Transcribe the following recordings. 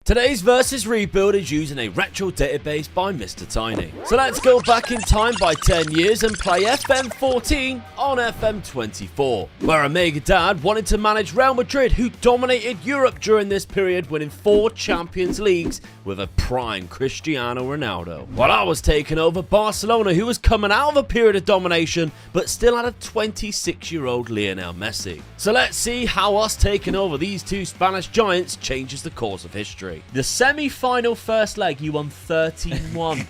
Today's Versus rebuild is using a retro database by Mr. Tiny. So let's go back in time by 10 years and play FM 14 on FM 24, where a mega dad wanted to manage Real Madrid, who dominated Europe during this period, winning 4 Champions Leagues with a prime Cristiano Ronaldo. While I was taking over Barcelona, who was coming out of a period of domination, but still had a 26-year-old Lionel Messi. So let's see how us taking over these two Spanish giants changes the course of history. The semi-final first leg, you won 13-1.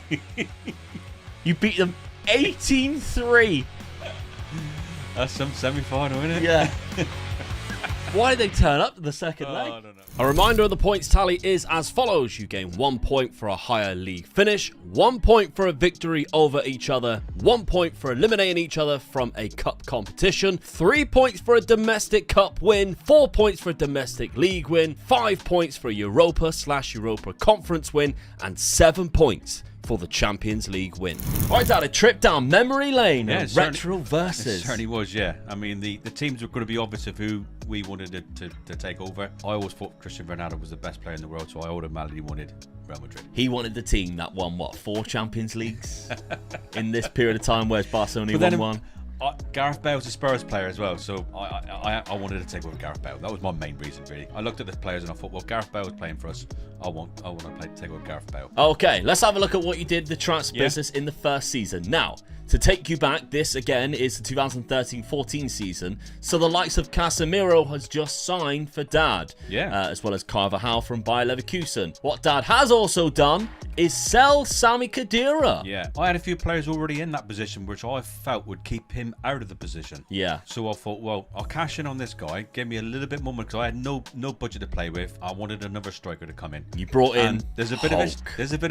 You beat them 18-3. That's some semi-final, isn't it? Yeah. Why did they turn up to the second leg? I don't know. A reminder of the points tally is as follows. You gain 1 point for a higher league finish, 1 point for a victory over each other, 1 point for eliminating each other from a cup competition, 3 points for a domestic cup win, 4 points for a domestic league win, 5 points for a Europa/Europa Conference win, and 7 points for the Champions League win. Right, Dad, a trip down memory lane of retro versus. It certainly was, yeah. I mean, the teams were going to be obvious of who we wanted to take over. I always thought Cristiano Ronaldo was the best player in the world, so I automatically wanted Real Madrid. He wanted the team that won, what, 4 Champions Leagues in this period of time, whereas Barcelona won 1. Gareth Bale's a Spurs player as well, so I wanted to take over Gareth Bale. That was my main reason, really. I looked at the players and I thought, well, Gareth Bale was playing for us. I want to take over Gareth Bale. Okay, let's have a look at what you did the transfer business in the first season. Now, to take you back, this again is the 2013-14 season. So the likes of Casemiro has just signed for Dad, as well as Carvajal from Bayer Leverkusen. What Dad has also done is sell Sami Khedira. Yeah, I had a few players already in that position, which I felt would keep him out of the position. Yeah. So I thought, well, I'll cash in on this guy, give me a little bit more money, because I had no budget to play with. I wanted another striker to come in. You brought in there's a bit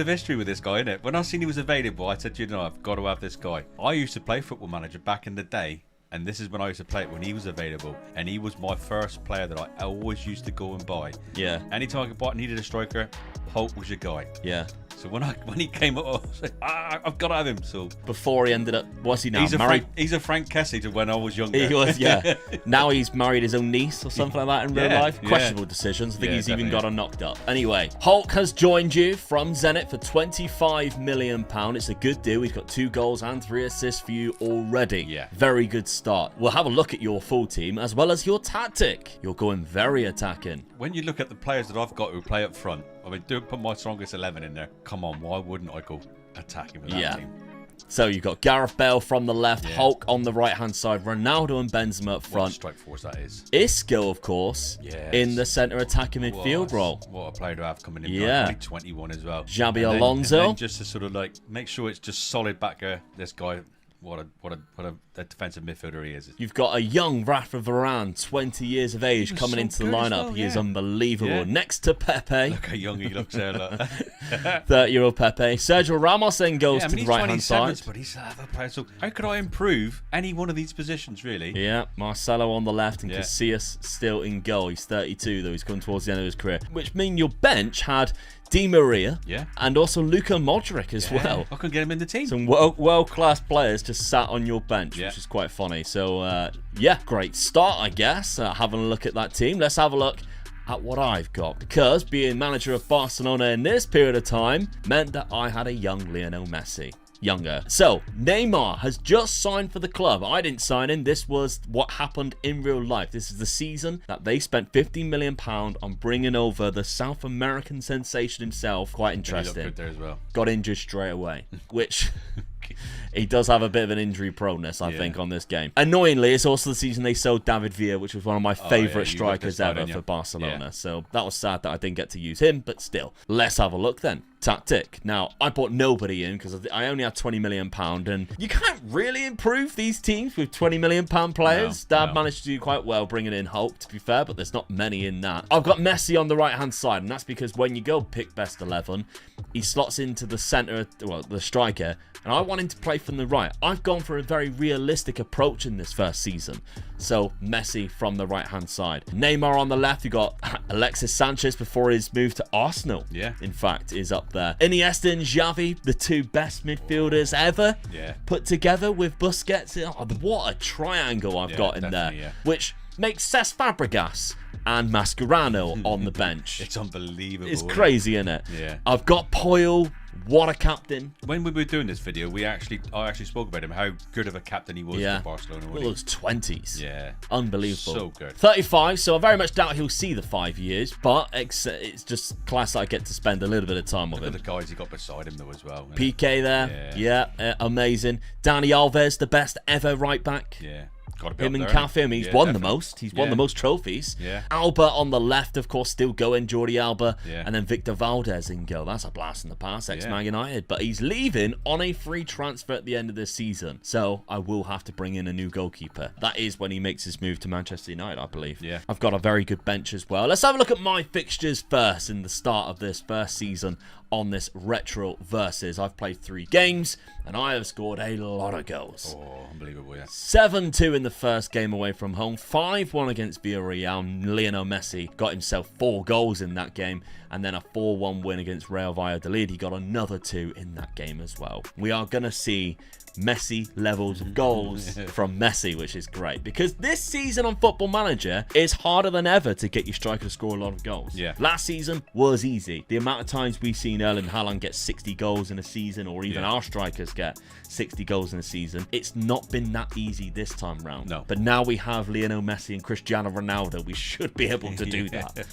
of history with this guy, isn't it? When I seen he was available, I said, you know, I've got to have this guy. I used to play Football Manager back in the day, and this is when I used to play it when he was available, and he was my first player that I always used to go and buy. Yeah. Anytime I needed a striker, Hulk was your guy. Yeah. So when he came up, I was like, I've got to have him. So before he ended up, what's he now? Married? He's a Frank Kessie to when I was younger. He was, yeah. Now he's married his own niece or something like that in real life. Questionable decisions. I think he's even got her knocked up. Anyway, Hulk has joined you from Zenit for £25 million. It's a good deal. He's got 2 goals and 3 assists for you already. Yeah. Very good start. We'll have a look at your full team as well as your tactic. You're going very attacking. When you look at the players that I've got who play up front, I mean, do put my strongest 11 in there. Come on, why wouldn't I go attacking with that team? So you've got Gareth Bale from the left, Hulk on the right-hand side, Ronaldo and Benzema up front. What strike force that is. Isco, of course, in the centre attacking midfield role. What a player to have coming in. Yeah. 21 as well. Xabi Alonso. And then just to sort of like make sure it's just solid back there. This guy, what a defensive midfielder he is. You've got a young Rafa Varane, 20 years of age, coming into the lineup. Well, he is unbelievable. Next to Pepe. Look how young he looks there. 30-year-old Pepe. Sergio Ramos then goes to the right-hand side. But he's another player. So how could I improve any one of these positions, really? Yeah, Marcelo on the left and Casillas still in goal. He's 32, though. He's coming towards the end of his career. Which means your bench had Di Maria and also Luka Modric as well. I can get him in the team. Some world-class players just sat on your bench, which is quite funny. So, great start, I guess, having a look at that team. Let's have a look at what I've got, because being manager of Barcelona in this period of time meant that I had a young Lionel Messi. Younger. So, Neymar has just signed for the club. I didn't sign him. This was what happened in real life. This is the season that they spent £15 million on bringing over the South American sensation himself. Quite interesting. He looked good there as well. Got injured straight away, which he does have a bit of an injury proneness, I think, on this game. Annoyingly, it's also the season they sold David Villa, which was one of my favourite strikers ever for Barcelona. So that was sad that I didn't get to use him, but still. Let's have a look then. Tactic. Now, I brought nobody in because I only had £20 million, and you can't really improve these teams with £20 million players. Dad managed to do quite well bringing in Hulk, to be fair, but there's not many in that. I've got Messi on the right-hand side, and that's because when you go pick best 11, he slots into the centre, well, the striker, and I want him to play from the right. I've gone for a very realistic approach in this first season. So, Messi from the right-hand side. Neymar on the left. You got Alexis Sanchez before his move to Arsenal. Yeah. In fact, is up there. Iniesta and Xavi, the 2 best midfielders ever. Yeah. Put together with Busquets. Oh, what a triangle I've got in there. Yeah. Which makes Cesc Fabregas and Mascherano on the bench. It's unbelievable. It's crazy, isn't it? Yeah. I've got Puyol. What a captain. When we were doing this video, I actually spoke about him, how good of a captain he was for Barcelona. Well, those 20s. Yeah. Unbelievable. So good. 35, so I very much doubt he'll see the 5 years, but it's just class that I get to spend a little bit of time with him. The guys he got beside him, though, as well. PK there. Yeah, amazing. Dani Alves, the best ever right back. Yeah. Him and Cafe, I mean, he's won the most. He's won the most trophies. Yeah. Alba on the left, of course, still going. Jordi Alba. Yeah. And then Victor Valdez in goal. That's a blast in the past, ex-Man United. But he's leaving on a free transfer at the end of this season. So I will have to bring in a new goalkeeper. That is when he makes his move to Manchester United, I believe. Yeah. I've got a very good bench as well. Let's have a look at my fixtures first in the start of this first season on this Retro Versus. I've played 3 games and I have scored a lot of goals. Oh, unbelievable, yeah. 7-2 in the first game away from home, 5-1 against Villarreal. Lionel Messi got himself 4 goals in that game, and then a 4-1 win against Real Valladolid. He got another 2 in that game as well. We are going to see Messi levels of goals from Messi, which is great, because this season on Football Manager is harder than ever to get your striker to score a lot of goals. Yeah. Last season was easy. The amount of times we've seen Erling Haaland get 60 goals in a season, or even our strikers get 60 goals in a season, it's not been that easy this time round. No. But now we have Lionel Messi and Cristiano Ronaldo. We should be able to do that.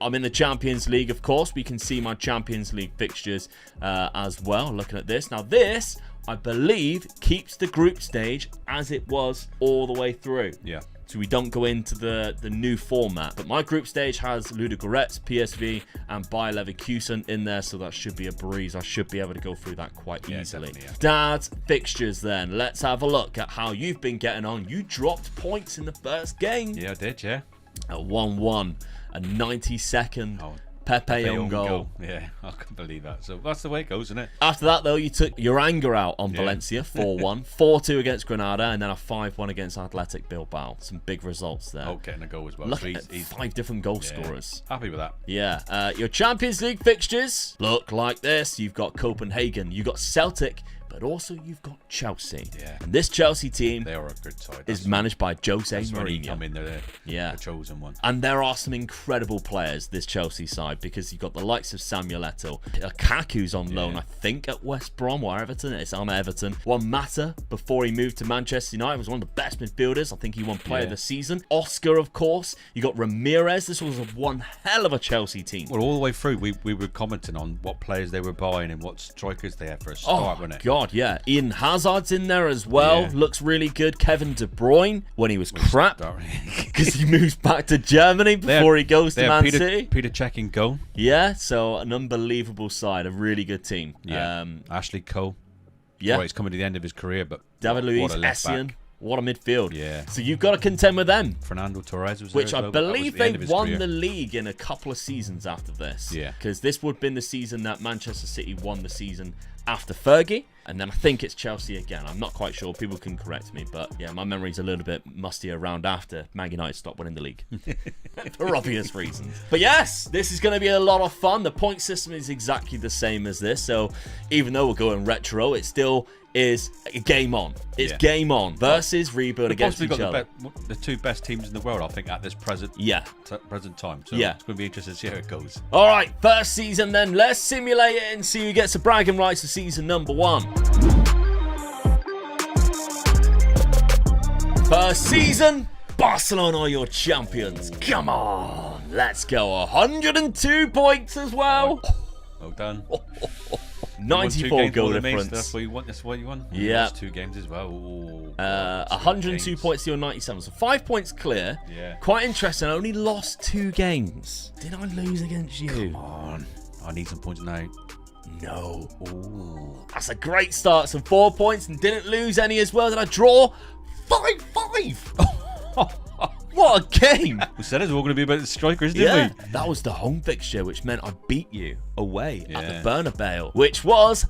I'm in the Champions League, of course. We can see my Champions League fixtures as well, looking at this. Now this, I believe, keeps the group stage as it was all the way through. Yeah. So we don't go into the new format. But my group stage has Ludogorets, PSV, and Bayer Leverkusen in there, so that should be a breeze. I should be able to go through that quite easily. Dad's fixtures then. Let's have a look at how you've been getting on. You dropped points in the first game. Yeah, I did, yeah. At 1-1, a 92nd. Pepe on goal. Yeah, I can't believe that. So that's the way it goes, isn't it? After that, though, you took your anger out on Valencia, 4-1, 4-2 against Granada, and then a 5-1 against Athletic Bilbao. Some big results there. Oh, getting a goal as well. Look so at 5 different goal scorers. Happy with that. Yeah. Your Champions League fixtures look like this. You've got Copenhagen, you've got Celtic, but also you've got Chelsea. Yeah. And this Chelsea team they are a good side. is managed by Jose Mourinho. I mean, they're the chosen one. And there are some incredible players, this Chelsea side, because you've got the likes of Samuel Eto'o, Lukaku's on loan, I think, at West Brom or Everton. It's on Everton. Juan Mata, before he moved to Manchester United, was one of the best midfielders. I think he won Player of the Season. Oscar, of course. You got Ramirez. This was one hell of a Chelsea team. Well, all the way through, we were commenting on what players they were buying and what strikers they had for a start, wasn't it? God, yeah. Ian Hazard's in there as well. Yeah. Looks really good. Kevin De Bruyne, when he was crap, because he moves back to Germany before he goes to Man City. Peter Cech in goal. Yeah, so an unbelievable side, a really good team. Yeah. Ashley Cole. Yeah. Well, he's coming to the end of his career, but David Luiz, what a left Essien. back. What a midfield. Yeah. So you've got to contend with them. Fernando Torres was which there as I well, but that was believe the they end of his won career. the league in a couple of seasons after this. Yeah. Because this would have been the season that Manchester City won the season after Fergie. And then I think it's Chelsea again. I'm not quite sure. People can correct me. But yeah, my memory's a little bit musty around after Man United stopped winning the league. For obvious reasons. But yes, this is going to be a lot of fun. The point system is exactly the same as this. So even though we're going retro, it still is a game on. It's game on versus rebuild against each other. The 2 best teams in the world, I think, at this present time. So it's going to be interesting to see how it goes. All right, first season then. Let's simulate it and see who gets the bragging rights for season number 1. First season, Barcelona are your champions. Come on, let's go. 102 points as well. Well done. 94 goal difference. That's what you want. That's what you want. Yeah. Lost 2 games as well. Ooh, 102 points to your 97. So 5 points clear. Yeah. Quite interesting. I only lost 2 games. Did I lose against you? Come on. I need some points now. No. Ooh. That's a great start. Some 4 points and didn't lose any as well. Did I draw? 5-5. What a game. We said it was all going to be about the strikers, didn't we? That was the home fixture, which meant I beat you away at the Bernabeu, which was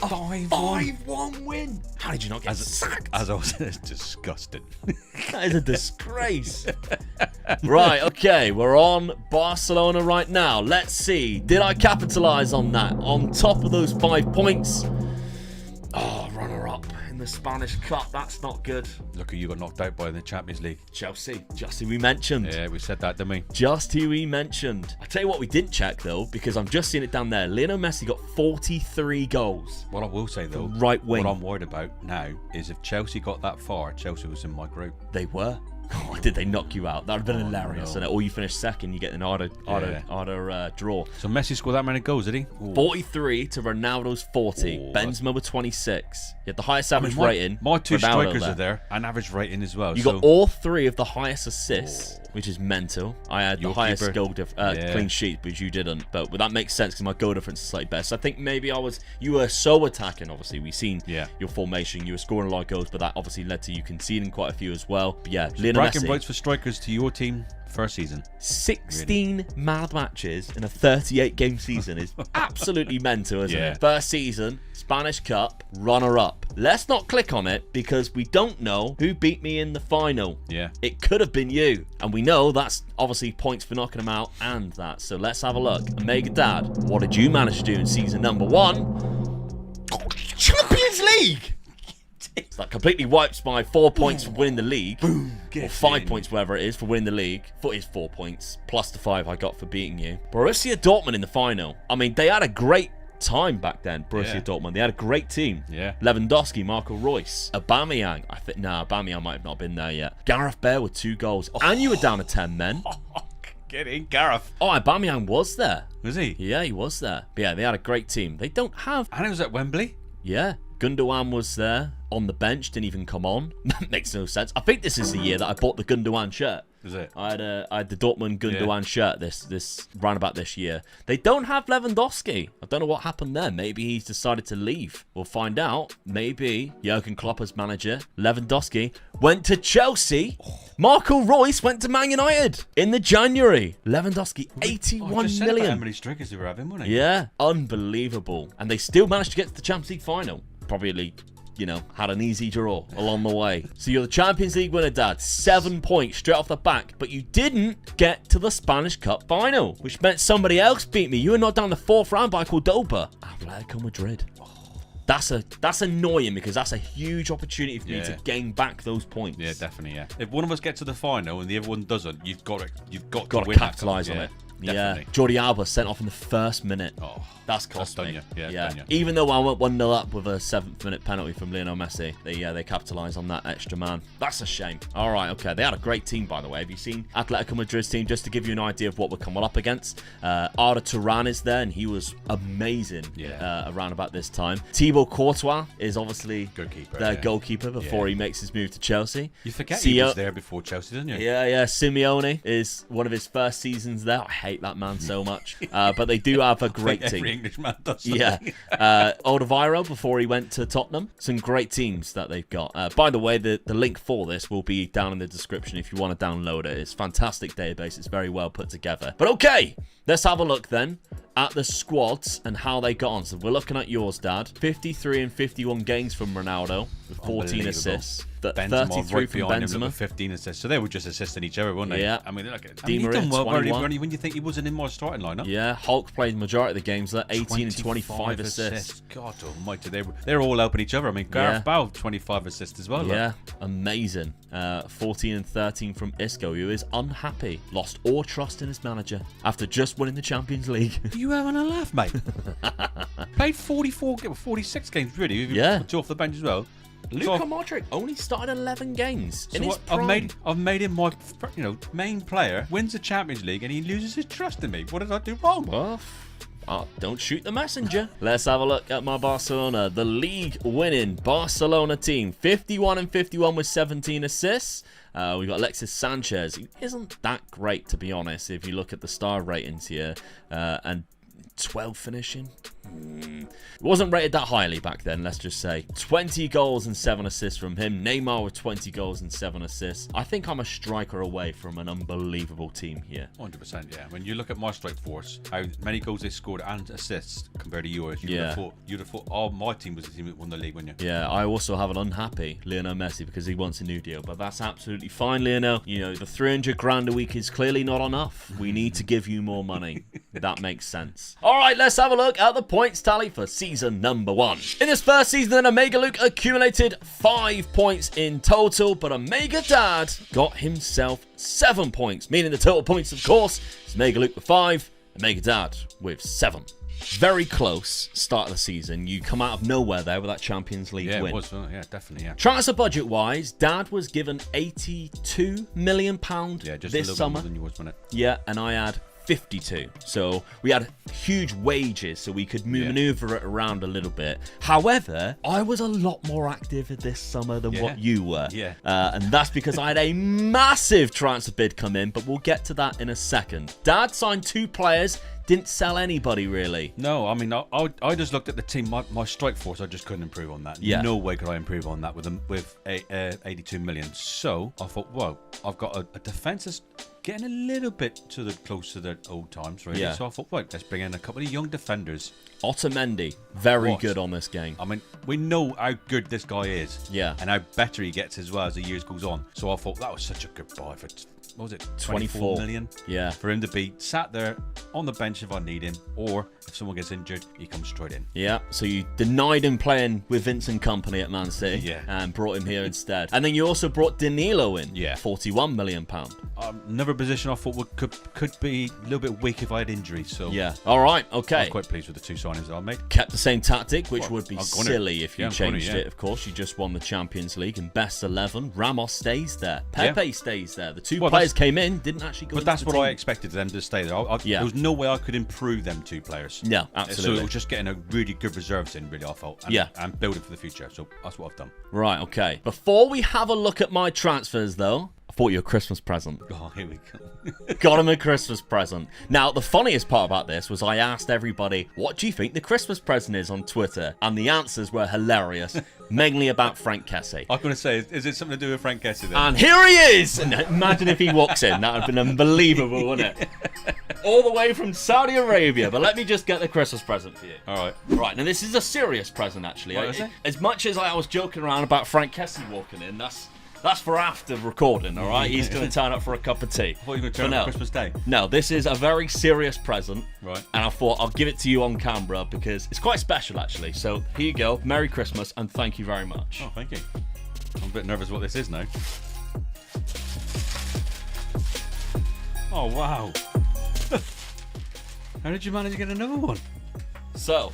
a 5-1 win. How did you not get sacked? As I was, it's disgusting. That is a disgrace. Right, okay, we're on Barcelona right now. Let's see. Did I capitalise on that? On top of those 5 points? Oh, runner-up in the Spanish Cup. That's not good. Look who you got knocked out by in the Champions League. Chelsea. Just who we mentioned. Yeah, we said that, didn't we? Just who we mentioned. I tell you what we didn't check, though, because I'm just seeing it down there. Lionel Messi got 43 goals. What I will say, though, right wing. What I'm worried about now is if Chelsea got that far, Chelsea was in my group. They were. Oh, did they knock you out? That would have been hilarious. No. Or you finish second, you get an harder draw. So Messi scored that many goals, did he? Ooh. 43 to Ronaldo's 40. Ooh, Benzema with 26. You had the highest average rating. My two strikers are there, and average rating as well. You got all three of the highest assists, which is mental. I had the highest goal clean sheet, but you didn't. But that makes sense because my goal difference is slightly better. So I think maybe you were so attacking, obviously. We've seen your formation. You were scoring a lot of goals, but that obviously led to you conceding quite a few as well. But yeah, Lionel Messi. Rights for strikers to your team first season. 16 mad matches in a 38-game season is absolutely mental, isn't it? First season, Spanish Cup, runner-up. Let's not click on it because we don't know who beat me in the final. Yeah. It could have been you. And we know that's obviously points for knocking them out and that. So let's have a look. Omega Dad, what did you manage to do in season number 1? Champions League! That completely wipes my 4 points for winning the league. Boom. Or 5 points, whatever it is, for winning the league. It is 4 points, plus the 5 I got for beating you. Borussia Dortmund in the final. I mean, they had a great time back then, Borussia Dortmund. They had a great team. Yeah. Lewandowski, Marco Reus, Aubameyang. Aubameyang might have not been there yet. Gareth Bale with 2 goals. And you were down to 10 men. Get in, Gareth. Oh, Aubameyang was there. Was he? Yeah, he was there. But yeah, they had a great team. They don't have... And it was at Wembley? Yeah. Gundogan was there on the bench, didn't even come on. That makes no sense. I think this is the year that I bought the Gundogan shirt. Is it? I had the Dortmund Gundogan shirt this round about this year. They don't have Lewandowski. I don't know what happened there. Maybe he's decided to leave. We'll find out. Maybe Jurgen Klopp as manager. Lewandowski went to Chelsea. Marco Reus went to Man United in the January. Lewandowski, 81 million. How many strikers they were having, wasn't it? Yeah, unbelievable. And they still managed to get to the Champions League final. Probably, had an easy draw along the way. So you're the Champions League winner, Dad. 7 points straight off the back. But you didn't get to the Spanish Cup final, which meant somebody else beat me. You were knocked down the 4th round by Cordoba. Atletico Madrid. That's annoying because that's a huge opportunity for me to gain back those points. Yeah, definitely, yeah. If one of us gets to the final and the other one doesn't, you've got to capitalise on it. Definitely. Yeah, Jordi Alba sent off in the 1st minute. Oh, that's cost me. Yeah. Even though I went 1-0 up with a 7th minute penalty from Lionel Messi, they capitalised on that extra man. That's a shame. All right, okay. They had a great team, by the way. Have you seen Atletico Madrid's team? Just to give you an idea of what we're coming up against. Arda Turan is there, and he was amazing around about this time. Thibaut Courtois is obviously their goalkeeper before he makes his move to Chelsea. You forget he was there before Chelsea, didn't you? Yeah. Simeone is one of his first seasons there. I hate that man so much. But they do have a great team. Every Englishman does. Yeah. Alderweireld before he went to Tottenham. Some great teams that they've got. By the way, the link for this will be down in the description if you want to download it. It's a fantastic database. It's very well put together. But okay, let's have a look then at the squads and how they got on. So we're looking at yours, Dad. 53 and 51 games from Ronaldo with 14 assists. 33 from Benzema. 15 assists. So they were just assisting each other, weren't they? Yeah. I mean, Di Maria, done well 21. when you think he wasn't in my starting lineup. Yeah, Hulk played the majority of the games there. 18 and 25 assists. God almighty, they're all helping each other. I mean, Gareth Bale, 25 assists as well. Yeah, amazing. 14 and 13 from Isco, who is unhappy. Lost all trust in his manager after just winning the Champions League. Are you having a laugh, mate? Played 46 games, really. Yeah. Two off the bench as well. Luka Modric only started 11 games in his prime. I've made him my main player, wins the Champions League, and he loses his trust in me. What did I do wrong? Well, don't shoot the messenger. Let's have a look at my Barcelona. The league-winning Barcelona team. 51 and 51 with 17 assists. We've got Alexis Sanchez. He isn't that great, to be honest, if you look at the star ratings here. And 12 finishing. It wasn't rated that highly back then, let's just say. 20 goals and 7 assists from him. Neymar with 20 goals and 7 assists. I think I'm a striker away from an unbelievable team here. 100%, yeah. When you look at my strike force, how many goals they scored and assists compared to yours, you'd have thought, my team was the team that won the league, wouldn't you? Yeah, I also have an unhappy Lionel Messi because he wants a new deal, but that's absolutely fine, Lionel. You know, the 300 grand a week is clearly not enough. We need to give you more money. That makes sense. All right, let's have a look at the points tally for season number 1. In this first season, then, Omega Luke accumulated 5 points in total, but Omega Dad got himself 7 points, meaning the total points, of course, is Omega Luke with 5, Omega Dad with 7. Very close start of the season. You come out of nowhere there with that Champions League win. Yeah, it was. Yeah, definitely, yeah. Transfer budget-wise, Dad was given £82 million yeah, just this a little summer. Bit more than you was, wasn't it? Yeah, and I had 52. So we had huge wages, so we could maneuver it around a little bit. However, I was a lot more active this summer than what you were. Yeah. And that's because I had a massive transfer bid come in, but we'll get to that in a second. Dad signed 2 players. Didn't sell anybody, really. No, I mean, I just looked at the team. My strike force, I just couldn't improve on that. Yeah. No way could I improve on that with 82 million. So I thought, well, I've got a defence that's getting a little bit close to the old times, really. Yeah. So I thought, right, let's bring in a couple of young defenders. Otamendi, very good on this game. I mean, we know how good this guy is. Yeah. And how better he gets as well as the years goes on. So I thought that was such a good buy for, what was it, 24 million? Yeah. For him to be sat there on the bench if I need him, or if someone gets injured, he comes straight in. Yeah, so you denied him playing with Vincent Kompany at Man City and brought him here instead. And then you also brought Danilo in, £41 million. Another position I thought could be a little bit weak if I had injuries. So yeah, all right, okay. I was quite pleased with the 2 signings that I made. Kept the same tactic, which would be silly if you changed it. it. Of course, you just won the Champions League and best 11. Ramos stays there. Pepe stays there. The 2 players came in, didn't actually go. But that's what I expected them to stay there. There was no way I could improve them 2 players. No, absolutely. So it was just getting a really good reserves in, really, I felt. And building for the future. So that's what I've done. Right, okay. Before we have a look at my transfers, though, I bought you a Christmas present. Oh, here we go. Got him a Christmas present. Now, the funniest part about this was I asked everybody, what do you think the Christmas present is on Twitter? And the answers were hilarious, mainly about Frank Kessie. I was going to say, is it something to do with Frank Kessie then? And here he is! And imagine if he walks in. That would have been unbelievable, wouldn't it? All the way from Saudi Arabia. But let me just get the Christmas present for you. All right. Right, now this is a serious present, actually. What is it? As much as I was joking around about Frank Kessie walking in, that's for after recording, all right? He's going to turn up for a cup of tea. I thought you were going to turn up on Christmas Day. No, this is a very serious present. Right. And I thought I'll give it to you on camera because it's quite special, actually. So here you go. Merry Christmas and thank you very much. Oh, thank you. I'm a bit nervous what this is now. Oh, wow. How did you manage to get another one? So...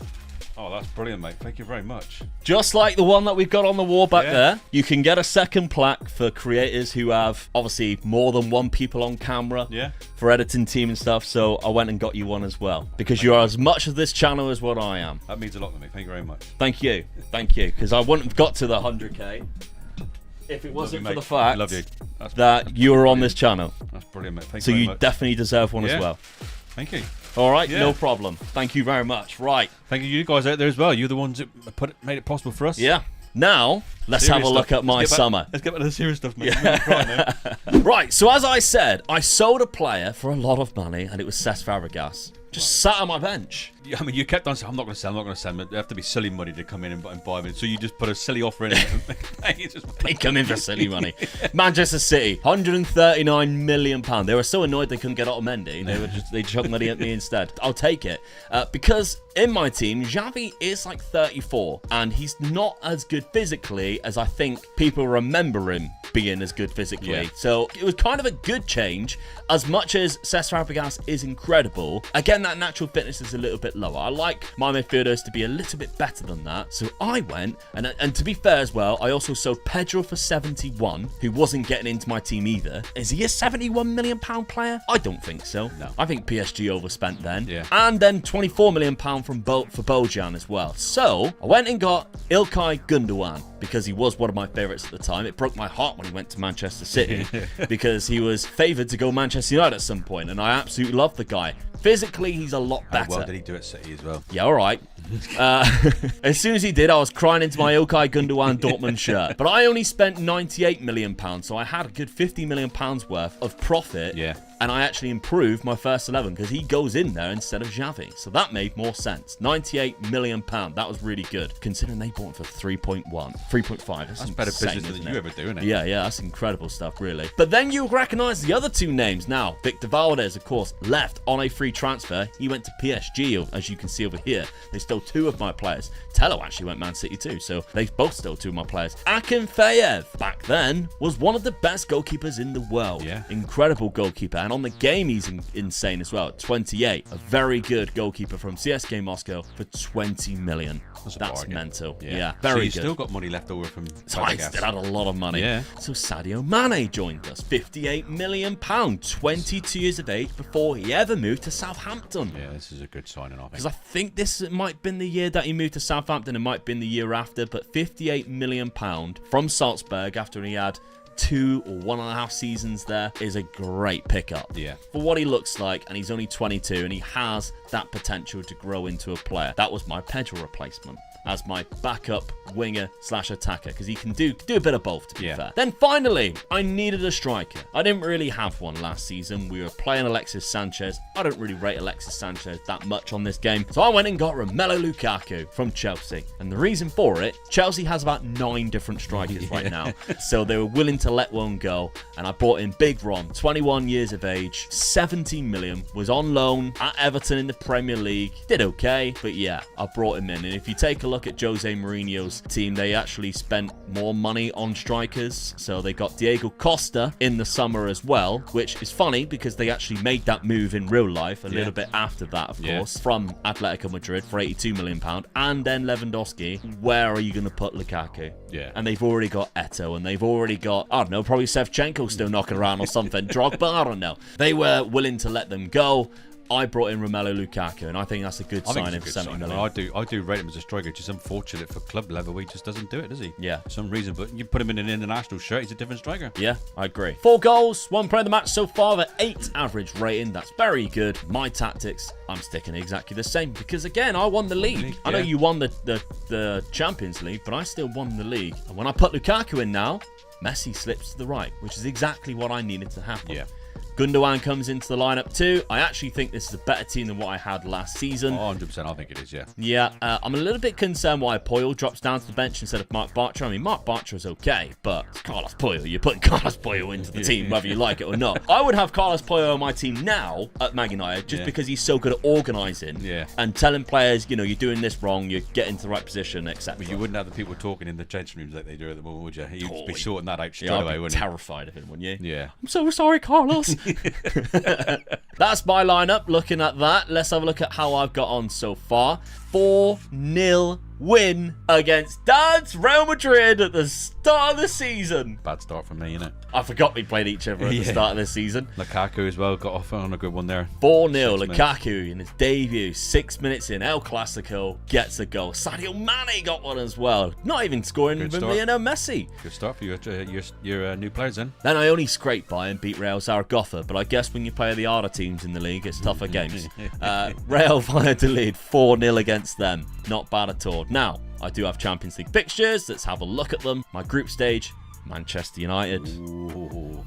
Oh, that's brilliant, mate. Thank you very much. Just like the one that we've got on the wall back there, you can get a second plaque for creators who have, obviously, more than 1 people on camera for editing team and stuff. So I went and got you one as well because you're as much of this channel as what I am. That means a lot to me. Thank you very much. Thank you. Thank you. Because I wouldn't have got to the 100k if it wasn't for the fact that you were on this channel. That's brilliant, mate. Thank you very much. So you definitely deserve one as well. Thank you. All right, no problem. Thank you very much. Right. Thank you guys out there as well. You're the ones that made it possible for us. Yeah. Now, let's have a look at my summer. Let's get back to the serious stuff, mate. Yeah. Right, so as I said, I sold a player for a lot of money, and it was Cesc Fabregas. Just sat on my bench. I mean, you kept on saying, I'm not going to sell him. They have to be silly money to come in and buy him. So you just put a silly offer in it. They come in for silly money. Manchester City, £139 million. They were so annoyed they couldn't get Otamendi. They chucked money at me instead. I'll take it. Because in my team, Xavi is like 34. And he's not as good physically as I think people remember him being as good physically. Yeah. So it was kind of a good change. As much as Cesc Fabregas is incredible, again, that natural fitness is a little bit lower. I like my midfielders to be a little bit better than that. So I went, and to be fair as well, I also sold Pedro for 71, who wasn't getting into my team either. Is he a £71 million player? I don't think so. No. I think PSG overspent then. Yeah. And then £24 million for Bojan as well. So I went and got Ilkay Gundogan because he was one of my favourites at the time. It broke my heart when he went to Manchester City because he was favoured to go Manchester United at some point, and I absolutely love the guy. Physically, he's a lot better. How well did he do at City as well? Yeah, all right. As soon as he did, I was crying into my Ilkay Gundogan Dortmund shirt. But I only spent £98 million, so I had a good £50 million worth of profit. Yeah. And I actually improved my first 11 because he goes in there instead of Xavi. So that made more sense. £98 million. That was really good, considering they bought him for 3.5. That's better business than you ever do, isn't it? Yeah, that's incredible stuff, really. But then you'll recognise the other 2 names now. Victor Valdez, of course, left on a free transfer. He went to PSG, as you can see over here. They still still two of my players. Tello actually went Man City too, so they both still two of my players. Akinfeev, back then, was one of the best goalkeepers in the world. Yeah. Incredible goalkeeper. And on the game, he's insane as well. 28. A very good goalkeeper from CSKA Moscow for 20 million. That's mental. Yeah, very good. So you still got money left over from So I still had a lot of money. Yeah. So Sadio Mane joined us. £58 million. 22 years of age before he ever moved to Southampton. Yeah, this is a good signing, I think. Because I think this might have been the year that he moved to Southampton. It might have been the year after. But £58 million from Salzburg after he had 2 or 1.5 seasons there is a great pickup. Yeah. For what he looks like, and he's only 22, and he has that potential to grow into a player. That was my Pedro replacement as my backup winger / attacker, because he can do a bit of both, to be fair. Then finally, I needed a striker. I didn't really have one last season. We were playing Alexis Sanchez. I don't really rate Alexis Sanchez that much on this game, so I went and got Romelu Lukaku from Chelsea. And the reason for it, Chelsea has about 9 different strikers right now, so they were willing to let one go, and I brought in Big Ron, 21 years of age, 17 million, was on loan at Everton in the Premier League, did okay, but yeah, I brought him in. And if you take a look at Jose Mourinho's team, they actually spent more money on strikers, so they got Diego Costa in the summer as well, which is funny because they actually made that move in real life a little bit after that, of course, from Atletico Madrid for £82 million, and then Lewandowski. Where are you going to put Lukaku? Yeah. And they've already got Eto'o, and they've already got, I don't know, probably Shevchenko still knocking around or something. Drogba, I don't know. They were willing to let them go. I brought in Romelu Lukaku, and I think that's a good signing for 70 million. I do rate him as a striker. Just unfortunate for club level, he just doesn't do it, does he? Yeah. For some reason, but you put him in an international shirt, he's a different striker. Yeah, I agree. 4 goals, 1 player of the match so far, the 8 average rating. That's very good. My tactics, I'm sticking exactly the same because, again, I won the league. I know you won the Champions League, but I still won the league. And when I put Lukaku in now, Messi slips to the right, which is exactly what I needed to happen. Yeah. Gundogan comes into the lineup too. I actually think this is a better team than what I had last season. 100%, I think it is, yeah. Yeah, I'm a little bit concerned why Puyol drops down to the bench instead of Mark Bartra. I mean, Mark Bartra is okay, but it's Carlos Puyol. You're putting Carlos Puyol into the team, whether you like it or not. I would have Carlos Puyol on my team now at Man United just because he's so good at organising and telling players, you know, you're doing this wrong, you're getting to the right position, etc. But you wouldn't have the people talking in the changing rooms like they do at the moment, would you? You'd be sorting that out straight away, wouldn't you? Terrified of him, wouldn't you? Yeah. I'm so sorry, Carlos. That's my lineup. Looking at that, let's have a look at how I've got on so far. 4-0 win against Dad's Real Madrid at the start of the season. Bad start for me, innit? I forgot we played each other at the start of the season. Lukaku as well got off on a good one there. 4-0. Lukaku in his debut, 6 minutes in, El Clasico, gets a goal. Sadio Mane got one as well. Not even scoring with Lionel Messi. Good start for your new players then. Then I only scraped by and beat Real Zaragoza, but I guess when you play the harder teams in the league, it's tougher games. Real Valladolid 4-0 against them. Not bad at all. Now, I do have Champions League fixtures. Let's have a look at them. My group stage, Manchester United,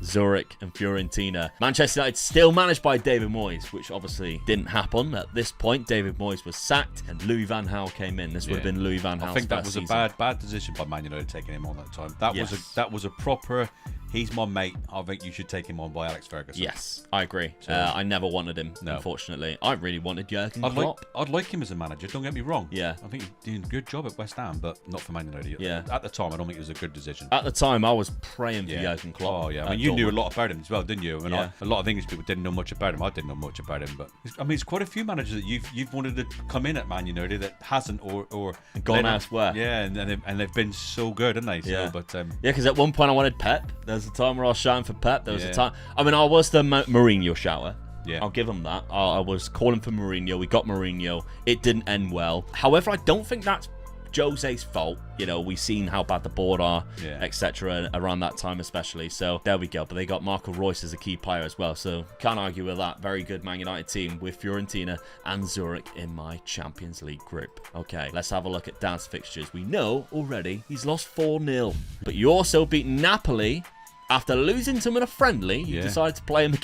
Zurich and Fiorentina. Manchester United still managed by David Moyes, which obviously didn't happen. At this point, David Moyes was sacked and Louis van Gaal came in. This would have been Louis van Gaal's I think that was season. a bad decision by Man United taking him on that time. That was a proper... He's my mate. I think you should take him on by Alex Ferguson. Yes, I agree. I never wanted him, unfortunately. I really wanted Jurgen Klopp. I'd like him as a manager, don't get me wrong. Yeah. I think he's doing a good job at West Ham, but not for Man United. Yeah. At the time, I don't think it was a good decision. At the time, I was praying for Jurgen Klopp. Oh, yeah. I mean, you knew a lot about him as well, didn't you? I mean, a lot of English people didn't know much about him. I didn't know much about him, but I mean, it's quite a few managers that you've wanted to come in at Man United that hasn't or gone elsewhere. Yeah, and they've been so good, haven't they? So, but because at one point I wanted Pep. There was a time where I was shouting for Pep. There was a time. I mean, I was the Mourinho shouter. Yeah. I'll give him that. I was calling for Mourinho. We got Mourinho. It didn't end well. However, I don't think that's Jose's fault. You know, we've seen how bad the board are, etc. around that time especially. So there we go. But they got Marco Reus as a key player as well. So can't argue with that. Very good Man United team with Fiorentina and Zurich in my Champions League group. Okay, let's have a look at Dan's fixtures. We know already he's lost 4-0. But you also beat Napoli. After losing to him in a friendly, you decided to play him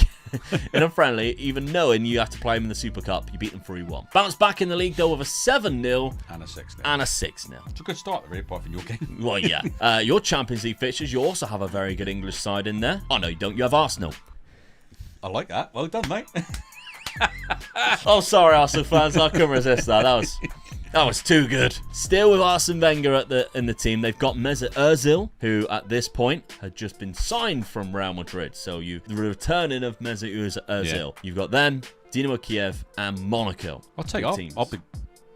in a friendly, even knowing you have to play him in the Super Cup. You beat them 3-1. Bounced back in the league, though, with a 7-0. And a 6-0. And a 6-0. It's a good start, really, apart from your game. Well, yeah. Your Champions League fixtures, you also have a very good English side in there. Oh, no, you don't. You have Arsenal. I like that. Well done, mate. Oh, sorry, Arsenal fans. I couldn't resist that. That was too good. Still with Arsene Wenger in the team, they've got Mesut Ozil, who at this point had just been signed from Real Madrid. So the returning of Mesut Ozil. You've got them, Dinamo Kiev, and Monaco. I'll be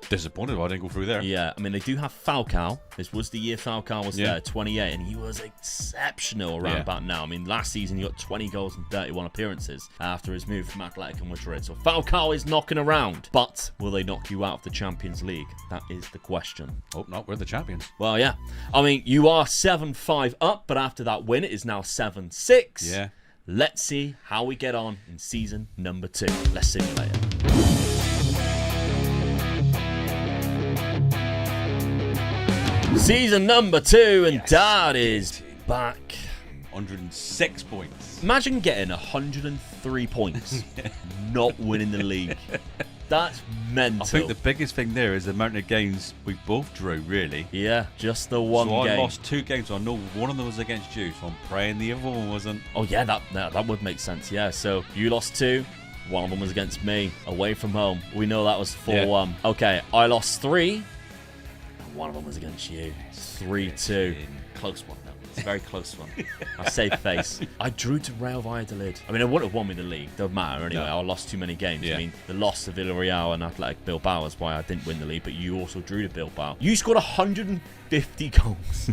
disappointed if I didn't go through there. Yeah, I mean, they do have Falcao. This was the year Falcao was there, 28, and he was exceptional around about now. I mean, last season he got 20 goals and 31 appearances after his move from Atletico Madrid. So Falcao is knocking around, but will they knock you out of the Champions League? That is the question. Hope not. We're the champions. Well, yeah. I mean, you are 7-5 up, but after that win, it is now 7-6. Yeah. Let's see how we get on in season number 2. Let's simulate it. Season number 2, and Dad is back. 106 points. Imagine getting 103 points, not winning the league. That's mental. I think the biggest thing there is the amount of games we both drew, really. Yeah, just the one game. game. I lost 2 games. I know one of them was against you, so I'm praying the other one wasn't. Oh, yeah, that would make sense, yeah. So you lost 2. One of them was against me, away from home. We know that was 4-1. Yeah. Okay, I lost 3. One of them was against you. 3-2. Close one, though. It's a very close one. I saved face. I drew to Real Valladolid. I mean, I would have won me the league. Don't matter anyway. No. I lost too many games. Yeah. I mean, the loss to Villarreal and Athletic Bilbao is why I didn't win the league, but you also drew to Bilbao. You scored 150 goals.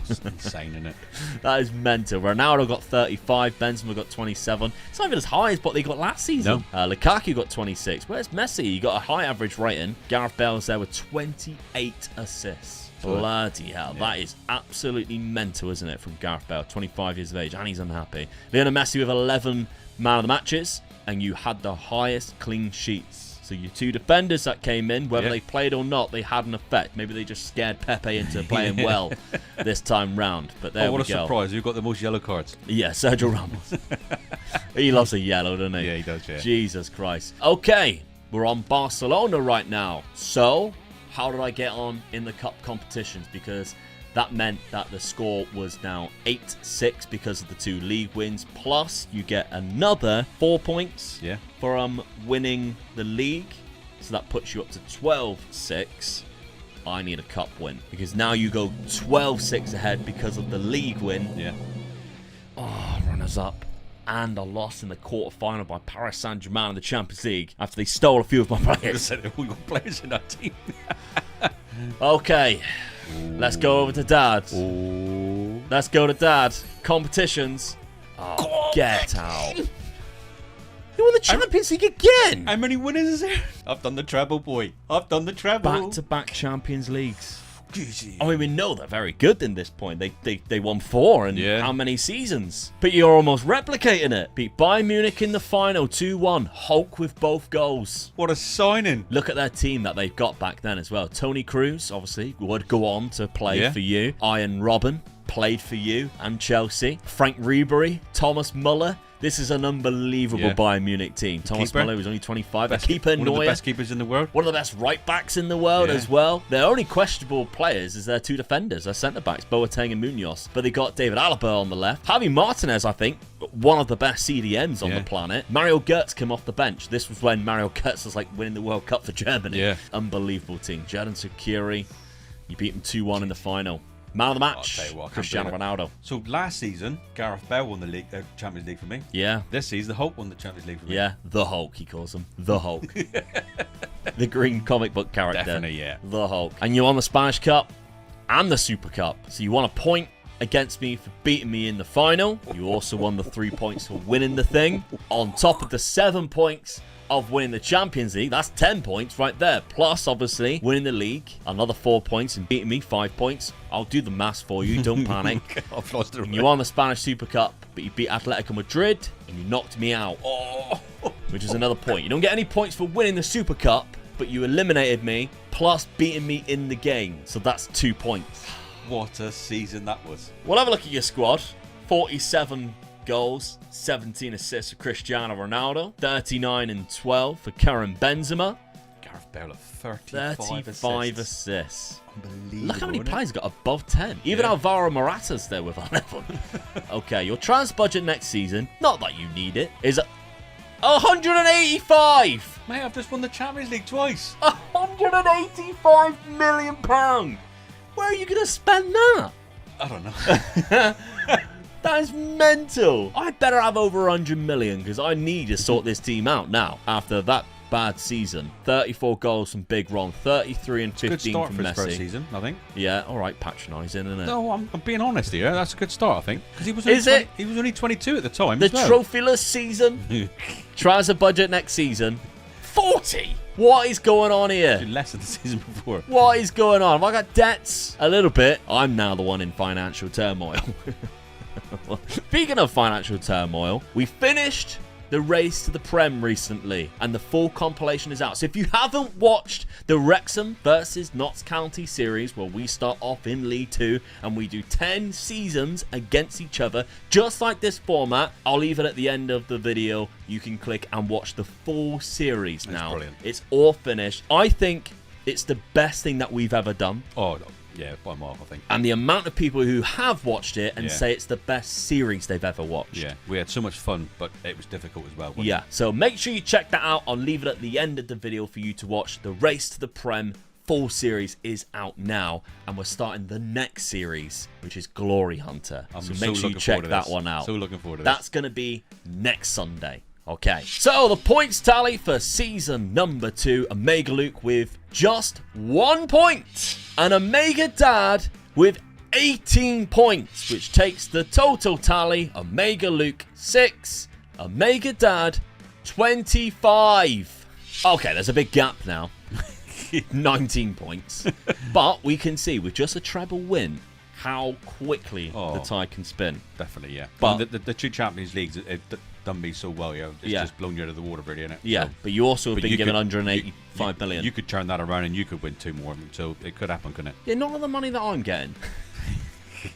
That's insane, isn't it? That is mental. Ronaldo got 35. Benzema got 27. It's not even as high as what they got last season. No. Lukaku got 26. Where's Messi? He got a high average rating. Gareth Bale's there with 28 assists. Bloody hell. Yeah. That is absolutely mental, isn't it, from Gareth Bale? 25 years of age, and he's unhappy. Lionel Messi with 11 man of the matches, and you had the highest clean sheets. So your 2 defenders that came in, whether they played or not, they had an effect. Maybe they just scared Pepe into playing well this time round. But there we go. What a surprise. Who got the most yellow cards? Yeah, Sergio Ramos. He loves a yellow, doesn't he? Yeah, he does, yeah. Jesus Christ. Okay, we're on Barcelona right now. So, how did I get on in the cup competitions? Because that meant that the score was now 8-6 because of the 2 league wins. Plus, you get another 4 points for winning the league. So that puts you up to 12-6. I need a cup win. Because now you go 12-6 ahead because of the league win. Yeah. Oh, runners up. And a loss in the quarterfinal by Paris Saint-Germain in the Champions League after they stole a few of my players. We got players in our team. Okay. Let's go over to Dad. Ooh. Let's go to Dad. Competitions. Oh, get out. You won the Champions League again. How many winners is there? I've done the treble, boy. I've done the treble. Back-to-back Champions Leagues. I mean, we know they're very good in this point. They won 4 in how many seasons? But you're almost replicating it. Beat Bayern Munich in the final 2-1. Hulk with both goals. What a signing. Look at their team that they've got back then as well. Toni Kroos, obviously, would go on to play for you. Ian Robben played for you and Chelsea. Frank Ribery, Thomas Muller. This is an unbelievable Bayern Munich team. Thomas Muller was only 25. Best, a keeper, one of the best keepers in the world. One of the best right backs in the world as well. Their only questionable players is their 2 defenders, their centre backs, Boateng and Munoz. But they got David Alaba on the left. Javi Martinez, I think, one of the best CDMs on the planet. Mario Götze came off the bench. This was when Mario Götze was like winning the World Cup for Germany. Yeah. Unbelievable team. Jadon Sakiri, you beat him 2-1 in the final. Man of the match, Cristiano Ronaldo. So last season, Gareth Bale won the Champions League for me. Yeah. This season, the Hulk won the Champions League for me. Yeah, the Hulk, he calls him. The Hulk. The green comic book character. Definitely, yeah. The Hulk. And you won the Spanish Cup and the Super Cup. So you won a point against me for beating me in the final. You also won the 3 points for winning the thing. On top of the 7 points of winning the Champions League. That's 10 points right there. Plus, obviously, winning the league. Another 4 points and beating me 5 points. I'll do the maths for you. Don't panic. I've lost it. You won the Spanish Super Cup, but you beat Atletico Madrid and you knocked me out. Which is another point. You don't get any points for winning the Super Cup, but you eliminated me, plus beating me in the game. So that's 2 points. What a season that was. We'll have a look at your squad. 47 goals, 17 assists for Cristiano Ronaldo, 39 and 12 for Karim Benzema. Gareth Bale at 35 assists. Unbelievable. Look how many players got above 10. Even Alvaro Morata's there with 11. Okay, your trans budget next season, not that you need it, is 185. Mate, I've just won the Champions League twice. 185. £185 million! Where are you going to spend that? I don't know. That is mental. I better have over 100 million because I need to sort this team out now after that bad season. 34 goals from Big Ron, 33 and 15 good start from for Messi. his first season, I think. Yeah, all right, patronising, isn't it? No, I'm being honest here. That's a good start, I think. Because he was only 22 at the time. The trophyless season. Trouser budget next season. 40. What is going on here? Less than the season before. What is going on? Have I got debts? A little bit. I'm now the one in financial turmoil. Speaking of financial turmoil, we finished the race to the Prem recently, and the full compilation is out. So if you haven't watched the Wrexham versus Notts County series, where we start off in League 2 and we do 10 seasons against each other, just like this format, I'll leave it at the end of the video. You can click and watch the full series now. Brilliant. It's all finished. I think it's the best thing that we've ever done. Oh, no. Yeah, by a mile, I think. And the amount of people who have watched it and say it's the best series they've ever watched. Yeah, we had so much fun, but it was difficult as well. Yeah, so make sure you check that out. I'll leave it at the end of the video for you to watch. The Race to the Prem full series is out now, and we're starting the next series, which is Glory Hunter. So make sure you check that one out. So looking forward to this. That's going to be next Sunday. Okay, so the points tally for season number 2, Omega Luke with just 1 point, and Omega Dad with 18 points, which takes the total tally, Omega Luke 6, Omega Dad 25. Okay, there's a big gap now. 19 points. But we can see with just a treble win how quickly the tide can spin. Definitely, yeah. But the two Champions Leagues, it done me so well, yeah. It's just blown you out of the water, really, isn't it? Yeah, so, but you also have been given 185 million. You could turn that around and you could win 2 more, so it could happen, couldn't it? Yeah, not with the money that I'm getting.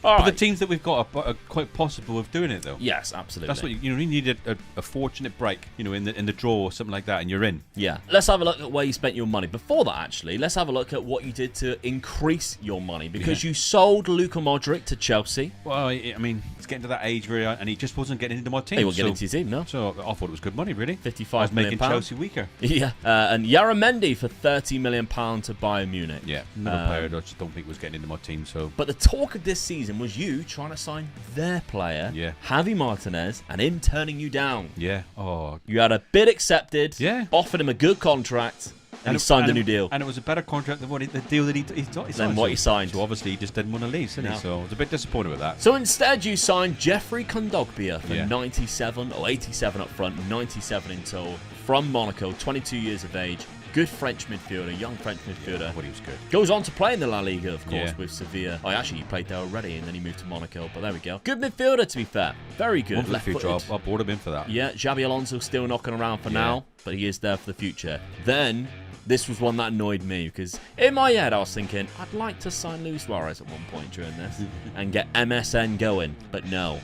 But the teams that we've got are quite possible of doing it, though. Yes, absolutely. That's what you need a fortunate break, in the draw or something like that, and you're in. Yeah. Let's have a look at where you spent your money. Before that, actually, let's have a look at what you did to increase your money, because you sold Luka Modric to Chelsea. Well, I mean, he's getting to that age where and he just wasn't getting into my team. He wasn't getting into your team, no. So I thought it was good money, really. 55 million making Chelsea weaker. Yeah. And Yaramendi for £30 million to Bayern Munich. Yeah. Another player I just don't think was getting into my team. So. But the talk of this season was you trying to sign their player, Javi Martinez, and him turning you down. Yeah. Oh. You had a bid accepted. Yeah. Offered him a good contract. And he signed a new deal. And it was a better contract than the deal that he signed. What he signed. So obviously he just didn't want to leave, did he? So I was a bit disappointed with that. So instead you signed Jeffrey Kondogbia for 97, or 87 up front, 97 in total, from Monaco, 22 years of age. Good French midfielder, young French midfielder. Yeah, he was good. Goes on to play in the La Liga, of course, with Sevilla. Oh, actually, he played there already, and then he moved to Monaco. But there we go. Good midfielder, to be fair. Very good. Left-footed. I brought him in for that. Yeah, Xabi Alonso still knocking around for now, but he is there for the future. Then, this was one that annoyed me, because in my head, I was thinking, I'd like to sign Luis Suarez at one point during this and get MSN going. But no.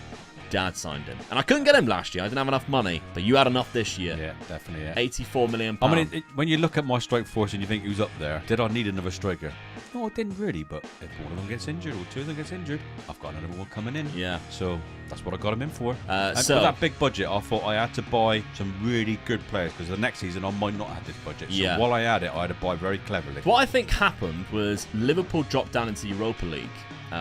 Dad signed him. And I couldn't get him last year. I didn't have enough money. But you had enough this year. Yeah, definitely, yeah. £84 million. I mean, when you look at my strike force and you think who's up there, did I need another striker? No, I didn't really, but if one of them gets injured or 2 of them gets injured, I've got another one coming in. Yeah. So that's what I got him in for. And so with that big budget, I thought I had to buy some really good players, because the next season I might not have this budget. So while I had it, I had to buy very cleverly. What I think happened was Liverpool dropped down into the Europa League.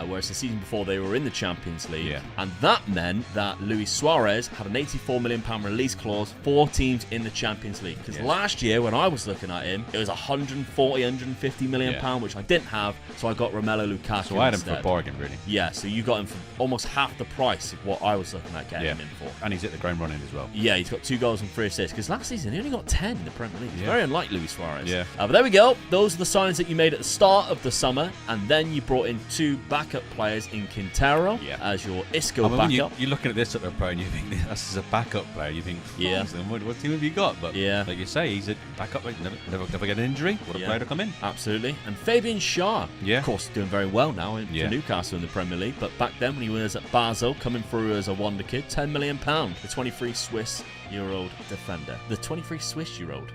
Whereas the season before they were in the Champions League. Yeah. And that meant that Luis Suarez had an £84 million release clause, 4 teams in the Champions League. Because last year, when I was looking at him, it was £140, £150 million, which I didn't have, so I got Romelu Lukaku So I had him instead. for a bargain, really. Yeah, so you got him for almost half the price of what I was looking at getting him in for. And he's hit the ground running as well. Yeah, he's got 2 goals and 3 assists, because last season he only got 10 in the Premier League. It's very unlike Luis Suarez. Yeah. But there we go. Those are the signings that you made at the start of the summer, and then you brought in 2 backup players in Quintero as your Isco backup. You're looking at this sort of player and you think this is a backup player. You think, what team have you got? But like you say, he's a backup. Never get an injury. What a player to come in. Absolutely. And Fabian Schär, of course, doing very well now for Newcastle in the Premier League. But back then, when he was at Basel, coming through as a wonder kid, £10 million, the 23 Swiss-year-old defender. The 23 Swiss-year-old.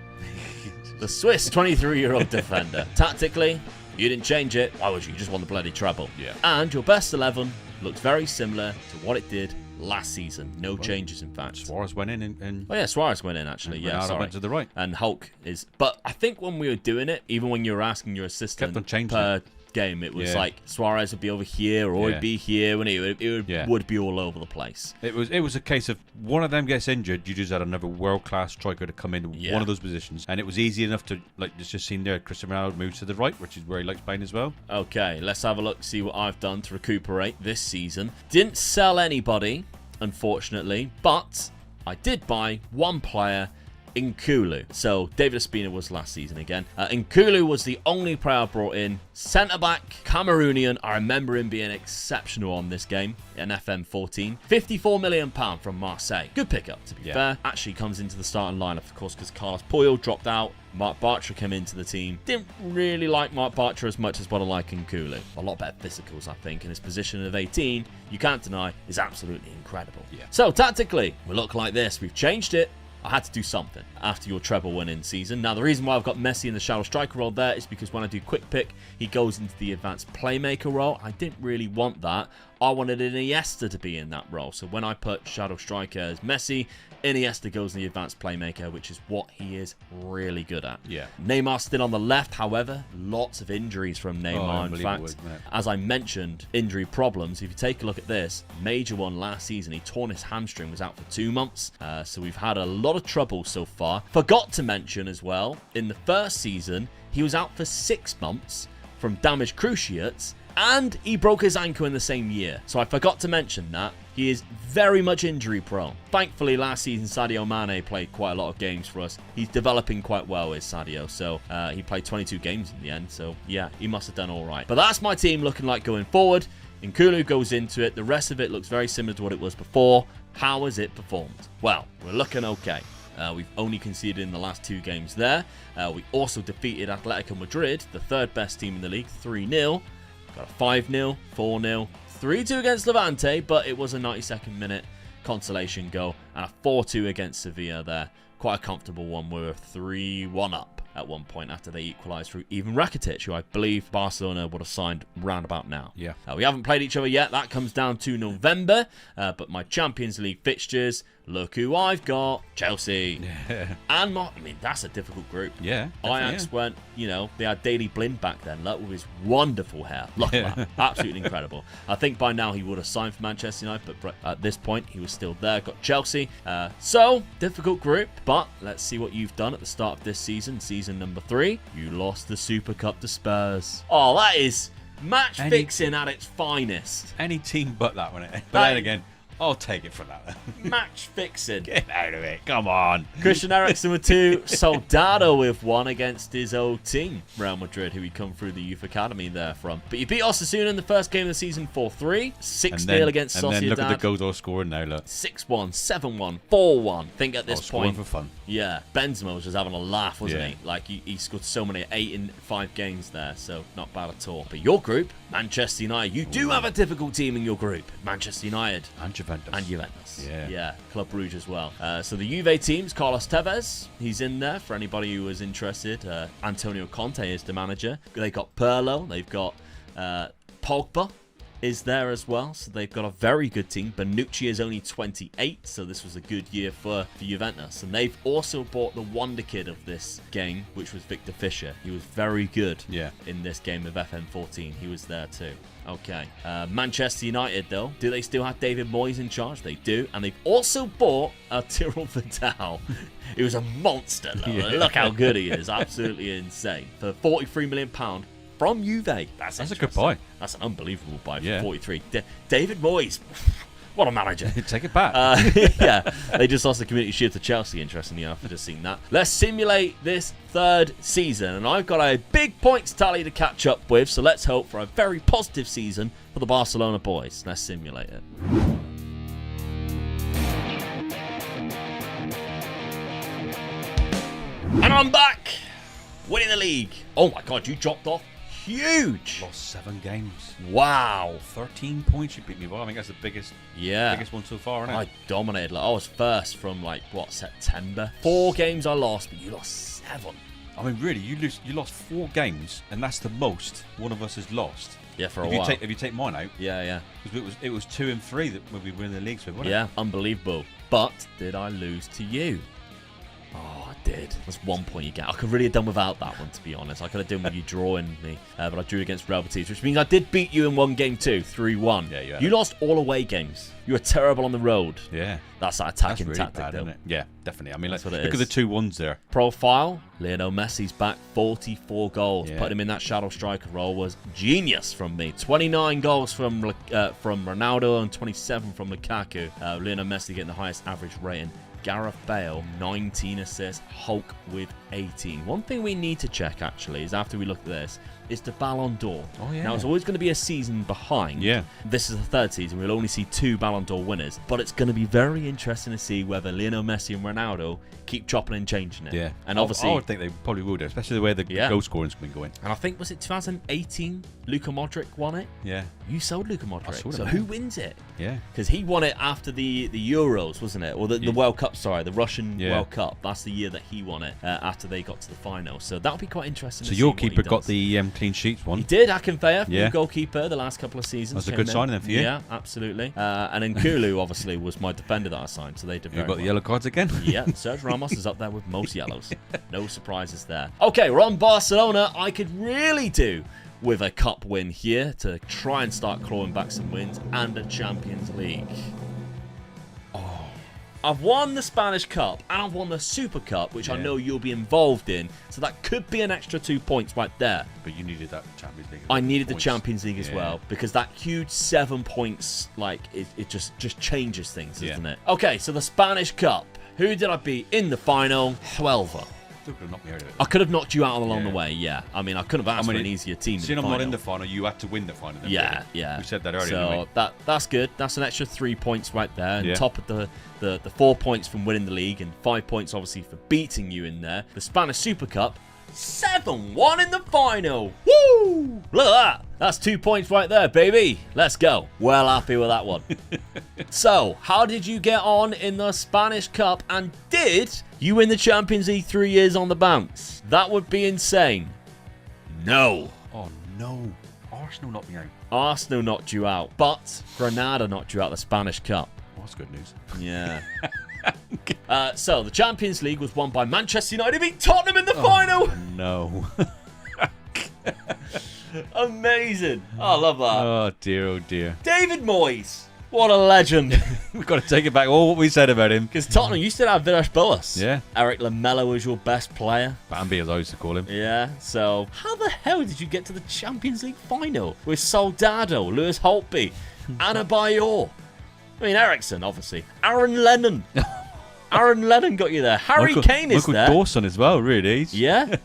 The Swiss 23-year-old defender. Tactically, you didn't change it. Why would you? You just won the bloody treble. Yeah. And your best 11 looks very similar to what it did last season. No changes, in fact. Suarez went in and oh yeah, Suarez went in actually. Yeah, Ronaldo sorry. went to the right. And Hulk is. But I think when we were doing it, even when you were asking your assistant Kept on changing per game, it was like Suarez would be over here or he'd be here, when it would be all over the place. It was a case of one of them gets injured, you just had another world-class striker to come into one of those positions, and it was easy enough to, like, it's just seen there, Cristiano Ronaldo moves to the right, which is where he likes playing as well. Okay, let's have a look, see what I've done to recuperate this season. Didn't sell anybody, unfortunately, but I did buy one player, Nkulu. So David Ospina was last season again. Nkulu was the only player I brought in. Centre-back, Cameroonian. I remember him being exceptional on this game in FM14. £54 million from Marseille. Good pickup, to be fair. Actually comes into the starting lineup, of course, because Carlos Puyol dropped out. Mark Bartra came into the team. Didn't really like Mark Bartra as much as what I like Nkulu. A lot better physicals, I think, and his position of 18, you can't deny, is absolutely incredible. So tactically, we look like this. We've changed it. I had to do something after your treble winning season. Now, the reason why I've got Messi in the shadow striker role there is because when I do quick pick, he goes into the advanced playmaker role. I didn't really want that. I wanted Iniesta to be in that role. So when I put shadow striker as Messi, Iniesta goes in the advanced playmaker, which is what he is really good at. Neymar still on the left, however, lots of injuries from Neymar. In fact, as I mentioned, injury problems. If you take a look at this, major one last season, he torn his hamstring, was out for 2 months. So we've had a lot of trouble so far. Forgot to mention as well, in the first season, he was out for 6 months from damaged cruciates, and he broke his ankle in the same year. So I forgot to mention that. He is very much injury prone. Thankfully, last season, Sadio Mane played quite a lot of games for us. He's developing quite well with Sadio. So he played 22 games in the end. So yeah, he must have done all right. But that's my team looking like going forward. Nkulu goes into it. The rest of it looks very similar to what it was before. How has it performed? Well, we're looking okay. We've only conceded in the last 2 games there. We also defeated Atletico Madrid, the 3rd best team in the league, 3-0. Got a 5-0, 4-0, 3-2 against Levante, but it was a 92nd minute consolation goal, and a 4-2 against Sevilla there. Quite a comfortable one. We were 3-1 up at one point after they equalised through even Rakitic, who I believe Barcelona would have signed round about now. We haven't played each other yet. That comes down to November, but my Champions League fixtures, look who I've got. Chelsea. And I mean, that's a difficult group. Ajax went, you know, they had Daley Blind back then. Look, with his wonderful hair. Look at that. Absolutely incredible. I think by now he would have signed for Manchester United, but at this point he was still there. Got Chelsea. So, difficult group, but let's see what you've done at the start of this season. Season number 3. You lost the Super Cup to Spurs. Oh, that is match fixing at its finest. Any team but that one. But then again, I'll take it for that. Match fixing. Get out of it. Come on. Christian Eriksen with 2. Soldado with 1 against his old team, Real Madrid, who he come through the youth academy there from. But you beat Osasuna in the first game of the season 4-3. 6-0 against Sociedad. And then look at the goals all scoring now, look. 6-1, 7-1, 4-1. I think at this point, for fun. Yeah, Benzema was just having a laugh, wasn't he? Like, he scored so many, 8 in 5 games there, so not bad at all. But your group, Manchester United. You do have a difficult team in your group. Manchester United. And Juventus. Yeah, Club Brugge as well. So the Juve teams, Carlos Tevez, he's in there for anybody who was interested. Antonio Conte is the manager. They've got Pirlo. They've got Pogba is there as well. So they've got a very good team. Bonucci is only 28, so this was a good year for Juventus. And they've also bought the wonder kid of this game, which was Victor Fischer. He was very good in this game of FM14. He was there too. Okay. Manchester United, though. Do they still have David Moyes in charge? They do. And they've also bought Arturo Vidal. He was a monster. Look how good he is. Absolutely insane. For £43 million from Juve. That's a good buy. That's an unbelievable buy for 43. David Moyes. What a manager. Take it back. They just lost the Community Shield to Chelsea, interestingly enough. I've just seen that. Let's simulate this 3rd season. And I've got a big points tally to catch up with. So let's hope for a very positive season for the Barcelona boys. Let's simulate it. And I'm back. Winning the league. Oh my God, you dropped off. Huge. Lost 7 games. Wow. 13 points you beat me by. I think that's the biggest one so far, isn't it? I dominated. I was first from September. 4 games I lost, but you lost 7. I mean, really, you lost 4 games, and that's the most one of us has lost. Yeah, for a while. If you take mine out, yeah. It was 2 and 3 that we were in the leagues with, wasn't it? Yeah, unbelievable. But did I lose to you? Oh, I did. That's 1 point you get. I could really have done without that one, to be honest. I could have done with you drawing me, but I drew against Real Betis, which means I did beat you in one game too, 3-1. Yeah, you lost all away games. You were terrible on the road. Yeah. That's that attacking really tactic, bad, though. isn't it? Yeah, definitely. I mean, That's what it look is. at the 2 1s there. Profile, Lionel Messi's back, 44 goals. Yeah. Put him in that shadow striker role was genius from me. 29 goals from Ronaldo and 27 from Lukaku. Lionel Messi getting the highest average rating. Gareth Bale, 19 assists. Hulk with 18. One thing we need to check, actually, is after we look at this, is the Ballon d'Or. Oh, yeah. Now, it's always going to be a season behind. Yeah. This is the 3rd season. We'll only see 2 Ballon d'Or winners. But it's going to be very interesting to see whether Lionel Messi and Ronaldo keep chopping and changing it. Yeah. And obviously, I would think they probably would, especially the way the goal scoring's been going. and I think, was it 2018 Luka Modric won it? Yeah. You sold Luka Modric. sold So him, who yeah. wins it? Yeah. Because he won it after the Euros, wasn't it? Or the World Cup, sorry, the Russian Yeah. World Cup. That's the year that he won it, after they got to the final. So that'll be quite interesting So to see your what he keeper got does. the clean sheets He one. did, Akinfeev, Yeah. new goalkeeper the last couple of seasons. That's a came good in. signing then for you. Yeah, absolutely. And then Kulu, obviously, was my defender that I signed, so they did You very got the well. yellow cards again? Yeah, Sergio Ramos is up there with most yellows. No surprises there. Okay, we're on Barcelona. I could really do with a cup win here to try and start clawing back some wins and a Champions League. Oh, I've won the Spanish Cup and I've won the Super Cup, which I Yeah. know you'll be involved in. So that could be an extra 2 points right there. But you needed that Champions League. I needed the points. Champions League as Yeah. well, because that huge 7 points, like, it just changes things, Yeah. doesn't it? Okay, so the Spanish Cup. Who did I beat in the final? Huelva. Still could have knocked me out of it. I could have knocked you out along Yeah. the way, yeah. I mean, I could have asked for an easier team. Seeing I'm not in the final, you had to win the final. Then, Yeah, didn't you? yeah. We said that earlier. So didn't we? that's good. That's an extra 3 points right there. And Yeah. top of the 4 points from winning the league and 5 points, obviously, for beating you in there. The Spanish Super Cup, 7-1 in the final. Woo! Look at that. That's 2 points right there, baby. Let's go. Well happy with that one. So, how did you get on in the Spanish Cup? And did you win the Champions League 3 years on the bounce? That would be insane. No. Oh no, Arsenal knocked me out. Arsenal knocked you out, but Granada knocked you out the Spanish Cup. Oh, that's good news. Yeah. So, the Champions League was won by Manchester United, beat Tottenham in the final. No. Amazing. I love that. Oh dear, oh dear. David Moyes. What a legend. We've got to take it back. All what we said about him. Because Tottenham used to have Villas-Boas. Yeah. Eric Lamela was your best player. Bambi, as I used to call him. Yeah, so how the hell did you get to the Champions League final with Soldado, Lewis Holtby, Anna Bayor? I mean, Ericsson, obviously. Aaron Lennon. Aaron Lennon got you there. Harry Kane is Michael there. Dawson as well, really. Yeah.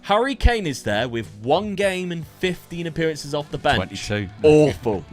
Harry Kane is there with 1 game and 15 appearances off the bench. 22. Awful.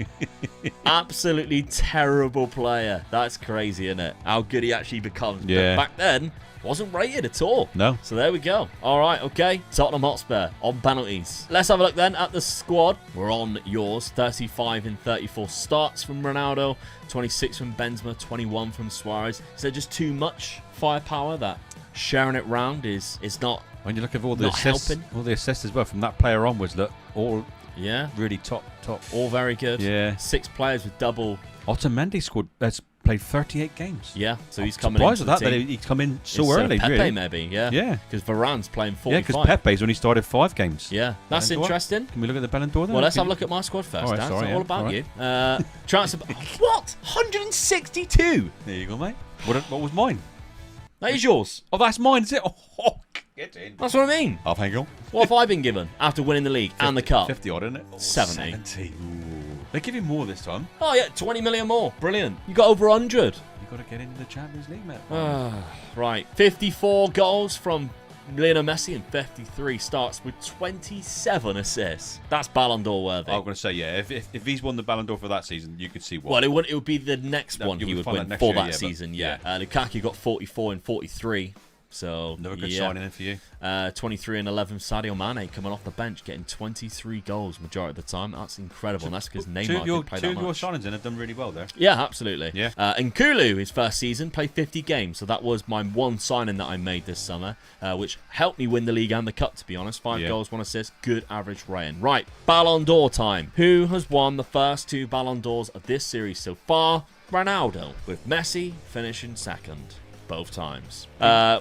Absolutely terrible player. That's crazy, isn't it? How good he actually becomes. Yeah. But back then, wasn't rated at all. No. So there we go. All right, okay. Tottenham Hotspur on penalties. Let's have a look then at the squad. We're on yours. 35 and 34 starts from Ronaldo. 26 from Benzema. 21 from Suarez. Is there just too much firepower that sharing it round is not... When you look at all the Not assists, helping. all the assists as well from that player onwards, look, all Yeah. really top. All very good. Yeah. 6 players with double... Otamendi squad has played 38 games. Yeah, so he's I'm coming surprised into at the that team. he's come in so Instead of early. Pepe, really. maybe, yeah. Yeah. Because Varane's playing 45. Yeah, because Pepe's only started 5 games. Yeah, that's Ballon d'Or? interesting. Can we look at the Ballon d'Or then? Well, let's have a look at my squad first, All right, Dan. sorry, It's yeah, all about all you. Transfer... What? 162? There you go, mate. What was mine? That is yours. Oh, that's mine, is it? Oh, get in. That's what I mean. Half hang on. What have I been given after winning the league and the cup? 50 odd, isn't it? Oh, 70. 70. Ooh. They give you more this time. Oh, yeah, 20 million more. Brilliant. You got over 100. You've got to get into the Champions League, mate. Right. 54 goals from Lionel Messi and 53 starts with 27 assists. That's Ballon d'Or worthy. I'm going to say, yeah, if he's won the Ballon d'Or for that season, you could see why. Well, it would be the next one you he would would find win that next for year, that yeah, but- season, yeah. yeah. Lukaku got 44 and 43. So another good signing in for you. 23 and 11 Sadio Mane coming off the bench, getting 23 goals majority of the time. That's incredible. And that's because Neymar didn't play that much. Two of your signings in have done really well there. Yeah, absolutely. Yeah. Nkulu, his first season, played 50 games. So that was my one signing that I made this summer, which helped me win the league and the cup, to be honest. 5 goals, 1 assist, good average rating. Right, Ballon d'Or time. Who has won the first 2 Ballon d'Ors of this series so far? Ronaldo, with Messi finishing second. Both times,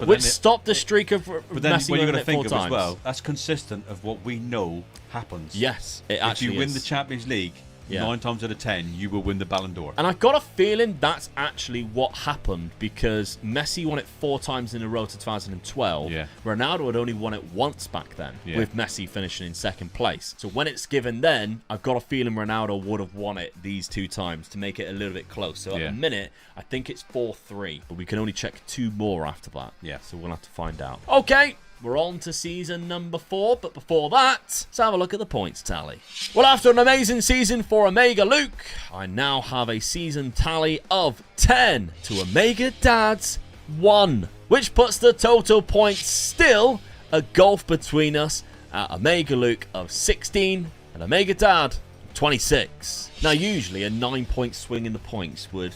which stopped the streak of Messi winning it 4 times. As well, that's consistent of what we know happens. Yes, it actually If you win the Champions League, 9 times out of 10, you will win the Ballon d'Or. And I've got a feeling that's actually what happened, because Messi won it 4 times in a row to 2012. Yeah. Ronaldo had only won it once back then, with Messi finishing in second place. So when it's given then, I've got a feeling Ronaldo would have won it these 2 times to make it a little bit close. So at the minute, I think it's 4-3, but we can only check 2 more after that. Yeah. So we'll have to find out. Okay. We're on to season number 4, but before that, let's have a look at the points tally. Well, after an amazing season for Omega Luke, I now have a season tally of 10 to Omega Dad's 1, which puts the total points still a gulf between us at Omega Luke of 16 and Omega Dad 26. Now, usually a 9-point swing in the points would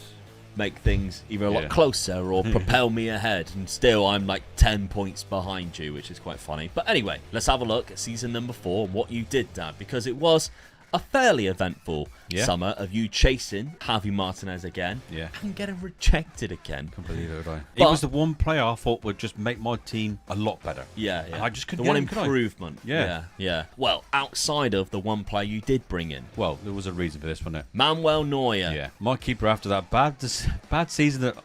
make things either a lot closer or propel me ahead, and still I'm like 10 points behind you, which is quite funny. But anyway, let's have a look at season number 4 and what you did, Dad, because it was a fairly eventful summer of you chasing Javi Martinez again and getting rejected again. Can't believe it, would I? He was the one player I thought would just make my team a lot better. Yeah. And I just couldn't the one get him, improvement. Yeah. Well, outside of the one player you did bring in. Well, there was a reason for this, wasn't it? Manuel Neuer. Yeah. My keeper, after that bad season that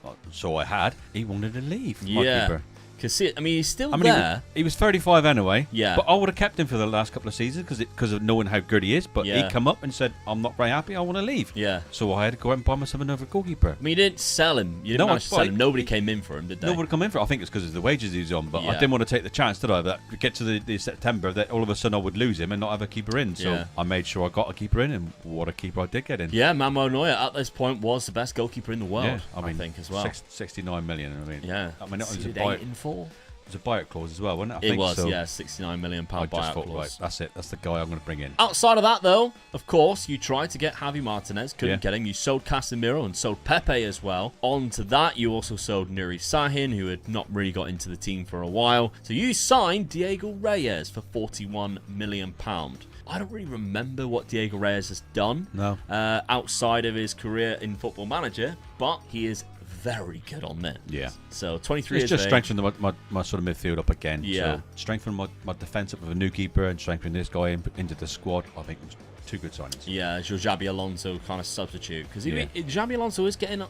I had, he wanted to leave. My keeper. Because, he's still there. He was 35 anyway. Yeah. But I would have kept him for the last couple of seasons because of knowing how good he is. But he come up and said, I'm not very happy, I want to leave. Yeah. So I had to go out and buy myself another goalkeeper. You didn't sell him. You didn't manage to sell him. Nobody came in for him, did they? Nobody come in for it. I think it's because of the wages he was on. But I didn't want to take the chance, did I? That get to the September, that all of a sudden I would lose him and not have a keeper in. So I made sure I got a keeper in, and what a keeper I did get in. Yeah, Manuel Neuer at this point was the best goalkeeper in the world, I think, as well. 69 million, Yeah. I mean, it was 8 and 4. It was a buyout clause as well, wasn't it? It was, £69 million buyout clause. Right, that's it. That's the guy I'm going to bring in. Outside of that, though, of course, you tried to get Javi Martinez. Couldn't get him. You sold Casemiro and sold Pepe as well. On to that, you also sold Nuri Sahin, who had not really got into the team for a while. So you signed Diego Reyes for £41 million. I don't really remember what Diego Reyes has done outside of his career in Football Manager, but he is very good on this. Yeah. So 23 It's just strengthening my sort of midfield up again. Yeah. So strengthening my defence up with a new keeper and strengthening this guy into the squad, I think was 2 good signings. Yeah, your Xabi Alonso kind of substitute. Because Xabi Alonso is getting,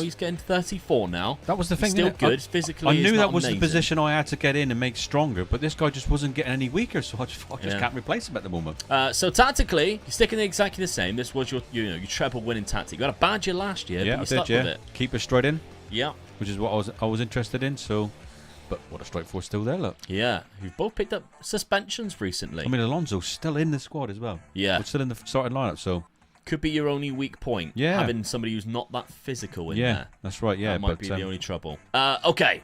he's getting 34 now. That was the thing. He's still good. Physically, I knew that was amazing. the position I had to get in and make stronger, but this guy just wasn't getting any weaker, so I just can't replace him at the moment. So tactically, you're sticking exactly the same. This was your treble winning tactic. You had a bad year last year, but you stuck with it. Keeper straight in. Yeah. Which is what I was interested in, so... But what a strike force still there, look. Yeah. You've both picked up suspensions recently. I mean, Alonso's still in the squad as well. Yeah. We're still in the starting lineup, so... Could be your only weak point. Yeah. Having somebody who's not that physical in there. Yeah, that's right, yeah. That might be the only trouble. Okay.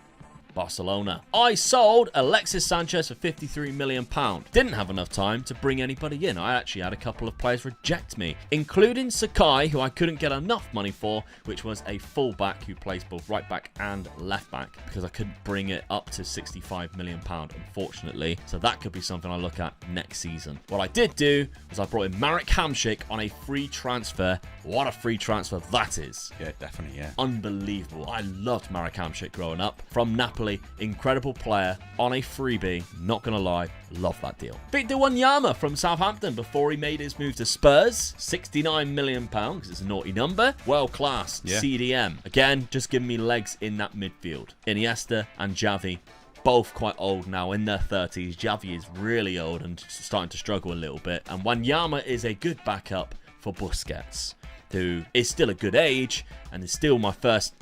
Barcelona. I sold Alexis Sanchez for £53 million. Didn't have enough time to bring anybody in. I actually had a couple of players reject me, including Sakai, who I couldn't get enough money for, which was a fullback who plays both right back and left back, because I couldn't bring it up to £65 million, unfortunately. So that could be something I look at next season. What I did do was I brought in Marek Hamšík on a free transfer. What a free transfer that is. Yeah, definitely, yeah. Unbelievable. I loved Marek Hamšík growing up. From Napoli, incredible player on a freebie. Not gonna lie, love that deal. Victor Wanyama from Southampton before he made his move to Spurs. £69 million, because it's a naughty number. World class CDM. Again, just giving me legs in that midfield. Iniesta and Xavi, both quite old now, in their 30s. Xavi is really old and starting to struggle a little bit. And Wanyama is a good backup for Busquets, who is still a good age and is still my first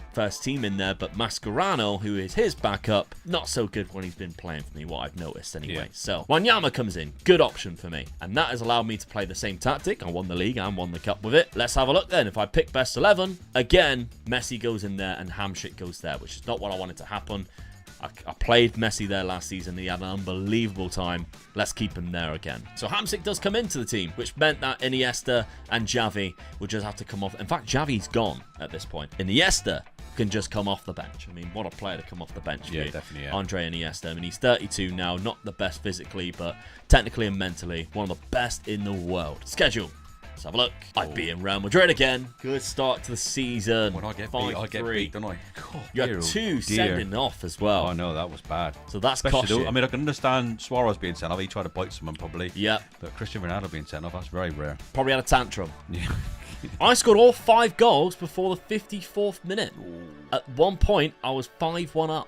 team in there, but Mascherano, who is his backup, not so good when he's been playing for me, what I've noticed anyway. Yeah. So Wanyama comes in, good option for me, and that has allowed me to play the same tactic. I won the league and won the cup with it. Let's have a look then. If I pick best 11, again, Messi goes in there and Hamšík goes there, which is not what I wanted to happen. I played Messi there last season. He had an unbelievable time. Let's keep him there again. So Hamsik does come into the team, which meant that Iniesta and Xavi would just have to come off. In fact, Xavi's gone at this point. Iniesta can just come off the bench. I mean, what a player to come off the bench. Yeah, definitely. Yeah. Andre Iniesta. I mean, he's 32 now, not the best physically, but technically and mentally, one of the best in the world. Schedule. Let's have a look. I'd be in Real Madrid again. Good start to the season. When I get beat, I get beat, don't I? God, you had 2 sending off as well. Oh, no, that was bad. So that's cost you. I mean, I can understand Suarez being sent off. He tried to bite someone probably. Yeah. But Cristiano Ronaldo being sent off, that's very rare. Probably had a tantrum. Yeah. I scored all 5 goals before the 54th minute. Ooh. At one point, I was 5-1 up.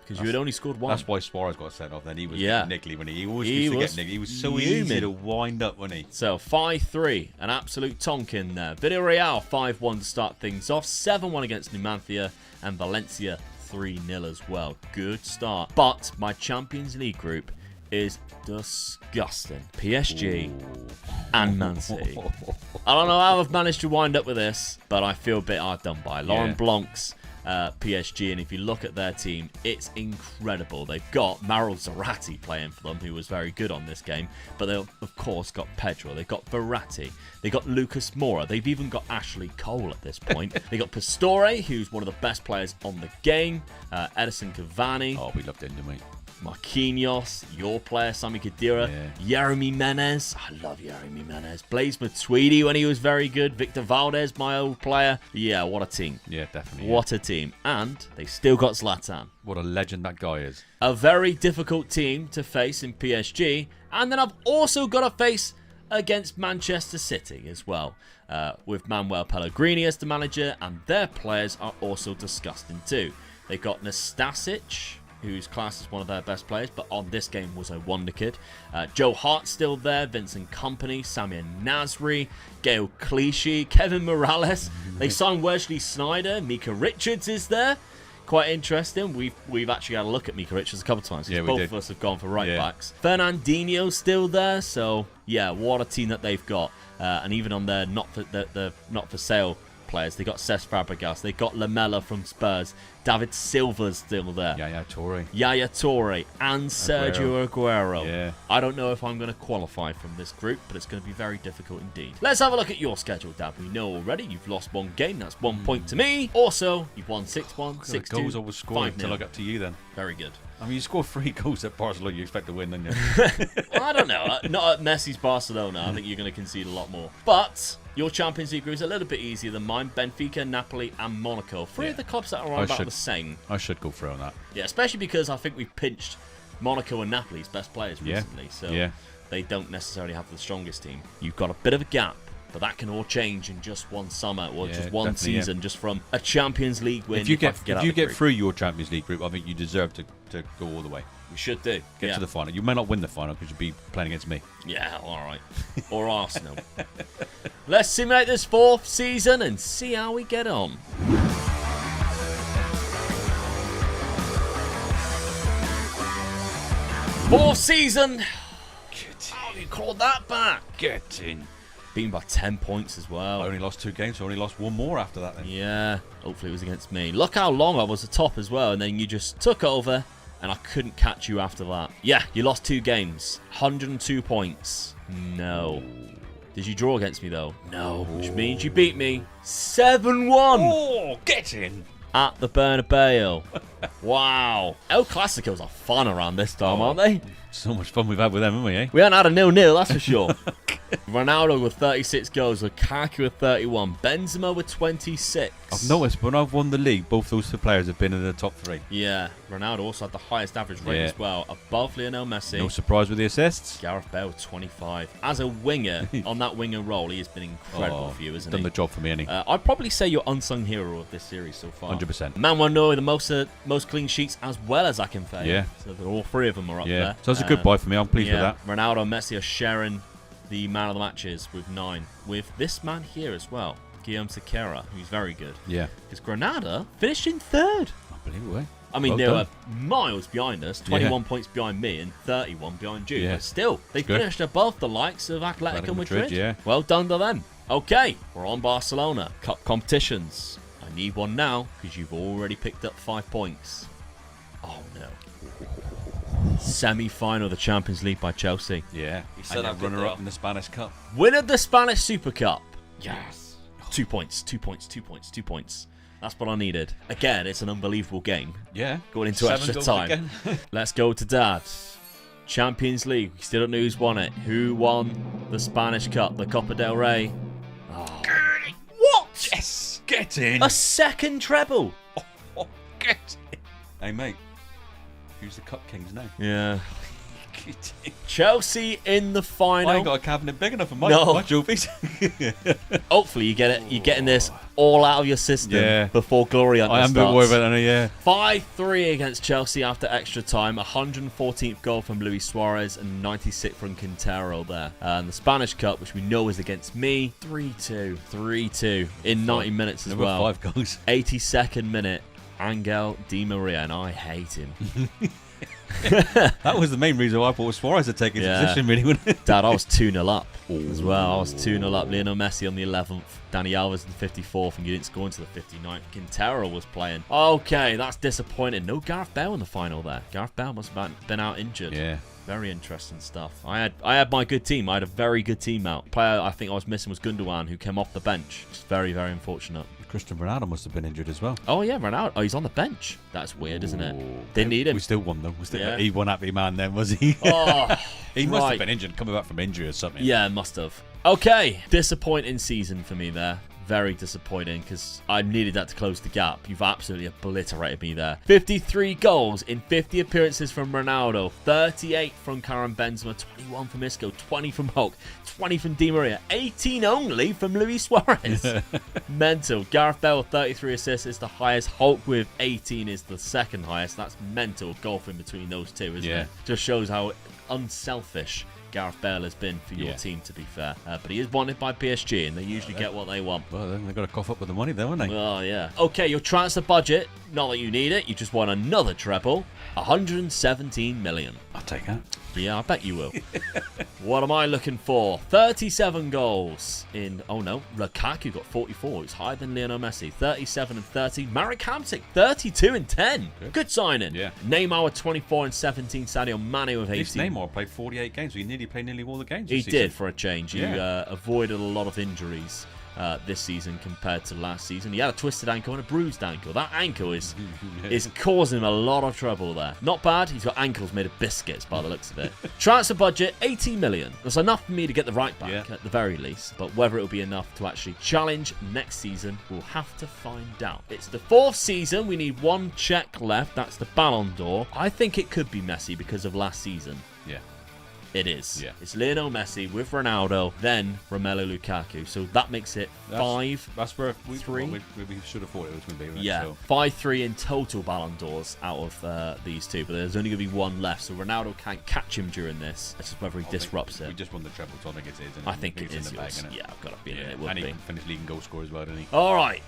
Because you had only scored 1. That's why Suarez got sent off. Then he was niggly when he always used to get niggly. He was so easy to wind up, wasn't he? So 5-3, an absolute tonkin there. Villarreal 5-1 to start things off. 7-1 against Numancia, and Valencia 3-0 as well. Good start. But my Champions League group is disgusting. PSG and Man City. I don't know how I've managed to wind up with this, but I feel a bit hard done by. Laurent Blanc's PSG, and if you look at their team, it's incredible. They've got Mauro Zarate playing for them, who was very good on this game, but they've of course got Pedro, they've got Verratti, they've got Lucas Moura, they've even got Ashley Cole at this point. They got Pastore, who's one of the best players on the game, Edison Cavani. Oh, we loved him, didn't we? Marquinhos, your player, Sami Khedira, Yeremy Menez. I love Yeremy Menez. Blaise Matuidi when he was very good. Victor Valdez, my old player. Yeah, what a team. Yeah, definitely. What a team. And they still got Zlatan. What a legend that guy is. A very difficult team to face in PSG. And then I've also got to face against Manchester City as well, with Manuel Pellegrini as the manager, and their players are also disgusting too. They've got Nastasic, who's classed as one of their best players, but on this game was a wonder kid. Joe Hart's still there, Vincent Kompany, Samir Nasri, Gael Clichy, Kevin Morales. They signed Wesley Sneijder, Mika Richards is there. Quite interesting. We've actually had a look at Mika Richards a couple of times. Yeah, both of us have gone for right backs. Fernandinho's still there, so yeah, what a team that they've got. And even on their not for sale players, they got Cesc Fabregas, they got Lamela from Spurs, David Silva's still there, Yaya Toure, and Sergio Aguero. Yeah. I don't know if I'm going to qualify from this group, but it's going to be very difficult indeed. Let's have a look at your schedule, Dad. We know already you've lost 1 game, that's 1 point to me. Also, you've won 6-1, 6-2, goals I was scoring until I got to you then. Very good. I mean, you scored 3 goals at Barcelona, you expect to win, don't you? Well, I don't know. Not at Messi's Barcelona. I think you're going to concede a lot more. But your Champions League group is a little bit easier than mine. Benfica, Napoli, and Monaco. 3 of the clubs that are about the same. I should go through on that. Yeah, especially because I think we've pinched Monaco and Napoli's best players recently. So they don't necessarily have the strongest team. You've got a bit of a gap, but that can all change in just one summer or just one season, just from a Champions League win. If you get through your Champions League group, I think you deserve to go all the way. We should do. Get to the final. You may not win the final because you'll be playing against me. Yeah, all right. Or Arsenal. Let's simulate this 4th season and see how we get on. Fourth season. How have you called that back? Get in. Beaten by 10 points as well. I only lost 2 games, so I only lost 1 more after that then. Yeah, hopefully it was against me. Look how long I was atop as well, and then you just took over, and I couldn't catch you after that. Yeah, you lost 2 games. 102 points. No. Did you draw against me, though? No. Which means you beat me 7-1. Oh, get in. At the Bernabeu. Wow. El Clasicos are fun around this time, aren't they? So much fun we've had with them, haven't we, eh? We haven't had a 0-0, that's for sure. Ronaldo with 36 goals, Lukaku with 31, Benzema with 26. I've noticed when I've won the league, both those 2 players have been in the top 3. Yeah, Ronaldo also had the highest average rate as well, above Lionel Messi. No surprise with the assists. Gareth Bale with 25. As a winger, on that winger role, he has been incredible for you, isn't he? Done the job for me, hasn't he? I'd probably say you're unsung hero of this series so far. 100%. Manuel Neuer the most clean sheets, as well as Akinfe. Yeah. So all 3 of them are up there. So that's a good buy for me. I'm pleased with that. Ronaldo and Messi are sharing the man of the matches with 9, with this man here as well, Guillaume Sequeira, who's very good. Yeah. Because Granada finished in 3rd. Unbelievable, eh? I mean, they were miles behind us, 21 points behind me and 31 behind you. But still, they finished above the likes of Atletico Madrid. Yeah. Well done to them. Okay, we're on Barcelona. Cup competitions. I need one now because you've already picked up 5 points. Oh, no. Semi-final of the Champions League by Chelsea. Yeah. He said and runner-up in the Spanish Cup. Winner of the Spanish Super Cup. Yes. 2 points, 2 points, 2 points, 2 points. That's what I needed. Again, it's an unbelievable game. Yeah. Going into 7 extra goals time. again. Let's go to Dad. Champions League. We still don't know who's won it. Who won the Spanish Cup? The Copa del Rey. Oh. What? Yes. Get in. A second treble. Oh, get in. Hey, mate. Who's the Cup King's name? Yeah. Chelsea in the final. I ain't got a cabinet big enough for my trophies. Hopefully you get it. You're getting this all out of your system before Glory Hunter I am a bit worried about that, 5-3 against Chelsea after extra time. 114th goal from Luis Suarez and 96th from Quintero there. And the Spanish Cup, which we know is against me, 3-2. 3-2 in 90 minutes as well. 5 goals. 82nd minute, Angel Di Maria, and I hate him. That was the main reason why I thought Suarez had taken his position, really, wasn't it? Dad, I was 2-0 up as well. I was 2-0 up. Lionel Messi on the 11th. Danny Alves in the 54th, and you didn't score until the 59th. Quintero was playing. Okay, that's disappointing. No Gareth Bale in the final there. Gareth Bale must have been out injured. Yeah. Very interesting stuff. I had my good team. I had a very good team out. Player I think I was missing was Gundogan, who came off the bench. It's very, very unfortunate. Christian Ronaldo must have been injured as well. Oh, yeah, Ronaldo. Oh, he's on the bench. That's weird, isn't it? Didn't need him. We still won, though. He won happy man then, was he? Oh, he must have been injured, coming back from injury or something. Yeah, must have. Okay, disappointing season for me there. Very disappointing because I needed that to close the gap. You've absolutely obliterated me there. 53 goals in 50 appearances from Ronaldo, 38 from Karim Benzema, 21 from Isco, 20 from Hulk, 20 from Di Maria, 18 only from Luis Suarez. Mental. Gareth Bale with 33 assists is the highest. Hulk with 18 is the second highest. That's mental golfing between those two, isn't it? Just shows how unselfish Gareth Bale has been for your team, to be fair. But he is wanted by PSG, and they usually get what they want. Well, then they've got to cough up with the money, though, haven't they? Oh, yeah. Okay, your transfer budget, not that you need it, you just won another treble, 117 million. I'll take that. Yeah, I bet you will. What am I looking for? 37 goals in... Oh, no. Lukaku got 44. He's higher than Lionel Messi. 37 and 30. Marek Hamsik, 32 and 10. Good signing. Yeah. Neymar with 24 and 17. Sadio Mane with 18. This Neymar played 48 games. So he nearly played nearly all the games He this did, season. for a change. He avoided a lot of injuries this season compared to last season. He had a twisted ankle and a bruised ankle. That ankle is causing him a lot of trouble there. Not bad. He's got ankles made of biscuits by the looks of it. Transfer budget, 18 million. That's enough for me to get the right back at the very least. But whether it will be enough to actually challenge next season, we'll have to find out. It's the 4th season. We need one check left. That's the Ballon d'Or. I think it could be Messi because of last season. Yeah. It is. Yeah. It's Lionel Messi with Ronaldo, then Romelu Lukaku. So that makes it 5-3. That's where we should have thought it was going to be. Right? Yeah, So. 5-3 in total Ballon d'Ors out of these two, but there's only going to be one left, so Ronaldo can't catch him during this. It's just whether he disrupts it. We just won the treble, so I think it's his. I think it is yours. Yeah, I've got a feeling it will and be. he finished league and goal scorer as well, didn't he? All right,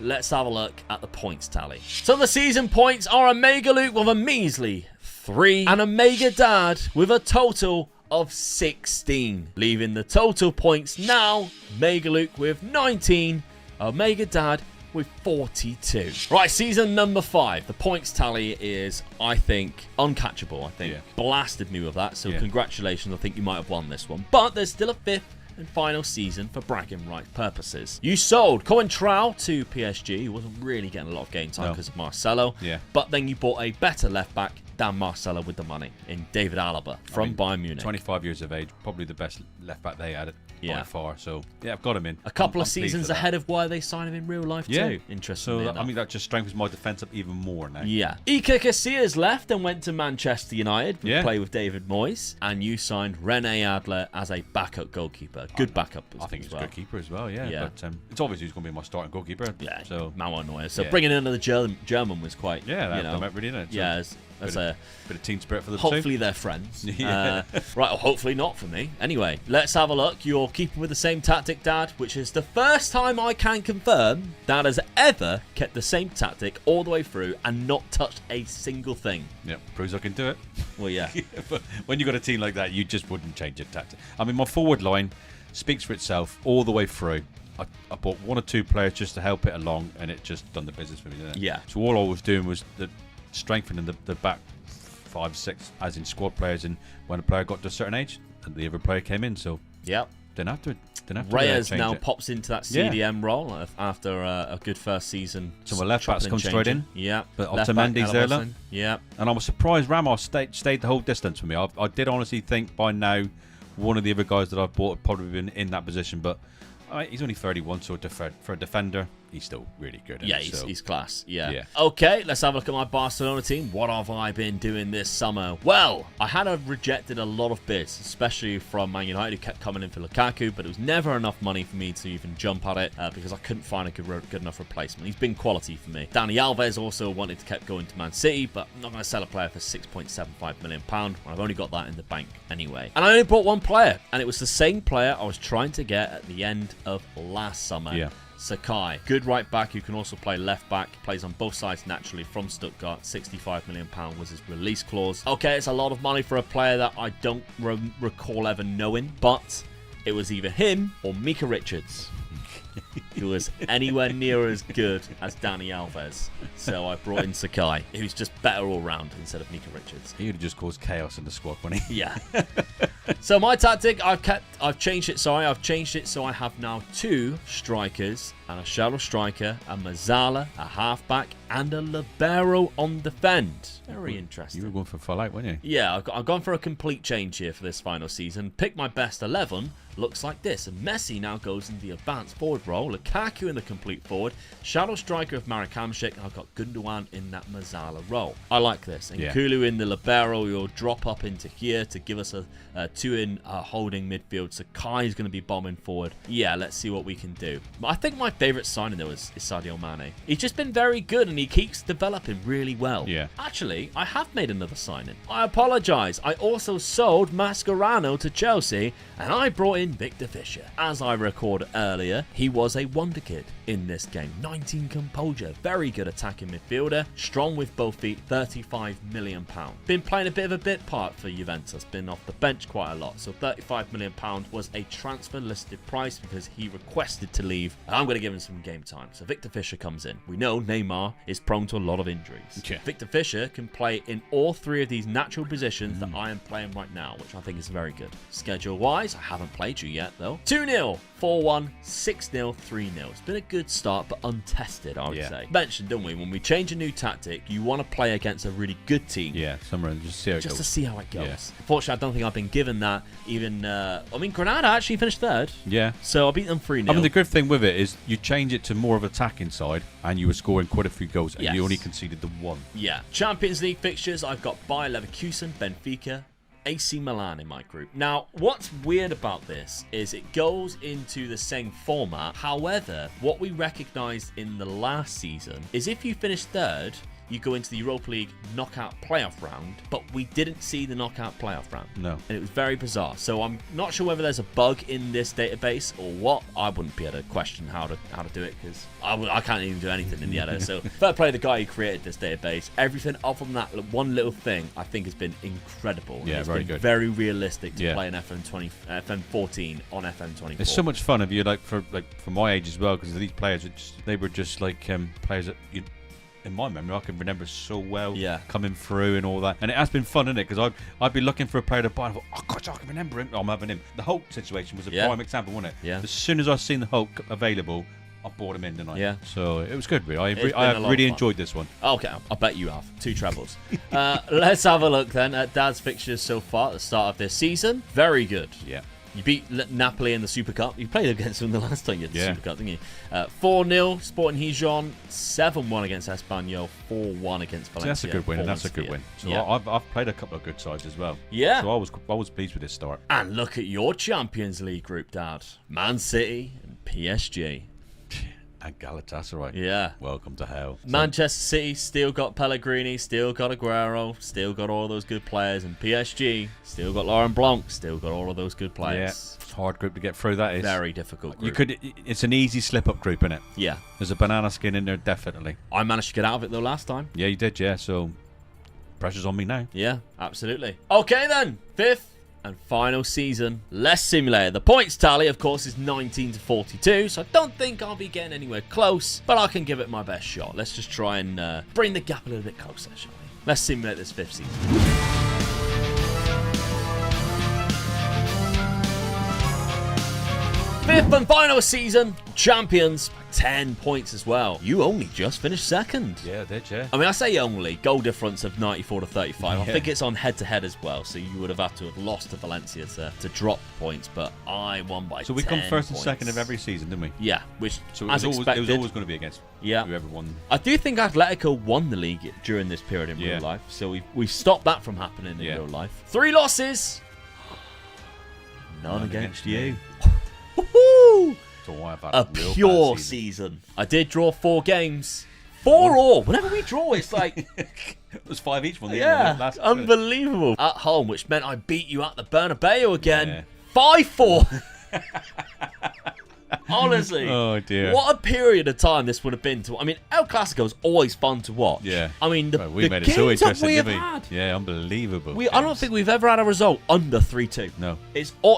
let's have a look at the points tally. So the season points are Omega Luke with a measly 3 and Omega Dad with a total of 16, leaving the total points now Omega Luke with 19, Omega Dad with 42. Right, season number 5. The points tally is, I think, uncatchable. I think blasted me with that. So congratulations. I think you might have won this one. But there's still a 5th and final season for bragging right purposes. You sold Coentrao to PSG. He wasn't really getting a lot of game time because of Marcelo. Yeah. But then you bought a better left back than Marcelo with the money in David Alaba from Bayern Munich. 25 years of age, probably the best left back they had by far. So yeah, I've got him in. A couple of seasons ahead of why they signed him in real life too. Interesting. So I mean that just strengthens my defence up even more now. Yeah. Iker Casillas left and went to Manchester United to play with David Moyes, and you signed Rene Adler as a backup goalkeeper. Good backup. I think he's a good keeper as well. Yeah. But it's obvious who's going to be my starting goalkeeper. Yeah. So Manuel Neuer. So bringing in another German was quite. That really did. Yeah. That's a bit of team spirit for the hopefully they're friends. Right, or hopefully not for me. Anyway, let's have a look. You're keeping with the same tactic, Dad, which is the first time I can confirm Dad has ever kept the same tactic all the way through and not touched a single thing. Yep, proves I can do it. Well, yeah. But when you got a team like that, you just wouldn't change your tactic. I mean, my forward line speaks for itself all the way through. I bought 1 or 2 players just to help it along, and it just done the business for me, didn't it? Yeah. So all I was doing was the strengthening the back 5, 6, as in squad players, and when a player got to a certain age, the other player came in. So yep. Didn't have to Reyes change now it. pops into that CDM role after a good first season. So the left backs come straight in. Yeah. But Otamendi's there, look. Yeah. And I was surprised Ramos stayed the whole distance for me. I did honestly think by now one of the other guys that I've bought had probably been in that position, but he's only 31, so for a defender, he's still really good. Yeah, he's class. Yeah. Okay, let's have a look at my Barcelona team. What have I been doing this summer? Well, I had rejected a lot of bids, especially from Man United, who kept coming in for Lukaku, but it was never enough money for me to even jump at it because I couldn't find a good enough replacement. He's been quality for me. Dani Alves also wanted to keep going to Man City, but I'm not going to sell a player for £6.75 million when I've only got that in the bank anyway. And I only bought one player, and it was the same player I was trying to get at the end of last summer. Yeah. Sakai, good right back who can also play left back, plays on both sides naturally from Stuttgart. £65 million was his release clause. Okay, it's a lot of money for a player that I don't recall ever knowing, but it was either him or Mika Richards, who was anywhere near as good as Dani Alves. So I brought in Sakai, who's just better all round instead of Mika Richards. He would have just caused chaos in the squad, wouldn't he? Yeah. So my tactic, I've changed it so I have now 2 strikers and a shadow striker, a Mazzala, a halfback, and a libero on defend. Very interesting. You were going for full out, weren't you? Yeah, I've gone for a complete change here for this final season. Pick my best 11. Looks like this. And Messi now goes in the advanced forward role. Lukaku in the complete forward. Shadow striker of Marek Hamšík. I've got Gundogan in that Mazzala role. I like this. And Kulu in the libero. You'll drop up into here to give us a 2-in holding midfield. Sakai is going to be bombing forward. Yeah, let's see what we can do. I think my favourite signing, though, is Sadio Mane. He's just been very good, and he keeps developing really well. Yeah. Actually, I have made another signing. I apologise. I also sold Mascherano to Chelsea, and I brought in Victor Fischer. As I recorded earlier, he was a wonder kid in this game. 19 composure, very good attacking midfielder, strong with both feet, £35 million. Been playing a bit of a bit part for Juventus, been off the bench quite a lot, so £35 million was a transfer listed price because he requested to leave, and I'm going to give him some game time. So Victor Fischer comes in. We know Neymar is prone to a lot of injuries. Yeah. Victor Fischer can play in all 3 of these natural positions that I am playing right now, which I think is very good. Schedule-wise, I haven't played you yet, though. 2-0, 4-1, 6-0, 3-0. It's been a good start, but untested, I would say. Mentioned, don't we, when we change a new tactic, you want to play against a really good team. Yeah, somewhere just see how it goes. Just to see how it goes. Yeah. Unfortunately, I don't think I've been given that. Even, Granada actually finished 3rd. Yeah. So I beat them 3-0. I mean, the good thing with it is you change it to more of attacking side, and you were scoring quite a few goals, and you only conceded the 1. Yeah. Champions League fixtures, I've got Bayer Leverkusen, Benfica, AC Milan in my group. Now, what's weird about this is it goes into the same format. However, what we recognised in the last season is if you finish 3rd, you go into the Europa League knockout playoff round, but we didn't see the knockout playoff round. No. And it was very bizarre. So I'm not sure whether there's a bug in this database or what. I wouldn't be able to question how to do it because I can't even do anything in the editor. So fair play to the guy who created this database. Everything other than that one little thing I think has been incredible. Yeah, it's very been good. Very realistic to play an FM14 on FM24. It's so much fun if you for my age as well, because these players they were just like players that you. In my memory, I can remember so well coming through and all that. And it has been fun, isn't it? Because I'd be looking for a player to buy and I thought, oh, gosh, I can remember him. I'm having him. The Hulk situation was a prime example, wasn't it? Yeah. As soon as I seen the Hulk available, I bought him in, didn't I? Yeah. So it was good, really. I have really enjoyed this one. Okay, I bet you have. 2 trebles. Let's have a look then at Dad's fixtures so far at the start of this season. Very good. Yeah. You beat Napoli in the Super Cup. You played against them the last time you had the Super Cup, didn't you? 4-0, Sporting Gijon. 7-1 against Espanyol. 4-1 against Valencia. So that's a good win, and that's a good win. So I've played a couple of good sides as well. Yeah. So I was pleased with this start. And look at your Champions League group, Dad. Man City and PSG. And Galatasaray. Yeah. Welcome to hell. Manchester City still got Pellegrini, still got Aguero, still got all those good players. And PSG still got Laurent Blanc, still got all of those good players. Yeah. It's a hard group to get through, that is. Very difficult group. It's an easy slip-up group, isn't it? Yeah. There's a banana skin in there, definitely. I managed to get out of it, though, last time. Yeah, you did, yeah. So, pressure's on me now. Yeah, absolutely. Okay, then. 5th and final season. Less simulator. The points tally, of course, is 19 to 42, so I don't think I'll be getting anywhere close, but I can give it my best shot. Let's just try and bring the gap a little bit closer, shall we? Let's simulate this 5th season. 5th and final season, champions by 10 points as well. You only just finished 2nd. Yeah, I did, yeah. I mean, I say only. Goal difference of 94 to 35. I think it's on head-to-head as well, so you would have had to have lost to Valencia to drop points, but I won by 10 So we come first and points. second of every season, didn't we? Yeah, which, So as it was expected, always going to be against whoever won. I do think Atletico won the league during this period in real life, so we've stopped that from happening in real life. 3 losses. None against you. Woohoo! A pure season. I did draw 4 games. 4 all. Whenever we draw, it's like... It was 5 each one. Last unbelievable. At home, which meant I beat you at the Bernabeu again. 5-4. Honestly. Oh, dear. What a period of time this would have been. I mean, El Clasico is always fun to watch. Yeah. I mean, the we made it games so that interesting, we have didn't we? had. Yeah, unbelievable. I don't think we've ever had a result under 3-2. No.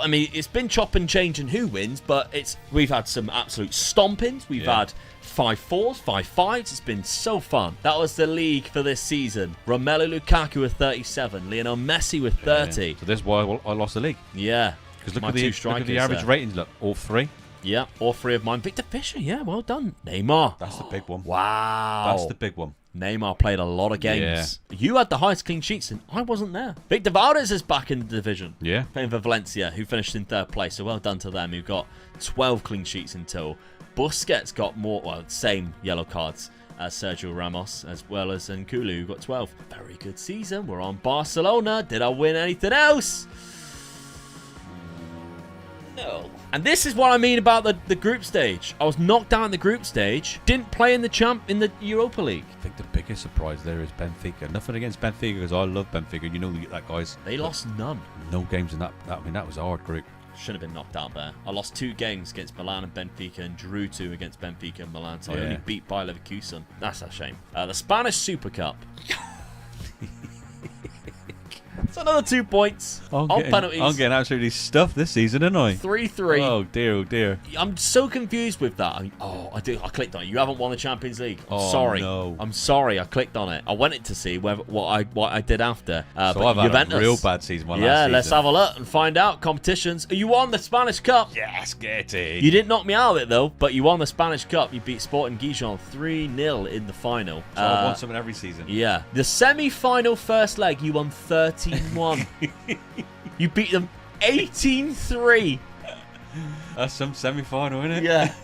I mean, it's been chop and change and who wins, but we've had some absolute stompings. We've had 5-4s, 5-5s. It's been so fun. That was the league for this season. Romelu Lukaku with 37, Lionel Messi with 30. Yeah. So this is why I lost the league. Yeah. Because look at the average ratings. Look, all 3. Yeah, all 3 of mine. Victor Fisher, yeah, well done. Neymar. That's the big one. Wow. That's the big one. Neymar played a lot of games. Yeah. You had the highest clean sheets, and I wasn't there. Victor Valdez is back in the division. Yeah. Playing for Valencia, who finished in 3rd place. So well done to them, who got 12 clean sheets in total. Busquets got same yellow cards as Sergio Ramos, as well as Nkulu, who got 12. Very good season. We're on Barcelona. Did I win anything else? No. And this is what I mean about the group stage. I was knocked out in the group stage. Didn't play in the Europa League. I think the biggest surprise there is Benfica. Nothing against Benfica, because I love Benfica. You know that, guys. They lost none. No games in that. I mean, that was a hard group. Should have been knocked out there. I lost 2 games against Milan and Benfica, and drew 2 against Benfica and Milan. So I only beat Bayer Leverkusen. That's a shame. The Spanish Super Cup. It's another 2 points on penalties. I'm getting absolutely stuffed this season, aren't I? 3-3. Oh dear, oh dear. I'm so confused with that. I clicked on it. You haven't won the Champions League. I'm sorry. No. I'm sorry. I clicked on it. I wanted to see what I did after. So I've had a real bad season. Last season. Let's have a look and find out. Competitions. You won the Spanish Cup. Yes, get it. You didn't knock me out of it though, but you won the Spanish Cup. You beat Sporting Gijon 3-0 in the final. So I've won something every season. Yeah. The semi-final first leg, you won 13-1. You beat them 18-3. That's some semi-final, isn't it? Yeah.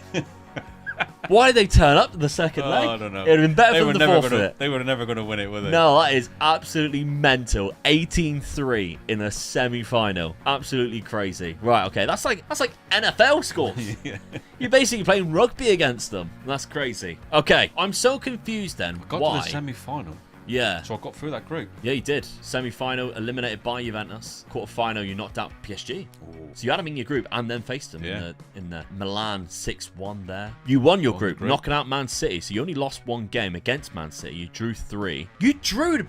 Why did they turn up to the second leg? I don't know. It would have been better for them to forfeit. They were never going to win it, were they? No, that is absolutely mental. 18-3 in a semi-final. Absolutely crazy. Right, okay. That's like NFL scores. Yeah. You're basically playing rugby against them. That's crazy. Okay, I'm so confused then. I got to the semi-final. Yeah. So I got through that group. Yeah, you did. Semi-final, eliminated by Juventus. Quarter-final, you knocked out PSG. Ooh. So you had them in your group and then faced them in the Milan 6-1 there. You won your group, knocking out Man City. So you only lost 1 game against Man City. You drew 3. You drew to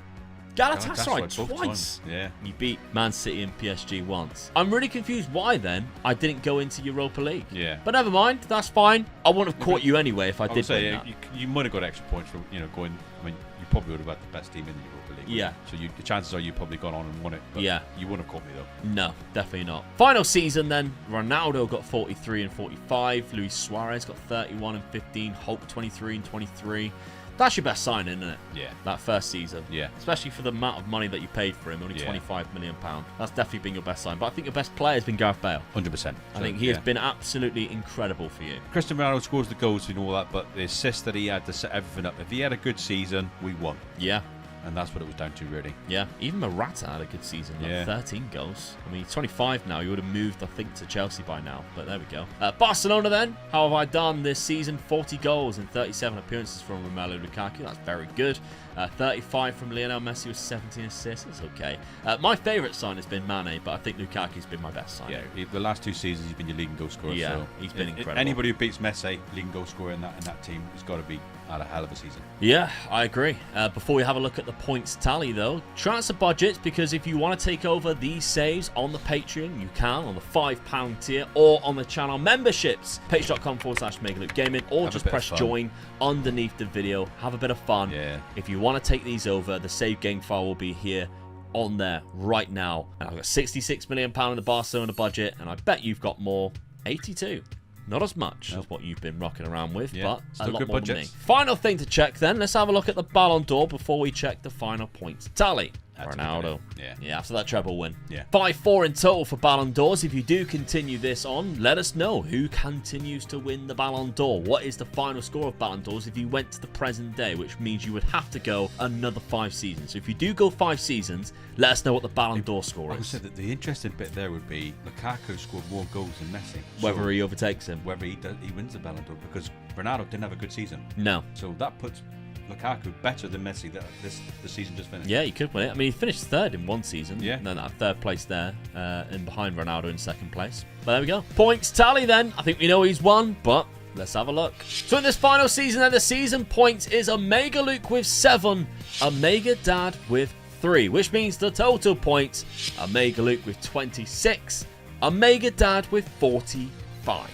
Galatasaray twice. Yeah. You beat Man City and PSG once. I'm really confused why then I didn't go into Europa League. Yeah. But never mind. That's fine. I wouldn't have caught you anyway if I did win that. You might have got extra points from going. I mean, you probably would have had the best team in the Europa League. Yeah. So the chances are you probably gone on and won it. But you wouldn't have caught me though. No, definitely not. Final season then. Ronaldo got 43 and 45. Luis Suarez got 31 and 15. Hope 23 and 23. That's your best signing, isn't it? Yeah. That first season. Yeah. Especially for the amount of money that you paid for him, only £25 million. That's definitely been your best sign. But I think your best player has been Gareth Bale. 100%. I think he has been absolutely incredible for you. Cristiano Ronaldo scores the goals and all that, but the assist that he had to set everything up. If he had a good season, we won. Yeah. And that's what it was down to, really. Yeah, even Morata had a good season. 13 goals. I mean, he's 25 now. He would have moved, I think, to Chelsea by now. But there we go. Barcelona, then. How have I done this season? 40 goals and 37 appearances from Romelu Lukaku. That's very good. 35 from Lionel Messi with 17 assists. That's okay. My favourite sign has been Mane, but I think Lukaku's been my best sign. Yeah, the last 2 seasons, he's been your leading goal scorer. Yeah, so he's been incredible. Anybody who beats Messi, leading goal scorer in that team, has got to be had a hell of a season. Yeah, I agree. Before we have a look at the points tally, though, transfer budgets, because if you want to take over these saves on the Patreon, you can on the £5 tier or on the channel memberships, patreon.com/MegaLoopGaming, or just press join underneath the video. Have a bit of fun. Yeah. If you want to take these over, the save game file will be here on there right now. And I've got £66 million in the Barcelona budget, and I bet you've got more. 82. Not as much as what you've been rocking around with, but a lot more than me. Final thing to check then. Let's have a look at the Ballon d'Or before we check the final points tally. Ronaldo. Yeah, after that treble win. 5-4 in total for Ballon d'Ors. If you do continue this on, let us know who continues to win the Ballon d'Or. What is the final score of Ballon d'Ors if you went to the present day, which means you would have to go another 5 seasons. So if you do go 5 seasons, let us know what the Ballon d'Or score is. I would say that the interesting bit there would be Lukaku scored more goals than Messi. Whether he overtakes him. Whether he wins the Ballon d'Or, because Ronaldo didn't have a good season. No. So that puts Lukaku better than Messi the season just finished. Yeah, he could win it. I mean, he finished third in one season. Yeah. And then that third place there, and behind Ronaldo in second place. But there we go. Points tally then. I think we know he's won, but let's have a look. So in this final season, then the season points is Omega Luke with 7, Omega Dad with 3, which means the total points, Omega Luke with 26, Omega Dad with 45.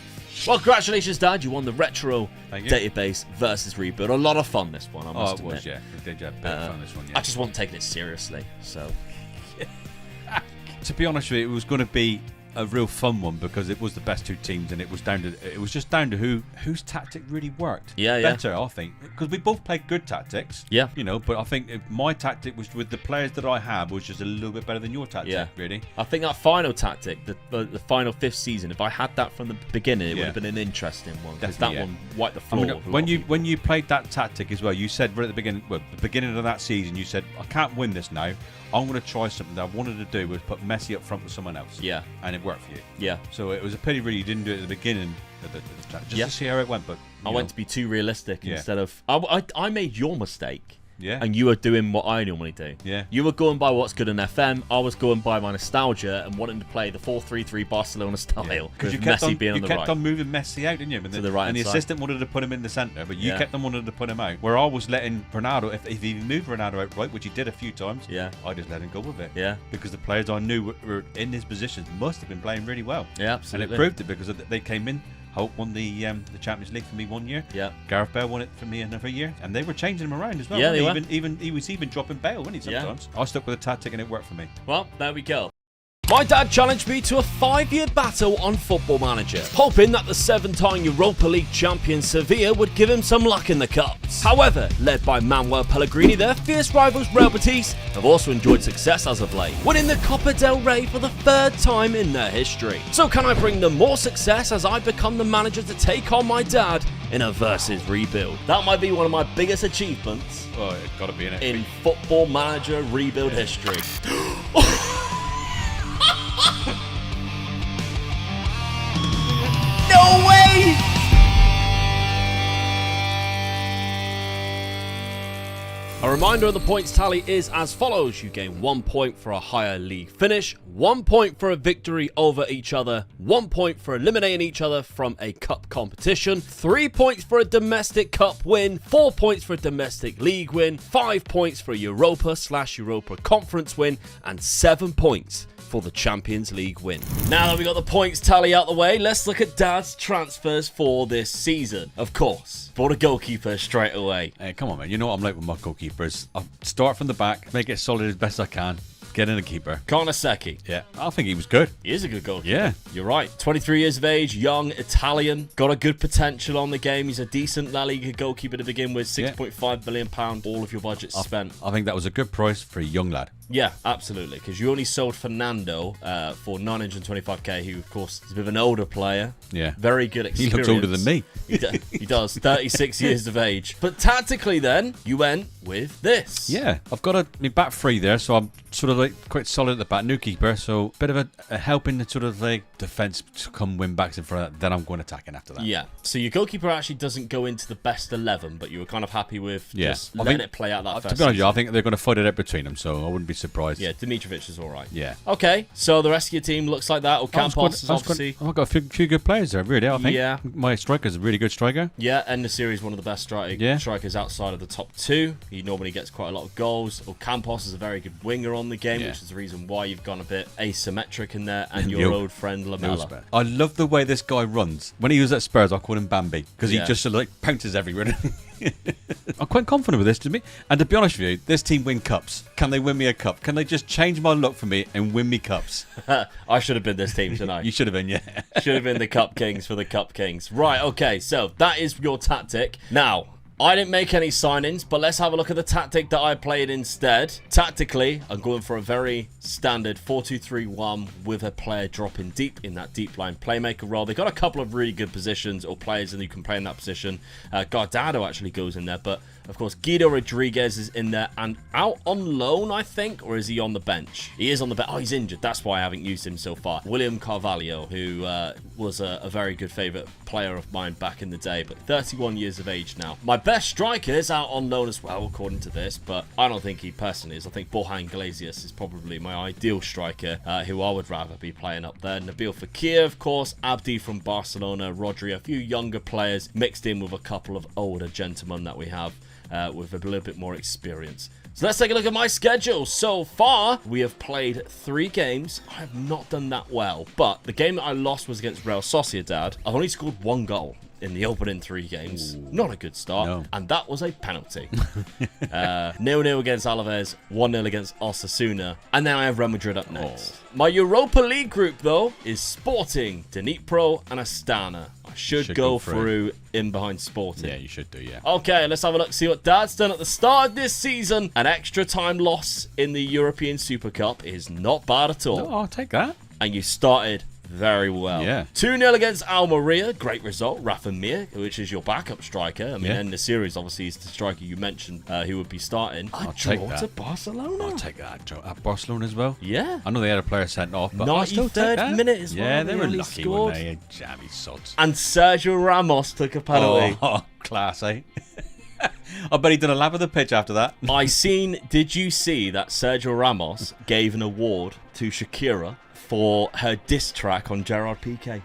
Well, congratulations, Dad. You won the retro database versus rebuild. A lot of fun, this one, I must admit. Yeah. We did have a bit of fun, this one, I just wasn't taking it seriously, so. To be honest with you, it was going to be a real fun one because it was the best 2 teams, and it was just down to whose tactic really worked. Better, I think, because we both played good tactics. Yeah. You know, but I think my tactic was with the players that I had was just a little bit better than your tactic. Really. I think that final tactic, the final 5th season, if I had that from the beginning, it would have been an interesting one, because that one wiped the floor. I mean, when you played that tactic as well, you said right at the beginning of that season, you said, I can't win this now. I'm going to try something that I wanted to do was put Messi up front with someone else. Yeah. And it worked for you. Yeah. So it was a pity really you didn't do it at the beginning of the just to see how it went. But I went to be too realistic instead of... I made your mistake. Yeah. And you were doing what I normally do. Yeah. You were going by what's good in FM. I was going by my nostalgia and wanting to play the 4-3-3 Barcelona style. Because you kept on moving Messi out, didn't you? To the right and the side. assistant wanted to put him in the centre, but you kept on wanting to put him out. Where I was letting Ronaldo, if he moved Ronaldo out right, which he did a few times, I just let him go with it. Yeah. Because the players I knew were in his positions must have been playing really well. Yeah, absolutely. And it proved it because they came in. Hope won the Champions League for me 1 year. Yeah. Gareth Bale won it for me another year, and they were changing him around as well. Yeah, they were. He was even dropping Bale, wasn't he? Sometimes. I stuck with a tactic, and it worked for me. Well, there we go. My dad challenged me to a 5-year battle on Football Manager, hoping that the 7-time Europa League champion Sevilla would give him some luck in the cups. However, led by Manuel Pellegrini, their fierce rivals Real Betis have also enjoyed success as of late, winning the Copa del Rey for the 3rd time in their history. So can I bring them more success as I become the manager to take on my dad in a versus rebuild? That might be one of my biggest achievements It's got to be in Football Manager rebuild history. No way! A reminder of the points tally is as follows. You gain 1 point for a higher league finish, 1 point for a victory over each other, 1 point for eliminating each other from a cup competition, 3 points for a domestic cup win, 4 points for a domestic league win, 5 points for a Europa/Europa Conference win, and 7 points for the Champions League win. Now that we got the points tally out the way, let's look at Dad's transfers for this season. Of course, bought a goalkeeper straight away. Hey, come on, man. You know what I'm like with my goalkeepers. I'll start from the back, make it solid as best I can, get in a keeper. Karnaseki. Yeah, I think he was good. He is a good goalkeeper. Yeah. You're right. 23 years of age, young, Italian, got a good potential on the game. He's a decent La Liga goalkeeper to begin with. £6.5 billion, all of your budget spent. I think that was a good price for a young lad. Yeah, absolutely. Because you only sold Fernando for 925k, who, of course, is a bit of an older player. Yeah. Very good experience. He looks older than me. He does. 36 years of age. But tactically, then, you went with this. Yeah. I've got my back three there, so I'm sort of like quite solid at the back. New keeper, so bit of a help in the sort of like defence to come win backs in front of that. Then I'm going attacking after that. Yeah. So your goalkeeper actually doesn't go into the best 11, but you were kind of happy with just letting it play out that first To be honest, season. I think they're going to fight it out between them, so I wouldn't be surprised. Yeah, Dimitrovic is all right. Yeah. Okay, so the rest of your team looks like that. Ocampos is obviously... I've got a few good players there, really, I think. Yeah. My striker's a really good striker. Yeah, and the series one of the best strikers outside of the top two. He normally gets quite a lot of goals. Ocampos is a very good winger on the game, which is the reason why you've gone a bit asymmetric in there. And your old friend Lamella. I love the way this guy runs. When he was at Spurs, I called him Bambi because he just sort of like pounces everywhere. I'm quite confident with this, to me. And to be honest with you, this team win cups. Can they win me a cup? Can they just change my look for me and win me cups? I should have been this team tonight. You should have been, yeah. Should have been the Cup Kings for the Cup Kings. Right, okay, so that is your tactic. Now, I didn't make any signings, but let's have a look at the tactic that I played instead. Tactically, I'm going for a very standard 4-2-3-1 with a player dropping deep in that deep line playmaker role. They've got a couple of really good positions or players that you can play in that position. Guardado actually goes in there, but of course, Guido Rodriguez is in there and out on loan, I think, or is he on the bench? He is on the bench. Oh, he's injured. That's why I haven't used him so far. William Carvalho, who was a very good favourite player of mine back in the day, but 31 years of age now. My best striker is out on loan as well, according to this, but I don't think he personally is. I think Borja Iglesias is probably my ideal striker, who I would rather be playing up there. Nabil Fekir, of course, Abdi from Barcelona, Rodri, a few younger players mixed in with a couple of older gentlemen that we have. With a little bit more experience. So let's take a look at my schedule. So far, we have played 3 games. I have not done that well, but the game that I lost was against Real Sociedad. I've only scored 1 goal in the opening 3 games. Ooh. Not a good start. No. And that was a penalty. 0-0 against Alaves, 1-0 against Osasuna, and then I have Real Madrid up next. My Europa League group, though, is Sporting, Dnipro, and Astana. I should go through in behind Sporting. Yeah, you should do, yeah. Okay, let's have a look, see what Dad's done at the start of this season. An extra time loss in the European Super Cup is not bad at all. No, I'll take that. And you started very well. Yeah. 2-0 against Almeria. Great result. Rafa Mir, which is your backup striker. I mean, in the series, obviously, is the striker you mentioned who would be starting. I'll take that. To Barcelona. I'll take that. At Barcelona as well. Yeah. I know they had a player sent off, but I'll still take that. 93rd minute as well. Yeah, they were lucky when they jammy sods. And Sergio Ramos took a penalty. Oh, class, eh? I bet he done a lap of the pitch after that. Did you see that Sergio Ramos gave an award to Shakira for her diss track on Gerard Piqué?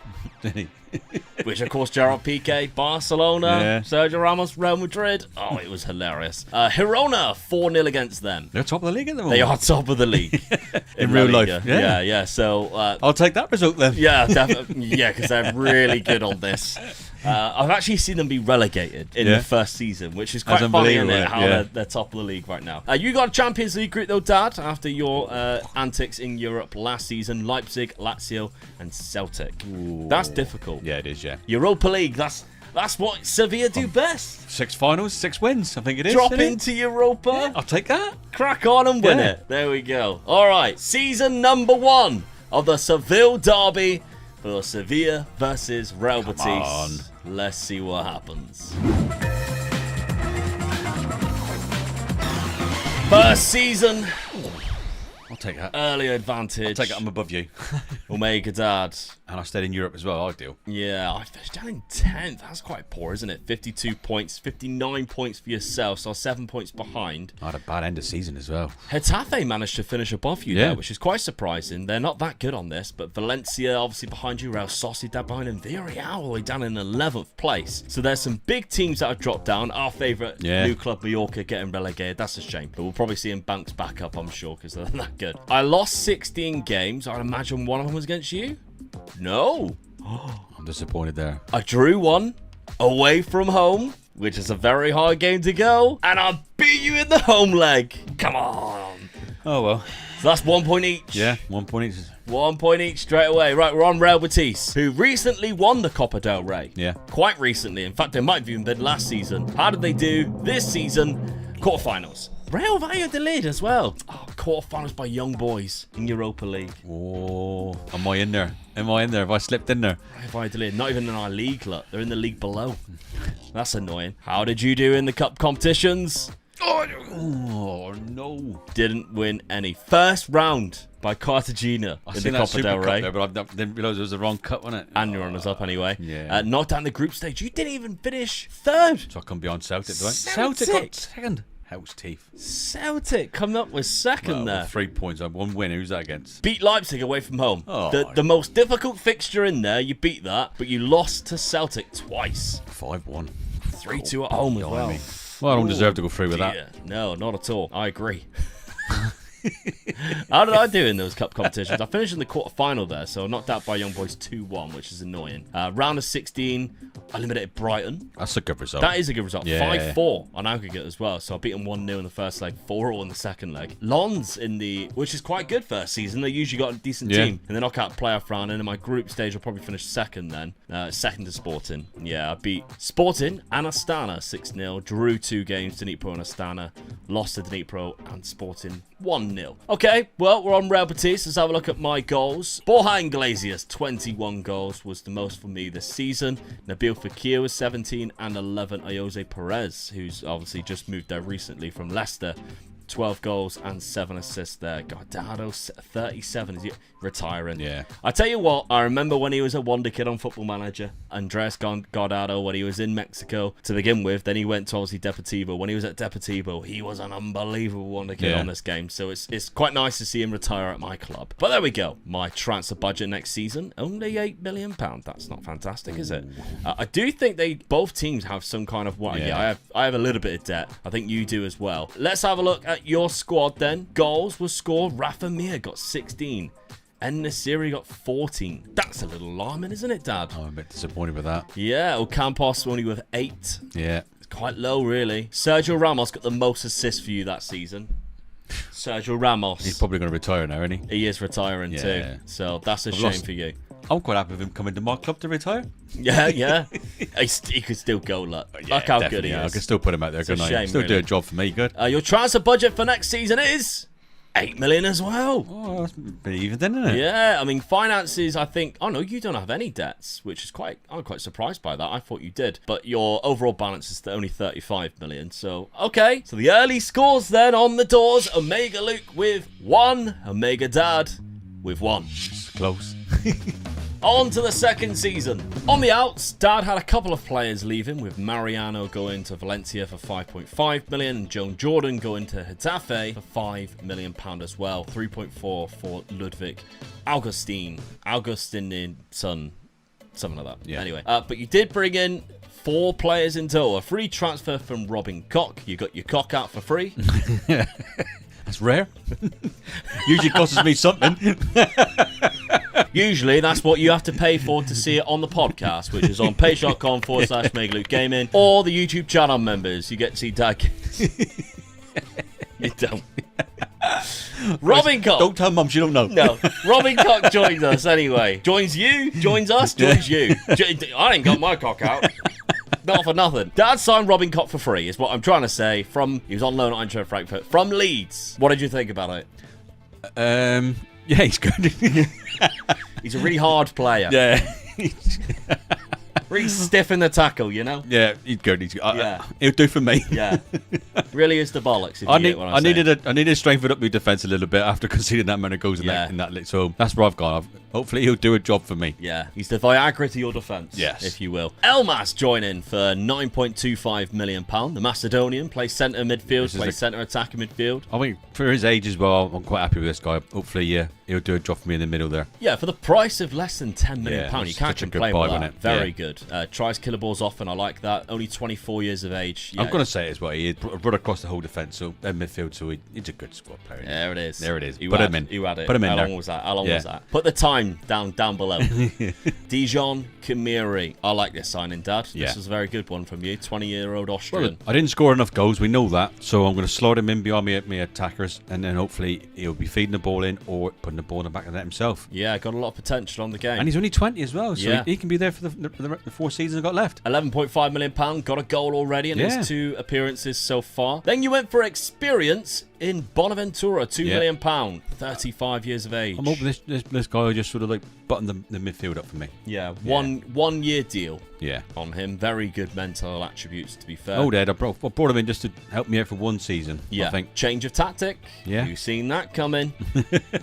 Which, of course, Gerard Piqué, Barcelona, Sergio Ramos, Real Madrid. Oh, it was hilarious. Girona, 4-0 against them. They're top of the league at the moment. They are top of the league. in real life. Yeah. So I'll take that result then. Yeah, definitely. Yeah, because they're really good on this. I've actually seen them be relegated in the first season, which is quite funny, isn't it? How they're top of the league right now. You got a Champions League group, though, Dad, after your antics in Europe last season. Leipzig, Lazio, and Celtic. Ooh. That's difficult. Yeah, it is, yeah. Europa League, that's what Sevilla do best. 6 finals, 6 wins, I think it is. Drop into Europa. Yeah, I'll take that. Crack on and win it. There we go. All right, season number 1 of the Seville derby for Sevilla versus Real Betis. Let's see what happens. First season. I'll take that. Early advantage. I'll take it. I'm above you. Omega Dad. And I stayed in Europe as well, ideal. Yeah, I finished down in 10th. That's quite poor, isn't it? 52 points, 59 points for yourself, so 7 points behind. I had a bad end of season as well. Getafe managed to finish above you there, which is quite surprising. They're not that good on this, but Valencia obviously behind you, Real Sociedad behind, and Villarreal all the way down in 11th place. So there's some big teams that have dropped down. Our favourite new club, Mallorca, getting relegated. That's a shame, but we'll probably see them bounce back up, I'm sure, because they're that good. I lost 16 games. I'd imagine one of them was against you? No. I'm disappointed there. I drew one away from home, which is a very hard game to go, and I beat you in the home leg. Come on. Oh, well. So that's 1 point each. Yeah, 1 point each. 1 point each straight away. Right, we're on Real Betis, who recently won the Copa del Rey. Yeah. Quite recently. In fact, they might have even been last season. How did they do this season? Quarterfinals. Real Valladolid as well. Oh, quarterfinals by Young Boys in Europa League. Oh, am I in there? Am I in there? Have I slipped in there? Real Valladolid, not even in our league, look. They're in the league below. That's annoying. How did you do in the cup competitions? Oh, no. Didn't win any. First round by Cartagena in the Copa del Rey. There, but I didn't realise it was the wrong cup, wasn't it? And your runners up anyway. Yeah. Knocked down the group stage. You didn't even finish third. So I come beyond Celtic, do I? Celtic got second. Hell's teeth. Celtic coming up with second there. 3 points. I 1 win. Who's that against? Beat Leipzig away from home. Oh. The most difficult fixture in there, you beat that, but you lost to Celtic twice. 5-1. 3-2 at home as well. Well, I don't deserve to go through with that. No, not at all. I agree. How did I do in those cup competitions? I finished in the quarter-final there, so knocked out by Young Boys 2-1, which is annoying. Round of 16, I eliminated Brighton. That's a good result. That is a good result. Yeah. 5-4 on aggregate as well. So I beat them 1-0 in the first leg, 4-all in the second leg. Lons which is quite good first season. They usually got a decent team. And then knockout playoff round. And in my group stage, I'll probably finish second then. Second to Sporting. Yeah, I beat Sporting and Astana 6-0. Drew 2 games, Dnipro and Astana. Lost to Dnipro and Sporting 1-0. Okay, well, we're on Real Betis. Let's have a look at my goals. Borja Iglesias, 21 goals, was the most for me this season. Nabil Fekir was 17 and 11. Jose Perez, who's obviously just moved there recently from Leicester. 12 goals and 7 assists there. Guardado, 37. Is he retiring? Yeah. I tell you what, I remember when he was a wonder kid on Football Manager. Andres Guardado, when he was in Mexico to begin with. Then he went to obviously Deportivo. When he was at Deportivo, he was an unbelievable wonder kid on this game. So it's quite nice to see him retire at my club. But there we go. My transfer budget next season, only £8 million. That's not fantastic, is it? I do think both teams have some kind of... I have a little bit of debt. I think you do as well. Let's have a look at your squad then. Goals was scored. Rafa Mir got 16. And Nasiri got 14. That's a little alarming, isn't it, Dad? I'm a bit disappointed with that. Yeah, Ocampos only with 8. Yeah. It's quite low, really. Sergio Ramos got the most assists for you that season. Sergio Ramos. He's probably going to retire now, isn't he? He is retiring too. So that's a shame for you. I'm quite happy with him coming to my club to retire. Yeah. He could still go. Look how good he is. I can still put him out there, couldn't I? Still do a job for me, good. Your transfer budget for next season is... 8 million as well. Oh, that's pretty even then, isn't it? Yeah, I mean, finances, I think... Oh, no, you don't have any debts, which is I'm quite surprised by that. I thought you did. But your overall balance is only 35 million. So, okay. So the early scores then on the doors. Omega Luke with 1. Omega Dad with 1. Close. On to the second season. On the outs, Dad had a couple of players leaving, with Mariano going to Valencia for 5.5 million and Joan Jordan going to Getafe for 5 million pound as well. 3.4 for Ludwig Augustin, son, something like that. Yeah. Anyway, but you did bring in 4 players in total. A free transfer from Robin Koch. You got your cock out for free. That's rare. Usually costs me something. Usually, that's what you have to pay for to see it on the podcast, which is on page.com/MegaLukeGaming, or the YouTube channel members. You get to see Dad. You don't. Robin Koch. Don't tell Mum, she don't know. No. Robin Koch joins us anyway. Joins you, joins us, joins you. I ain't got my cock out. Not for nothing. Dad signed Robin Koch for free, is what I'm trying to say. He was on loan at Eintracht Frankfurt from Leeds. What did you think about it? Yeah, he's good. He's a really hard player. Yeah. Really stiff in the tackle, you know? Yeah, he's good. He'll do for me. Yeah. Really is the bollocks. If you get what I needed to strengthen up my defence a little bit after conceding that many goals in that league. So that's where I've gone. Hopefully he'll do a job for me. Yeah, he's the Viagra to your defence, if you will. Elmas joining for £9.25 million. The Macedonian plays centre midfield, plays centre attacking midfield. I think for his age as well, I'm quite happy with this guy. Hopefully, he'll do a job for me in the middle there. Yeah, for the price of less than £10 million, you can't complain with that. Very good. Tries killer balls often, I like that. Only 24 years of age. Yeah. I'm going to say it as well. He brought across the whole defence, so midfield, so he's a good squad player. There it is. There it is. Put him in. You had it. Put him in How there. long was that? How long was that? Put the time down below. Dijon Kamiri. I like this signing, Dad. This was a very good one from you. 20-year-old Austrian. Well, I didn't score enough goals. We know that. So I'm going to slot him in behind me attackers, and then hopefully he'll be feeding the ball in or putting the ball in the back of the net himself. Yeah, got a lot of potential on the game. And he's only 20 as well, so he can be there for the 4 seasons I've got left. £11.5 million. Got a goal already in his 2 appearances so far. Then you went for experience in Bonaventura, £2 million, 35 years of age. I'm hoping this guy will just sort of like button the midfield up for me. Yeah, one year deal. Yeah. On him. Very good mental attributes, to be fair. Oh, Dad, I brought him in just to help me out for one season. Yeah. I think. Change of tactic. Yeah. You've seen that coming.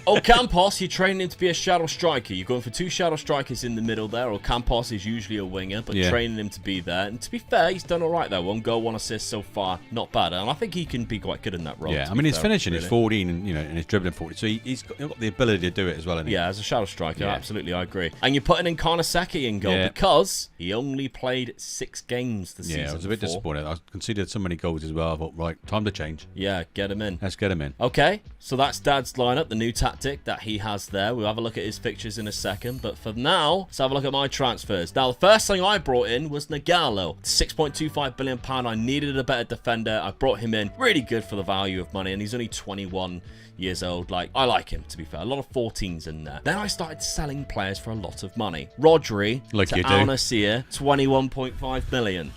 Ocampos, you're training him to be a shadow striker. You're going for 2 shadow strikers in the middle there. Ocampos is usually a winger, but training him to be there. And to be fair, he's done all right there. 1 goal, 1 assist so far. Not bad. And I think he can be quite good in that role. Yeah, I mean, his finishing is 14 and, and his dribbling 40. So he's got the ability to do it as well, hasn't he? Yeah, as a shadow striker, absolutely, I agree. And you're putting in Karnaseki in goal because he only played 6 games the season. Yeah, I was a bit disappointed. I conceded so many goals as well. I thought, right, time to change. Yeah, get him in. Let's get him in. Okay, so that's Dad's lineup, the new tactic that he has there. We'll have a look at his fixtures in a second. But for now, let's have a look at my transfers. Now, the first thing I brought in was Nagalo. £6.25 billion. I needed a better defender. I brought him in. Really good for the value of money. And he's only 21 years old. Like, I like him, to be fair. A lot of 14s in there. Then I started selling players for a lot of money. Rodri to Al Nassr, 21.5 million.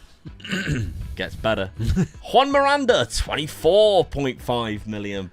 Gets better. Juan Miranda, £24.5 million.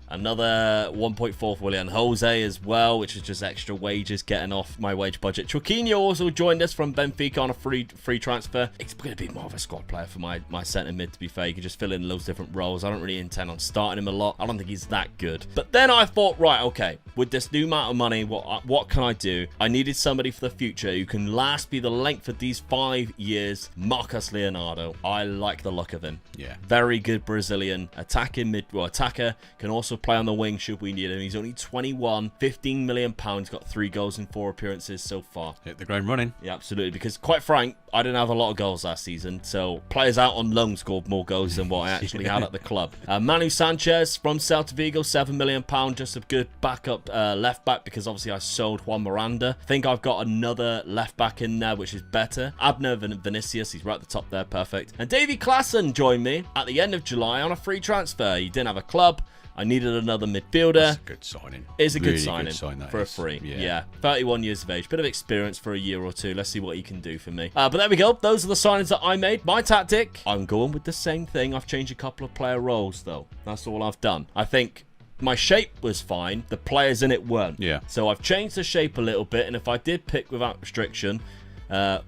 Another 1.4 for Willian Jose as well, which is just extra wages getting off my wage budget. Choquinho also joined us from Benfica on a free transfer. It's going to be more of a squad player for my centre mid, to be fair. You can just fill in those different roles. I don't really intend on starting him a lot. I don't think he's that good. But then I thought, right, okay, with this new amount of money, what can I do? I needed somebody for the future who can last me the length of these 5 years. Marcus Leonardo. I like the look of him. Yeah. Very good Brazilian attacker. Can also play on the wing should we need him. He's only 21, £15 million. Got 3 goals in 4 appearances so far. Hit the ground running. Yeah, absolutely. Because quite frank, I didn't have a lot of goals last season. So players out on loan scored more goals than what I actually had at the club. Manu Sanchez from Celta Vigo, £7 million. Just a good backup left back because obviously I sold Juan Miranda. I think I've got another left back in there which is better. Abner Vinicius, he's right at the top there, perfect. And Davy Klaassen joined me at the end of July on a free transfer. He didn't have a club. I needed another midfielder. That's a good signing. It's a good signing for a free. Yeah. 31 years of age. Bit of experience for a year or two. Let's see what he can do for me. But there we go. Those are the signings that I made. My tactic, I'm going with the same thing. I've changed a couple of player roles, though. That's all I've done. I think my shape was fine. The players in it weren't. Yeah. So I've changed the shape a little bit. And if I did pick without restriction,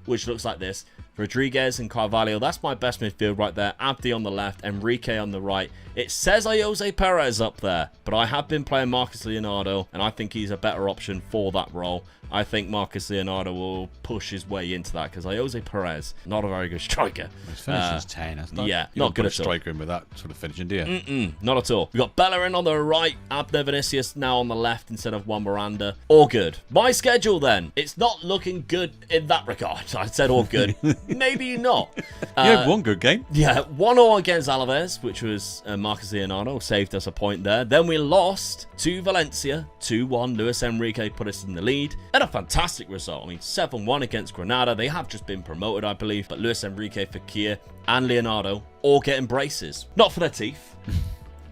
which looks like this, Rodriguez and Carvalho, that's my best midfield right there. Abdi on the left, Enrique on the right. It says Jose Perez up there, but I have been playing Marcus Leonardo, and I think he's a better option for that role. I think Marcus Leonardo will push his way into that because Jose Perez, not a very good striker. His finishing's 10. That's not, yeah, you not good at all. Striker in with that sort of finishing, do you? Not at all. We've got Bellerin on the right, Abner Vinicius now on the left instead of Juan Miranda. All good. My schedule then, it's not looking good in that regard. I said all good. Maybe not. You had one good game. Yeah, 1-0 against Alaves, which was Marcus Leonardo, saved us a point there. Then we lost to Valencia, 2-1. Luis Enrique put us in the lead. And a fantastic result. I mean, 7-1 against Granada. They have just been promoted, I believe. But Luis Enrique, Fekir, and Leonardo all getting braces. Not for their teeth.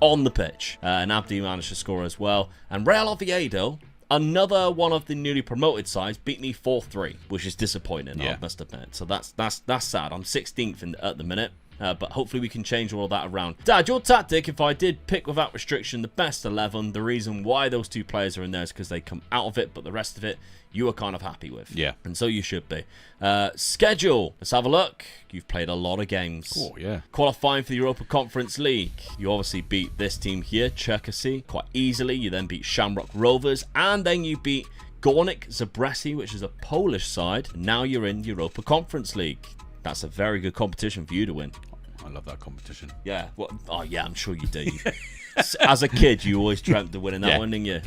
On the pitch. And Abdi managed to score as well. And Real Oviedo, another one of the newly promoted sides, beat me 4-3, which is disappointing, I must admit. So that's sad. I'm 16th at the minute. But hopefully we can change all of that around. Dad, your tactic, if I did pick without restriction the best 11, the reason why those 2 players are in there is because they come out of it, but the rest of it you are kind of happy with. Yeah. And so you should be. Schedule. Let's have a look. You've played a lot of games. Oh, yeah. Qualifying for the Europa Conference League. You obviously beat this team here, Cherkasy, quite easily. You then beat Shamrock Rovers, and then you beat Górnik Zabrze, which is a Polish side. Now you're in Europa Conference League. That's a very good competition for you to win. I love that competition. Yeah. Well, oh, yeah, I'm sure you do. As a kid, you always dreamt of winning that one, didn't you?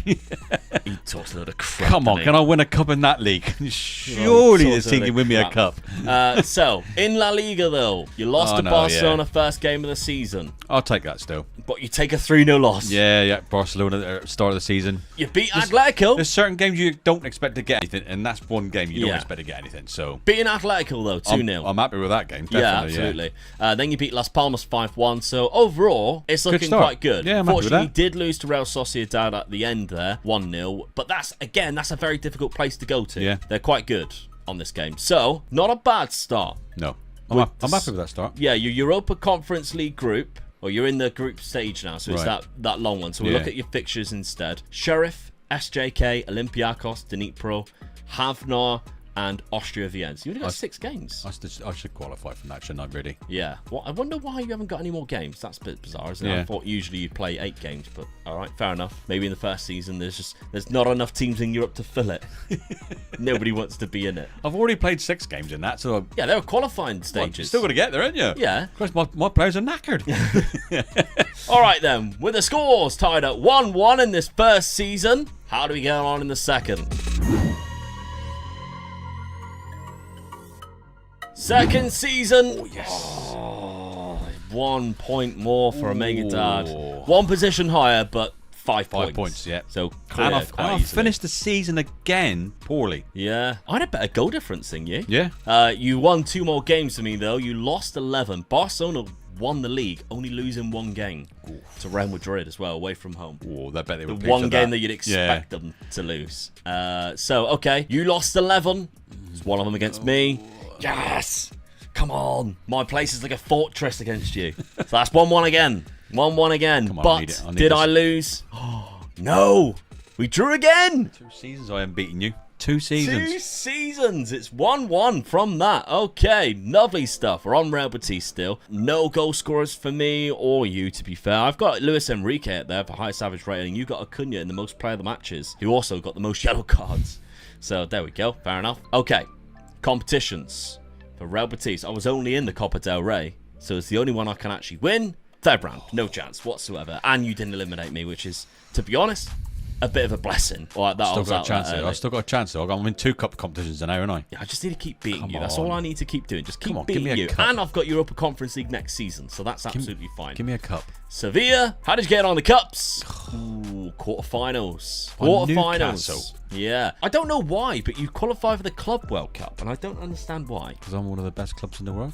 He talks a lot of crap. Come on, can I win a cup in that league? Surely this team can win me a cup. So, in La Liga, though, you lost to Barcelona first game of the season. I'll take that still. But you take a 3-0 loss. Yeah, Barcelona at the start of the season. You beat Atletico. There's certain games you don't expect to get anything, and that's one game you don't expect to get anything. So beating Atletico, though, 2-0. I'm happy with that game, definitely. Yeah, absolutely. Then you beat Las Palmas 5-1. So, overall, it's looking quite good. Yeah, Unfortunately, you did lose to Real Sociedad at the end there, 1-0. But that's a very difficult place to go to. Yeah. They're quite good on this game. So, not a bad start. No. I'm happy with that start. Yeah, your Europa Conference League group Well, you're in the group stage now, so it's that long one. So we'll look at your fixtures instead. Sheriff, SJK, Olympiacos, Dnipro, Havnar, and Austria Vienna. So you only got 6 games. I should qualify from that, shouldn't I, really? Yeah. Well, I wonder why you haven't got any more games. That's a bit bizarre, isn't it? I thought usually you'd play 8 games, but all right, fair enough. Maybe in the first season there's not enough teams in Europe to fill it. Nobody wants to be in it. I've already played 6 games in that, so yeah, there were qualifying stages. You're still got to get there, aren't you? Yeah. Of course, my players are knackered. All right then, with the scores tied at 1-1 in this first season, how do we get on in the second? Second season. Oh, yes. Oh, 1 point more for Omega Dad. 1 position higher, but 5 points. 5 points, yeah. So clear, I've finished the season again poorly. Yeah. I had a better goal difference than you. Yeah. You won 2 more games than me, though. You lost 11. Barcelona won the league, only losing 1 game to Real Madrid as well, away from home. Oh, I bet they were the one game that you'd expect them to lose. So, okay, you lost 11. It's one of them against me. Yes! Come on. My place is like a fortress against you. So that's 1-1 again. 1-1 again. Come on, but did I lose? No! We drew again! 2 seasons I haven't beaten you. 2 seasons. 2 seasons. It's 1-1 from that. Okay, lovely stuff. We're on Real Betis still. No goal scorers for me or you, to be fair. I've got Luis Enrique up there for highest average rating. You got Acuna in the most player of the matches, who also got the most yellow cards. So there we go. Fair enough. Okay, competitions for Real Betis. I was only in the Copa del Rey, so it's the only one I can actually win. Third round, no chance whatsoever. And you didn't eliminate me, which is, to be honest, a bit of a blessing. Like that, I've still got a chance. I'm in 2 cup competitions now, aren't I? Yeah, I just need to keep beating you. That's all I need to keep doing. Just keep beating give me you. And I've got Europa Conference League next season, so that's absolutely fine. Give me a cup. Sevilla, how did you get on the cups? Ooh, quarterfinals. Quarterfinals. Yeah. I don't know why, but you qualify for the Club World Cup, and I don't understand why. Because I'm one of the best clubs in the world.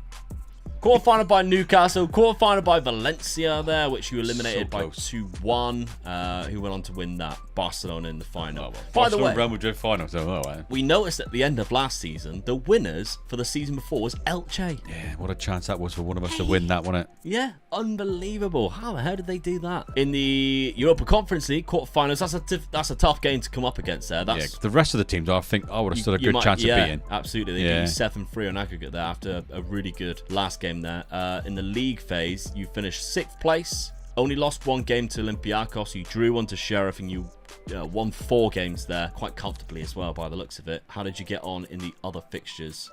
Quarterfinal by Newcastle, quarterfinal by Valencia there, which you eliminated by 2-1. Who went on to win that? Barcelona in the final. By the way, Real Madrid final. So, we noticed at the end of last season, the winners for the season before was Elche. Yeah, what a chance that was for one of us to win that, wasn't it? Yeah, unbelievable. How the hell did they do that? In the Europa Conference League quarterfinals, that's a tough game to come up against there. The rest of the teams, I think I would have stood a good chance of beating. Absolutely. They beat you 7-3 on aggregate there after a really good last game there. In the league phase, you finished 6th place. Only lost 1 game to Olympiacos. You drew 1 to Sheriff, and you won 4 games there quite comfortably as well by the looks of it. How did you get on in the other fixtures?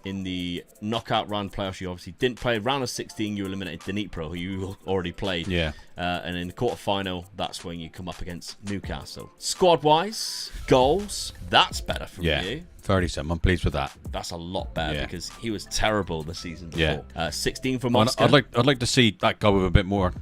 In the knockout round playoffs, you obviously didn't play. Round of 16, you eliminated Dnipro, who you already played. Yeah. And in the quarterfinal, that's when you come up against Newcastle. Squad-wise, goals, that's better from you. 30-something. I'm pleased with that. That's a lot better because he was terrible the season before. 16 for Moscow. I'd like to see that go with a bit more,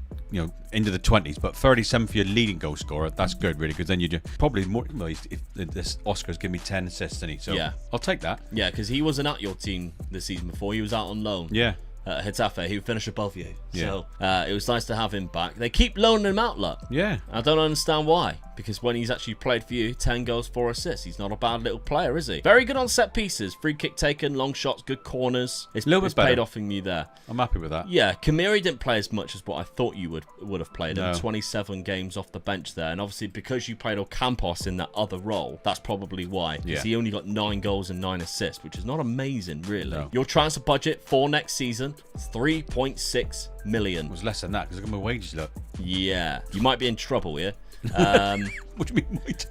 into the 20s. But 37 for your leading goal scorer, that's good, really, because then you probably more. Well, if this Oscar's give me 10 assists, didn't he? So I'll take that. Yeah, because he wasn't at your team the season before. He was out on loan. Yeah. Getafe, who finished above you. So it was nice to have him back. They keep loaning him out, look. Yeah. I don't understand why. Because when he's actually played for you, 10 goals, 4 assists. He's not a bad little player, is he? Very good on set pieces. Free kick taken, long shots, good corners. It's paid off in you there. I'm happy with that. Yeah, Kamiri didn't play as much as what I thought you would have played. No. 27 games off the bench there. And obviously, because you played Ocampos in that other role, that's probably why. Because he only got 9 goals and 9 assists, which is not amazing, really. No. Your transfer budget for next season is 3.6 million. It was less than that because my wages look. Yeah. You might be in trouble here. What do you mean, mate?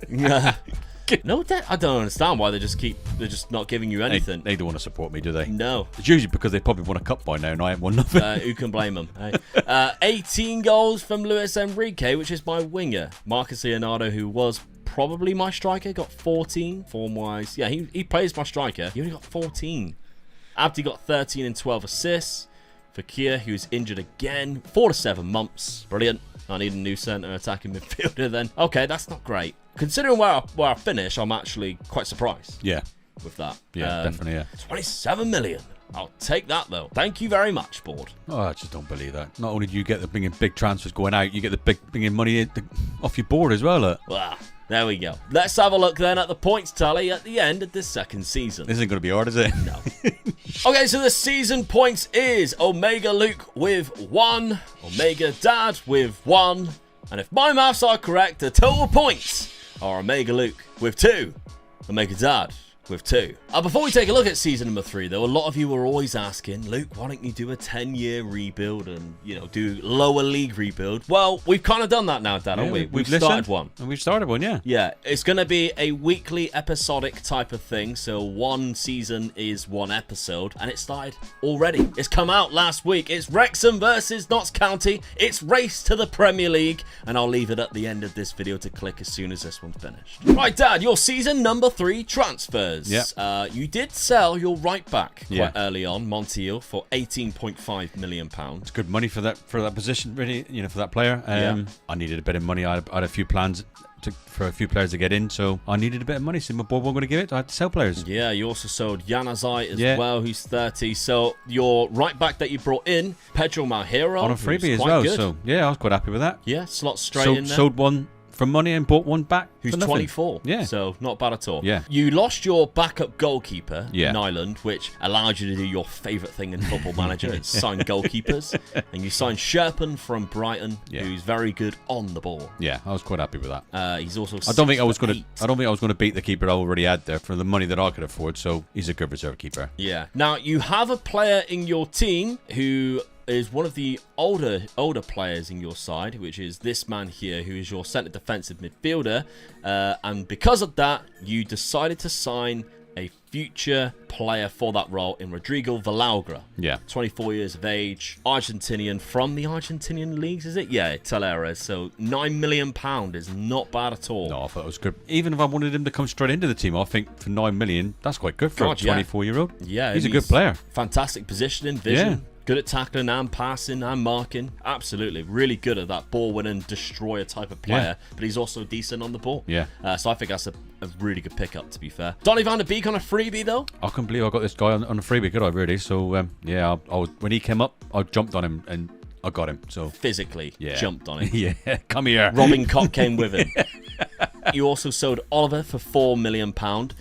No, I don't understand why they're just not giving you anything. They don't want to support me, do they? No. It's usually because they probably won a cup by now and I haven't won nothing. Who can blame them? 18 goals from Luis Enrique, which is my winger. Marcus Leonardo, who was probably my striker, got 14 form-wise. Yeah, he plays my striker. He only got 14. Abdi got 13 and 12 assists. Fakir, who's injured again. 4 to 7 months. Brilliant. I need a new centre attacking midfielder then. Okay, that's not great. Considering where I finish, I'm actually quite surprised. Yeah. With that. Yeah, definitely, yeah. 27 million. I'll take that, though. Thank you very much, board. Oh, I just don't believe that. Not only do you get the big transfers going out, you get the bringing money off your board as well. Well, there we go. Let's have a look then at the points tally at the end of this second season. This isn't going to be hard, is it? No. Okay, so the season points is Omega Luke with 1, Omega Dad with 1, and if my maths are correct, the total points are Omega Luke with 2, Omega Dad with 2. Before we take a look at season number 3, though, a lot of you were always asking, Luke, why don't you do a 10-year rebuild and, do lower league rebuild? Well, we've kind of done that now, Dad, haven't we? We've started one. And we've started one, yeah. Yeah, it's going to be a weekly episodic type of thing, so one season is one episode, and it started already. It's come out last week. It's Wrexham versus Notts County. It's race to the Premier League, and I'll leave it at the end of this video to click as soon as this one's finished. Right, Dad, your season number 3 transfers. Yeah. You did sell your right back quite early on, Montiel, for £18.5 million. It's good money for that position, really. For that player. I needed a bit of money. I had a few plans for a few players to get in, so I needed a bit of money. So my boy wasn't going to give it. I had to sell players. Yeah, you also sold Januzaj as well, who's 30. So your right back that you brought in, Pedro Malheiro, on a freebie as well. Good. So yeah, I was quite happy with that. Yeah, slot straight in there. Sold one for money and bought one back. Who's 24. Yeah. So not bad at all. Yeah. You lost your backup goalkeeper, Nyland, which allowed you to do your favourite thing in Football Manager, is sign goalkeepers. And you signed Sherpen from Brighton, who's very good on the ball. Yeah, I was quite happy with that. He's also I don't think I was going to beat the keeper I already had there for the money that I could afford, so he's a good reserve keeper. Yeah. Now you have a player in your team who is one of the older players in your side, which is this man here, who is your centre defensive midfielder, and because of that, you decided to sign a future player for that role in Rodrigo Villagra. Yeah. 24 years of age, Argentinian, from the Argentinian leagues, is it? Yeah, Teleres. So £9 million is not bad at all. No, I thought it was good. Even if I wanted him to come straight into the team, I think for £9 million, that's quite good for a 24-year-old. Yeah, he's a good player. Fantastic positioning, vision. Good at tackling and passing and marking. Absolutely. Really good at that ball-winning, destroyer type of player. But he's also decent on the ball. Yeah. So I think that's a really good pickup, to be fair. Donny van der Beek on a freebie, though? I can't believe I got this guy on a freebie, could I, really? So, I was, when he came up, I jumped on him and I got him. So physically jumped on him. Yeah, come here. Robin Koch came with him. You also sold Oliver for £4 million.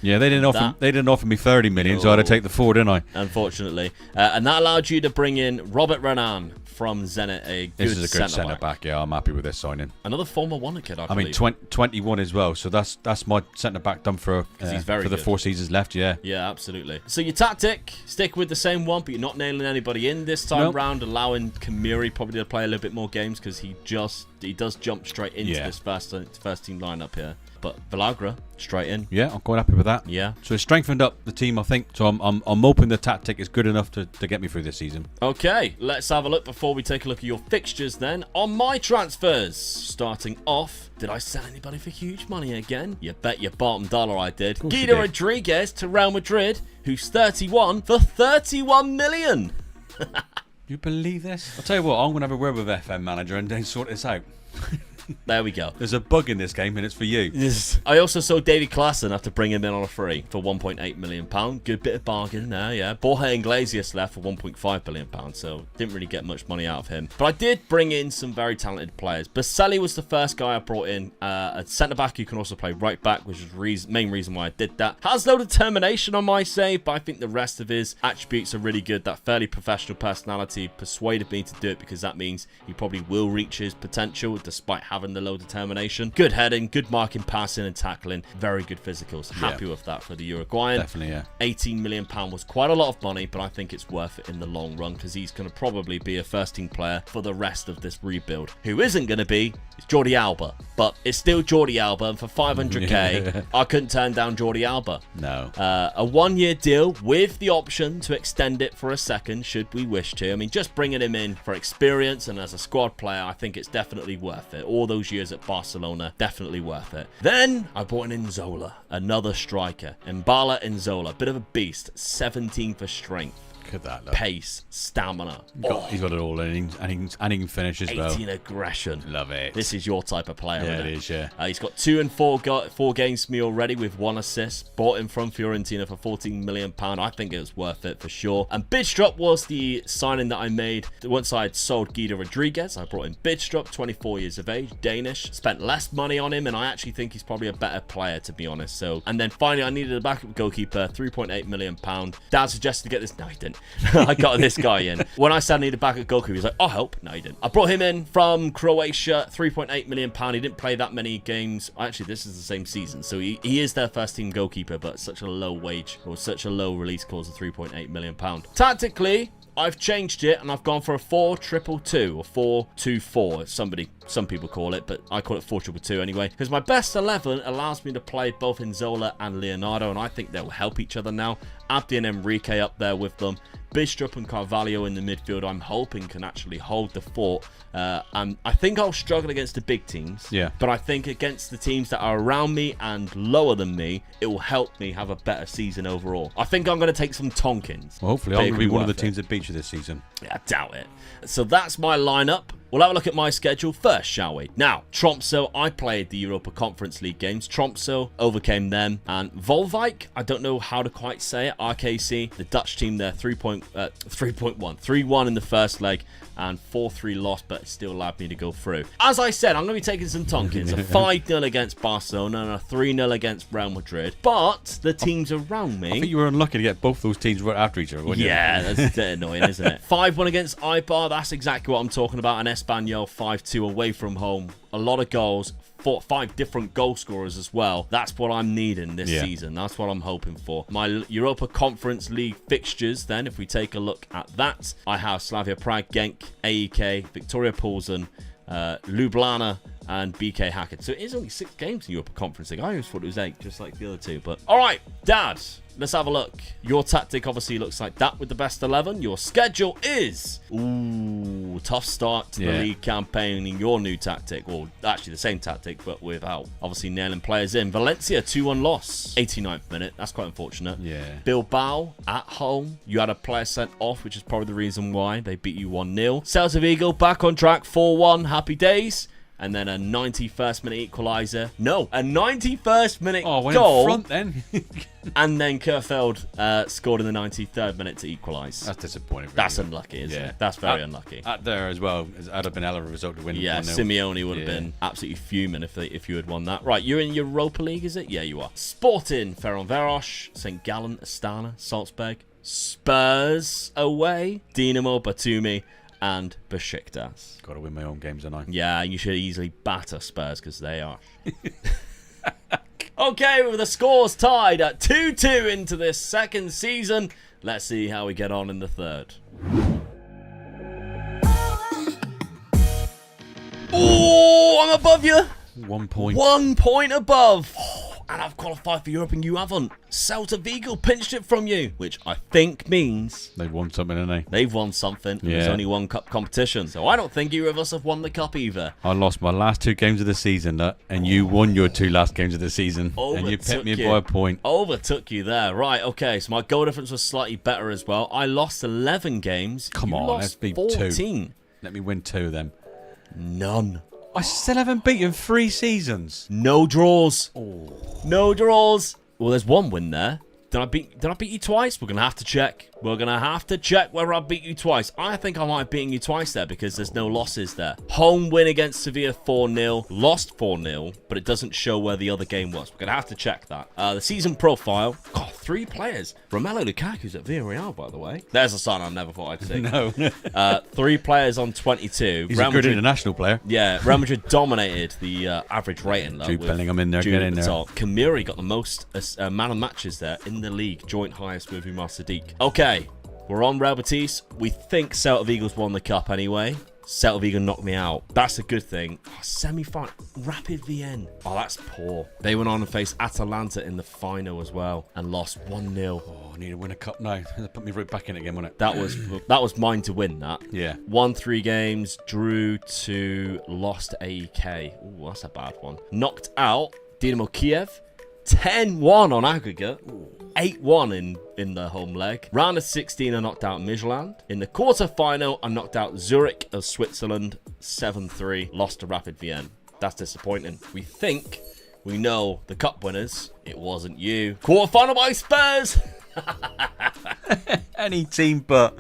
Yeah, they didn't offer me 30 million, so I had to take the 4, didn't I? Unfortunately. And that allowed you to bring in Robert Renan from Zenit, This is a good centre-back. Yeah, I'm happy with this signing. Another former Wonder kid, I believe. I mean, 21 as well, so that's my centre-back done for the 4 seasons left, yeah. Yeah, absolutely. So your tactic, stick with the same one, but you're not nailing anybody in this time round, allowing Kamiri probably to play a little bit more games because he does jump straight into this first team lineup here. But Villagra, straight in. Yeah, I'm quite happy with that. Yeah. So it's strengthened up the team, I think. So I'm hoping the tactic is good enough to get me through this season. Okay, let's have a look before we take a look at your fixtures then. On my transfers, starting off, did I sell anybody for huge money again? You bet your bottom dollar I did. Guido Rodriguez to Real Madrid, who's 31 for 31 million. You believe this? I'll tell you what, I'm going to have a word with FM Manager and then sort this out. There we go. There's a bug in this game and it's for you. Yes. I also sold David Klaassen after bringing him in on a free for £1.8 million. Good bit of bargain there, yeah. Borja Iglesias left for £1.5 million, so didn't really get much money out of him. But I did bring in some very talented players. Baselli was the first guy I brought in. A centre-back who can also play right-back, which is the main reason why I did that. Has no determination on my save, but I think the rest of his attributes are really good. That fairly professional personality persuaded me to do it because that means he probably will reach his potential despite having the low determination. Good heading, good marking, passing and tackling, very good physicals. Happy with that for the Uruguayan. Definitely, yeah. £18 million was quite a lot of money, but I think it's worth it in the long run because he's going to probably be a first team player for the rest of this rebuild. Who isn't going to be is Jordi Alba, but it's still Jordi Alba, and for 500k I couldn't turn down Jordi Alba. No. A 1-year deal with the option to extend it for a second should we wish to. I mean, just bringing him in for experience and as a squad player, I think it's definitely worth it. All those years at Barcelona, definitely worth it. Then I bought in Nzola, another striker. Mbala Nzola, bit of a beast, 17 for strength. Look at that. Look. pace, stamina. He's got it all, and he can finish as well. 18 aggression. Love it. This is your type of player. Yeah, isn't it is, yeah. He's got 2 and 4 games for me already with 1 assist. Bought him from Fiorentina for £14 million. I think it was worth it for sure. And Bidstrup was the signing that I made. Once I had sold Guido Rodriguez, I brought in Bidstrup, 24 years of age, Danish. Spent less money on him, and I actually think he's probably a better player, to be honest. So, and then finally, I needed a backup goalkeeper, £3.8 million. Dad suggested to get this. No, he didn't. I got this guy in. When I said I needed a backup goalkeeper, he was like, I'll help. No, he didn't. I brought him in from Croatia, £3.8 million. He didn't play that many games. Actually, this is the same season. So he is their first team goalkeeper, but such a low wage or such a low release clause of £3.8 million. Tactically, I've changed it and I've gone for a 4-2-2 or 4-2-4. Some people call it, but I call it 4-2-2 anyway. Because my best 11 allows me to play both Nzola and Leonardo, and I think they'll help each other now. Abdi and Enrique up there with them. Bidstrup and Carvalho in the midfield, I'm hoping can actually hold the fort. And I think I'll struggle against the big teams. Yeah. But I think against the teams that are around me and lower than me, it will help me have a better season overall. I think I'm going to take some Tonkins. Well, hopefully, I'm going to be one of the teams that beat you this season. Yeah, I doubt it. So that's my lineup. We'll have a look at my schedule first, shall we? Now, Tromsø, I played the Europa Conference League games. Tromsø overcame them. And Volwijk, I don't know how to quite say it. RKC, the Dutch team there, 3-1 in the first leg and 4-3 loss, but it still allowed me to go through. As I said, I'm going to be taking some Tonkins. A 5-0 against Barcelona and a 3-0 against Real Madrid. But the teams around me... I think you were unlucky to get both those teams right after each other, weren't you? Yeah, that's a bit annoying, isn't it? 5-1 against Eibar, that's exactly what I'm talking about. And Espanyol 5-2 away from home. A lot of goals. 5 different goal scorers as well. That's what I'm needing this season. That's what I'm hoping for. My Europa Conference League fixtures, then, if we take a look at that, I have Slavia Prague, Genk, AEK, Victoria Plzen, Ljubljana, and BK Hackett. So it is only 6 games in Europa Conference League. I always thought it was 8, just like the other 2. But all right, Dad, let's have a look. Your tactic obviously looks like that with the best 11. Your schedule is... Ooh, tough start to the league campaign in your new tactic. Well, actually the same tactic, but without obviously nailing players in. Valencia, 2-1 loss. 89th minute. That's quite unfortunate. Yeah. Bilbao, at home. You had a player sent off, which is probably the reason why they beat you 1-0. Celta Vigo, back on track, 4-1. Happy days. And then a 91st minute equaliser. No, a 91st minute goal. In front then. And then Kerfeld scored in the 93rd minute to equalise. That's disappointing. Really. That's unlucky, isn't it? That's very unlucky. At there as well, it would have been a hell of a result to win. Yeah, 1-0. Simeone would have been absolutely fuming if you had won that. Right, you're in Europa League, is it? Yeah, you are. Sporting, Ferencváros, St. Gallen, Astana, Salzburg, Spurs away, Dinamo, Batumi, and Besiktas. Got to win my own games, don't I? Yeah, you should easily batter Spurs because they are. Okay, with the scores tied at 2-2 into this second season, let's see how we get on in the third. Oh, I'm above you. 1 point. 1 point above. And I've qualified for Europe and you haven't. Celta Vigo pinched it from you, which I think means... They've won something, haven't they? They've won something. Yeah. There's only one cup competition. So I don't think either of us have won the cup either. I lost my last 2 games of the season, and you won your 2 last games of the season. And you pipped me by a point. Overtook you there. Right, okay. So my goal difference was slightly better as well. I lost 11 games. Come on, let's be 14. 2. Let me win 2 then. None. I still haven't beaten 3 seasons. No draws. Oh. No draws. Well, there's 1 win there. Did I beat you twice? We're going to have to check. We're going to have to check whether I beat you twice. I think I might have beaten you twice there because there's no losses there. Home win against Sevilla 4-0. Lost 4-0, but it doesn't show where the other game was. We're going to have to check that. The season profile. God, 3 players. Romelu Lukaku's at Villarreal, by the way. There's a sign I never thought I'd see. No. 3 players on 22. He's a good international player. Yeah, Real Madrid dominated the average rating. Jude Bellingham in there, get in there. Kamiri got the most man of matches there in the league, joint highest with Umar Sadiq. Okay, we're on Real Betis. We think Celta Vigo's won the cup anyway. Celta Vigo knocked me out. That's a good thing. Oh, semi-final. Rapid VN. Oh, that's poor. They went on and faced Atalanta in the final as well and lost 1-0. Oh, I need to win a cup now. That'll put me right back in again, won't it? That was mine to win that. Yeah. Won 3 games, drew 2, lost AEK. Ooh, that's a bad one. Knocked out Dynamo Kiev, 10-1 on aggregate. 8-1 in the home leg. Round of 16, I knocked out Midtjylland. In the quarter-final, I knocked out Zurich of Switzerland 7-3. Lost to Rapid Vienna. That's disappointing. We think we know the cup winners. It wasn't you. Quarter-final by Spurs. Any team but.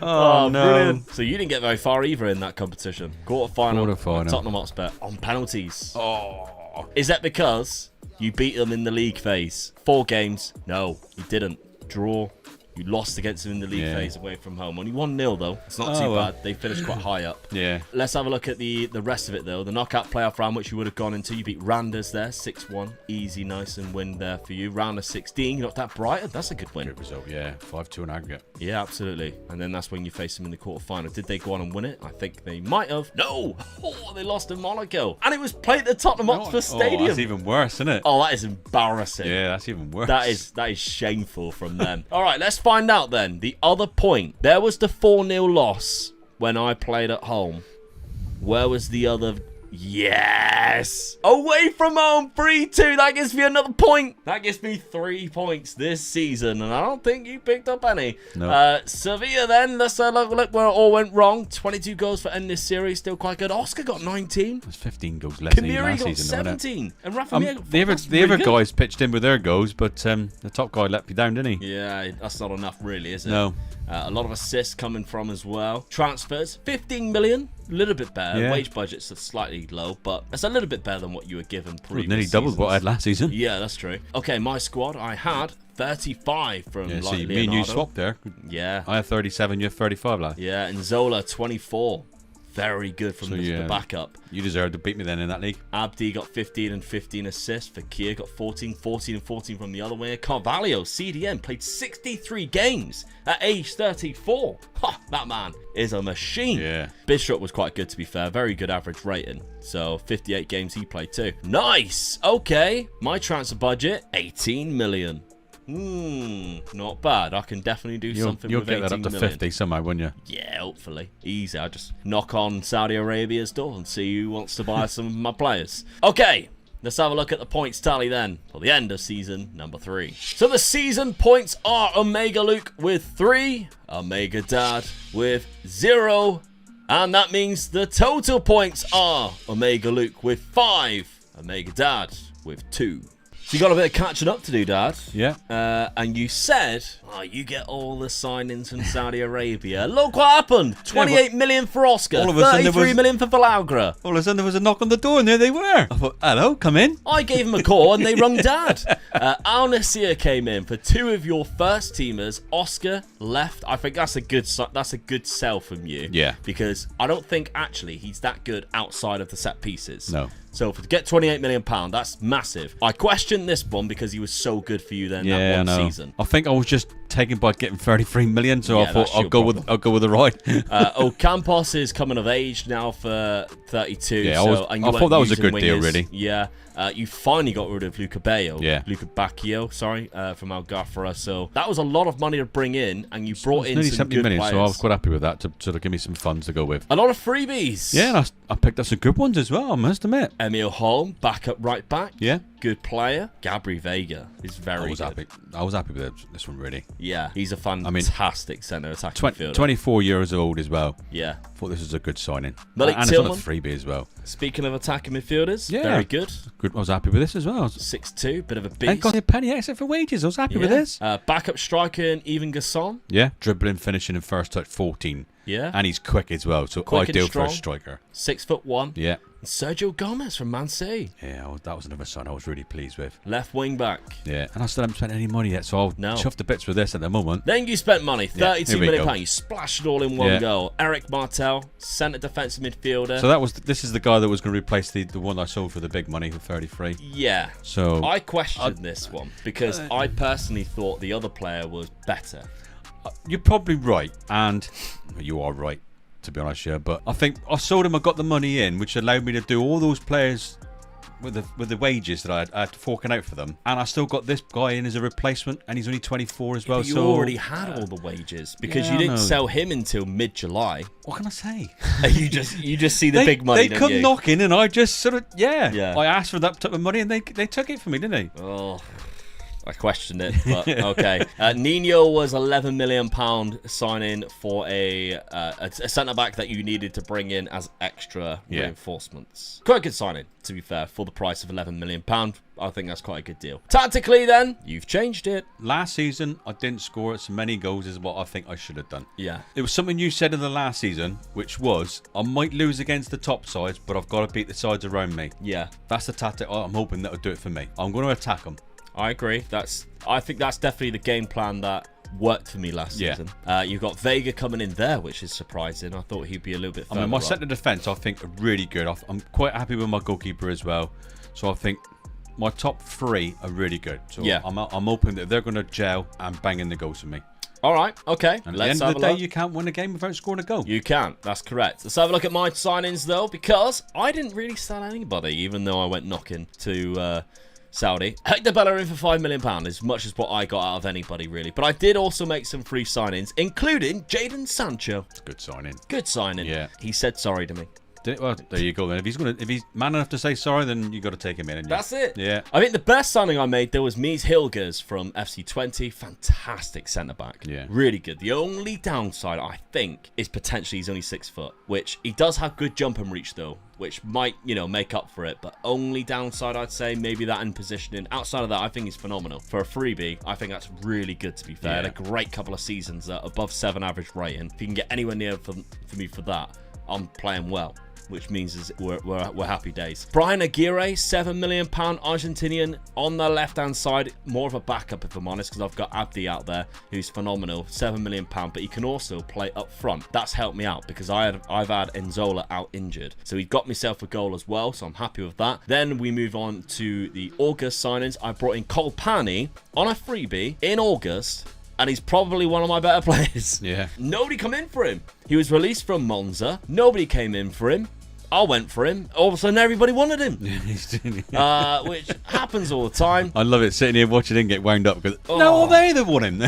Oh, no. Brilliant. So you didn't get very far either in that competition. Quarter-final. Tottenham Hotspur on penalties. Oh. Is that because you beat them in the league phase? 4 games. No, you didn't. Draw. You lost against them in the league phase away from home. Only 1-0 though. It's not too bad. They finished quite high up. Yeah. Let's have a look at the rest of it though. The knockout playoff round, which you would have gone into. You beat Randers there, 6-1. Easy, nice and win there for you. Round of 16, you knocked out Brighton. That's a good win. Good result, yeah. 5-2 in aggregate. Yeah, absolutely. And then that's when you face them in the quarterfinal. Did they go on and win it? I think they might have. No! Oh, they lost in Monaco. And it was played at the Tottenham Hotspur Stadium. That's even worse, isn't it? Oh, that is embarrassing. Yeah, that's even worse. That is shameful from them. All right, let's find out then. The other point. There was the 4-0 loss when I played at home. Where was the other? Yes! Away from home, 3-2. That gives me another point. That gives me 3 points this season, and I don't think you picked up any. No. Sevilla then. Let's look where it all went wrong. 22 goals for ending this series. Still quite good. Oscar got 19. That's 15 goals less than Kamiri last got season. 17. And Rafa Mir got 4. The other guys pitched in with their goals, but the top guy let me down, didn't he? Yeah, that's not enough really, is it? No. A lot of assists coming from as well. Transfers, 15 million. A little bit better. Yeah. Wage budgets are slightly low, but it's a little bit better than what you were given previous Nearly doubled what I had last season. Yeah, that's true. Okay, my squad, I had 35 from Yeah, like so Leonardo. me and you swapped there. Yeah. I had 37, you had 35 last. Yeah, and Zola, 24. Very good from the backup. You deserved to beat me then in that league. Abdi got 15 and 15 assists. Fakir got 14 and 14 from the other way. Carvalho, CDM, played 63 games at age 34. Ha, that man is a machine. Yeah. Bishop was quite good, to be fair. Very good average rating. So 58 games he played too. Nice. Okay. My transfer budget, 18 million. Not bad. I can definitely do something with 18 million. You'll get that up to 50 somehow, won't you? Yeah, hopefully. Easy. I'll just knock on Saudi Arabia's door and see who wants to buy some of my players. Okay, let's have a look at the points tally then for the end of season number 3. So the season points are Omega Luke with 3, Omega Dad with 0, and that means the total points are Omega Luke with 5, Omega Dad with 2. So you got a bit of catching up to do, Dad. Yeah. And you said, you get all the signings from Saudi Arabia. Look what happened. 28 million for Oscar. All of a sudden 33 million for Valaugra. All of a sudden there was a knock on the door and there they were. I thought, hello, come in. I gave him a call and they rung Dad. Al Nassir came in for 2 of your first teamers. Oscar left. I think that's a good sell from you. Yeah. Because I don't think actually he's that good outside of the set pieces. No. So to get £28 million, that's massive. I questioned this one because he was so good for you then that one season. I think I was just taken by getting 33 million, so I thought I'll go with the ride. Ocampos is coming of age now for 32. Yeah, I thought that was a good deal, really. Yeah. You finally got rid of Luca Bacchio, from Algafara. So that was a lot of money to bring in, and you brought in some good players. So I was quite happy with that to sort of give me some funds to go with. A lot of freebies. Yeah, and I picked up some good ones as well, I must admit. Emil Holm, backup right back. Yeah. Good player. Gabri Vega is very good. I was happy with this one, really. Yeah, he's a fantastic centre attacking midfielder. 24 years old as well. Yeah. Thought this was a good signing. Malik and Tillman. It's on a freebie as well. Speaking of attacking midfielders, yeah, very good. I was happy with this as well. 6'2", bit of a beast. Ain't got a penny except for wages. I was happy with this. Backup striker and Even Gasson. Yeah, dribbling, finishing, and first touch 14. Yeah. And he's quick as well, so ideal for a striker. 6'1". Yeah. Sergio Gomez from Man City. Yeah, that was another sign I was really pleased with. Left wing back. Yeah, and I still haven't spent any money yet, so I'll chuff the bits with this at the moment. Then you spent money, £32 million. You splashed it all in one go. Eric Martel, centre defensive midfielder. So this is the guy that was going to replace the one I sold for the big money for 33. Yeah. So I questioned this one because I personally thought the other player was better. You're probably right, and you are right, to be honest, yeah. But I think I sold him, I got the money in, which allowed me to do all those players with the wages that I had to forking out for them, and I still got this guy in as a replacement, and he's only 24 as well. But you already had all the wages because you didn't sell him until mid-July. What can I say? you just see the big money. They come knocking, and I just sort of yeah. I asked for that type of money, and they took it from me, didn't they? Oh. I questioned it, but okay. Nino was £11 million signing for a centre-back that you needed to bring in as extra reinforcements. Quite a good signing, to be fair, for the price of £11 million. I think that's quite a good deal. Tactically, then, you've changed it. Last season, I didn't score as many goals as what I think I should have done. Yeah. It was something you said in the last season, which was, I might lose against the top sides, but I've got to beat the sides around me. Yeah. That's the tactic I'm hoping that'll do it for me. I'm going to attack them. I agree. I think that's definitely the game plan that worked for me last season. You've got Vega coming in there, which is surprising. I thought he'd be a little bit further. My centre defence, I think, are really good. I'm quite happy with my goalkeeper as well. So I think my top three are really good. So I'm hoping that they're going to gel and bang in the goals for me. All right, okay. And at the end of the day, you can't win a game without scoring a goal. You can't. That's correct. Let's have a look at my signings, though, because I didn't really sell anybody, even though I went knocking to Saudi. Hector Bellerin for £5 million, as much as what I got out of anybody, really. But I did also make some free signings, including Jadon Sancho. Good signing. Good signing. Yeah. He said sorry to me. Well, there you go then. If he's man enough to say sorry, then you got to take him in. That's it. Yeah. I think the best signing I made there was Mies Hilgers from FC20. Fantastic centre back. Yeah. Really good. The only downside I think is potentially he's only 6 foot, which he does have good jump and reach though, which might make up for it. But only downside I'd say maybe that in positioning. Outside of that, I think he's phenomenal for a freebie. I think that's really good to be fair. Had a great couple of seasons above 7 average rating. If you can get anywhere near for me for that, I'm playing well, which means we're happy days. Brian Aguirre, £7 million Argentinian on the left-hand side. More of a backup, if I'm honest, because I've got Abdi out there, who's phenomenal. £7 million, but he can also play up front. That's helped me out because I've had Enzola out injured. So he got myself a goal as well, so I'm happy with that. Then we move on to the August signings. I brought in Colpani on a freebie in August, and he's probably one of my better players. Yeah. Nobody come in for him. He was released from Monza. Nobody came in for him. I went for him. All of a sudden, everybody wanted him. Which happens all the time. I love it sitting here watching him get wound up because no, they want him.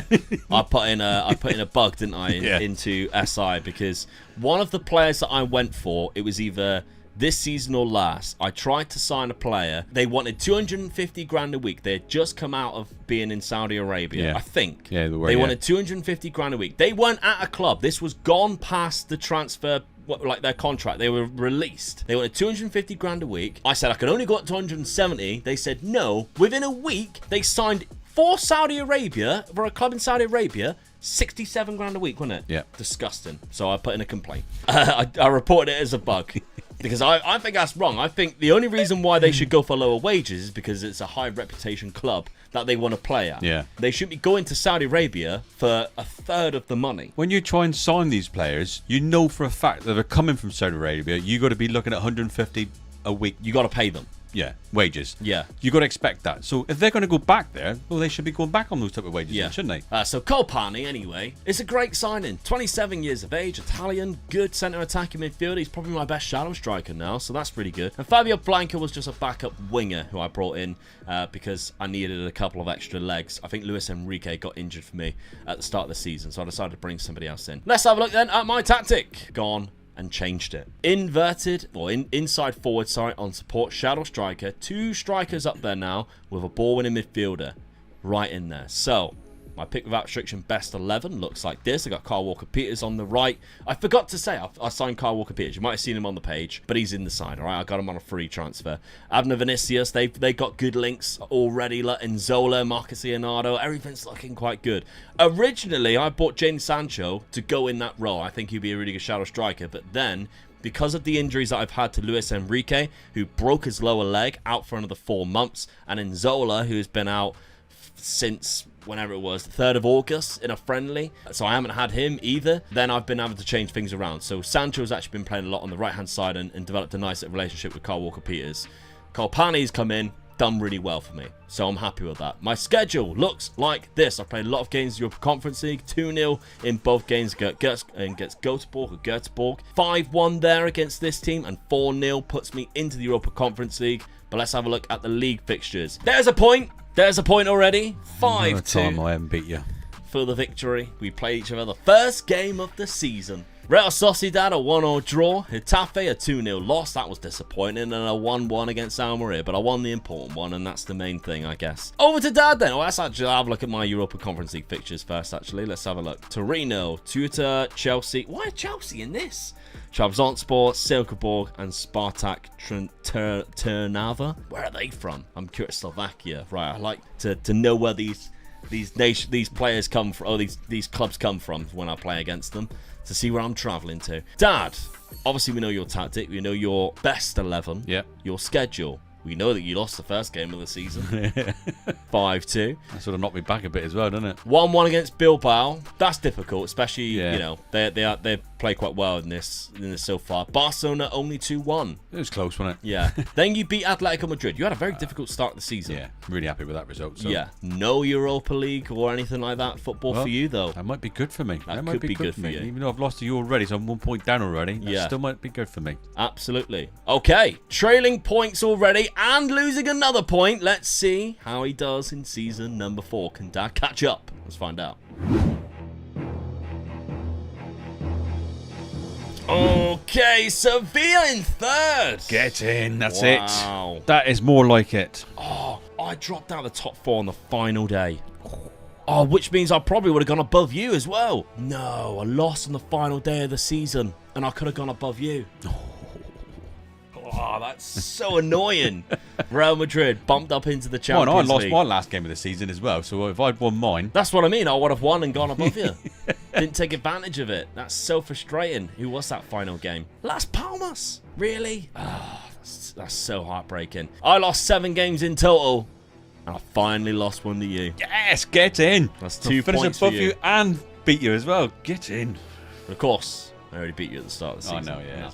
I put in a bug, didn't I, into SI because one of the players that I went for, it was either this season or last. I tried to sign a player. They wanted 250 grand a week. They had just come out of being in Saudi Arabia, I think. Yeah, they wanted 250 grand a week. They weren't at a club. This was gone past the transfer, like their contract. They were released. They wanted 250 grand a week. I said I could only go up to 170. They said no. Within a week, they signed for Saudi Arabia, for a club in Saudi Arabia, 67 grand a week, wasn't it? Yeah. Disgusting. So I put in a complaint. I reported it as a bug. Because I think that's wrong. I think the only reason why they should go for lower wages is because it's a high reputation club that they want to play at. Yeah. They shouldn't be going to Saudi Arabia for a third of the money. When you try and sign these players, you know for a fact that they're coming from Saudi Arabia. You got to be looking at 150 a week. You got to pay them. Yeah, wages. Yeah. You got to expect that. So if they're going to go back there, well, they should be going back on those type of wages, shouldn't they? So Colpani, anyway, it's a great signing. 27 years of age, Italian, good centre attacking midfielder. He's probably my best shadow striker now, so that's pretty good. And Fabio Blanca was just a backup winger who I brought in because I needed a couple of extra legs. I think Luis Enrique got injured for me at the start of the season, so I decided to bring somebody else in. Let's have a look then at my tactic. Gone and changed it. Inverted, or inside forward side on support, shadow striker. 2 strikers up there now with a ball-winning midfielder right in there. So my pick without restriction best 11 looks like this. I got Kyle Walker-Peters on the right. I forgot to say I signed Kyle Walker-Peters. You might have seen him on the page, but he's in the side, all right? I got him on a free transfer. Abner Vinicius, they got good links already. Enzola, Marcus Leonardo, everything's looking quite good. Originally, I bought Jadon Sancho to go in that role. I think he'd be a really good shadow striker, but then because of the injuries that I've had to Luis Enrique, who broke his lower leg, out for another 4 months, and Enzola, who's been out since whenever it was, the 3rd of August in a friendly. So I haven't had him either. Then I've been able to change things around. So Sancho's actually been playing a lot on the right-hand side and developed a nice relationship with Kyle Walker-Peters. Colpani's come in. done really well for me. So I'm happy with that. My schedule looks like this. I played a lot of games in the Europa Conference League. 2-0 in both games against Göteborg. 5-1 there against this team. And 4-0 puts me into the Europa Conference League. But let's have a look at the league fixtures. There's a point. There's a point already. 5-2. Time I haven't beat you. For the victory. We play each other the first game of the season. Real Sociedad, a 1-1 draw. Getafe, a 2-0 loss. That was disappointing. And a 1-1 against Almeria. But I won the important one, and that's the main thing, I guess. Over to Dad, then. Let's actually have a look at my Europa Conference League fixtures first, actually. Let's have a look. Torino, Tutor, Chelsea. Why Chelsea in this? Trabzonspor, Silkeborg, and Spartak Trnava. Where are they from? I'm curious. Slovakia. Right, I like to know where these players come from. Oh, these clubs come from when I play against them, to see where I'm traveling to. Dad, obviously we know your tactic. We know your best 11. Yep. Your schedule. We know that you lost the first game of the season. 5-2. That sort of knocked me back a bit as well, doesn't it? 1-1 against Bilbao. That's difficult, especially, you know, they play quite well in this so far. Barcelona only 2-1. It was close, wasn't it? Yeah. Then you beat Atletico Madrid. You had a very difficult start of the season. Yeah, really happy with that result. So. Yeah. No Europa League or anything like that football for you, though. That might be good for me. That might be good for you. Even though I've lost to you already, so I'm 1 point down already. That still might be good for me. Absolutely. Okay. Trailing points already and losing another point. Let's see how he does in season number 4. Can Dad catch up? Let's find out. Okay, Sevilla in 3rd. Get in. That's Wow. it. That is more like it. Oh, I dropped out of the top 4 on the final day. Oh, which means I probably would have gone above you as well. No, I lost on the final day of the season, and I could have gone above you. Oh, that's so annoying. Real Madrid bumped up into the Champions League. I lost my last game of the season as well, so if I'd won mine... That's what I mean. I would have won and gone above you. Didn't take advantage of it. That's so frustrating. Who was that final game? Las Palmas. Really? Oh, that's so heartbreaking. I lost 7 games in total, and I finally lost one to you. Yes, get in. That's 2 points finish for above you and beat you as well. Get in. Of course. I already beat you at the start of the season. I know, yeah.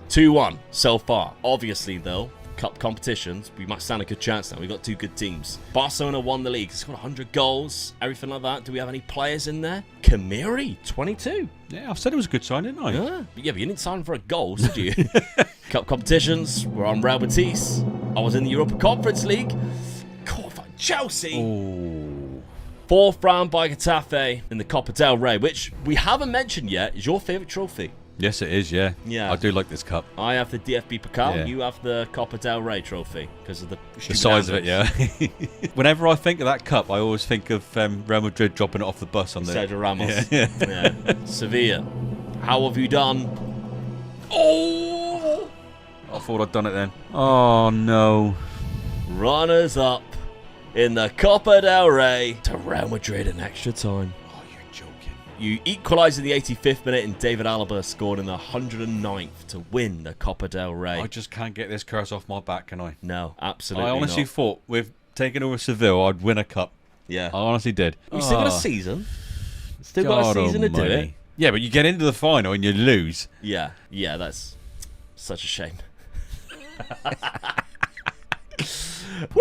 2-1 so far. Obviously, though, cup competitions, we might stand a good chance now. We've got 2 good teams. Barcelona won the league. It's got 100 goals, everything like that. Do we have any players in there? Kamiri, 22. Yeah, I've said it was a good sign, didn't I? Yeah, but you didn't sign for a goal, did you? Cup competitions, we're on Real Betis. I was in the Europa Conference League. Chelsea. Oh. 4th round by Getafe in the Copa del Rey, which we haven't mentioned yet, is your favourite trophy. Yes, it is, yeah. Yeah. I do like this cup. I have the DFB Pokal, Yeah. you have the Copa del Rey trophy because of the size of it, yeah. Whenever I think of that cup, I always think of Real Madrid dropping it off the bus on Sergio Ramos. Yeah. Sevilla, how have you done? Oh! I thought I'd done it then. Oh, no. Runners up in the Copa del Rey to Real Madrid in extra time. Oh, you're joking. You equalised in the 85th minute, and David Alaba scored in the 109th to win the Copa del Rey. I just can't get this curse off my back, can I? No, absolutely I honestly not. thought with taking over Seville, I'd win a cup. Yeah. I honestly did. You still got a season. Still got a season to do it. Yeah, but you get into the final and you lose. Yeah, that's such a shame.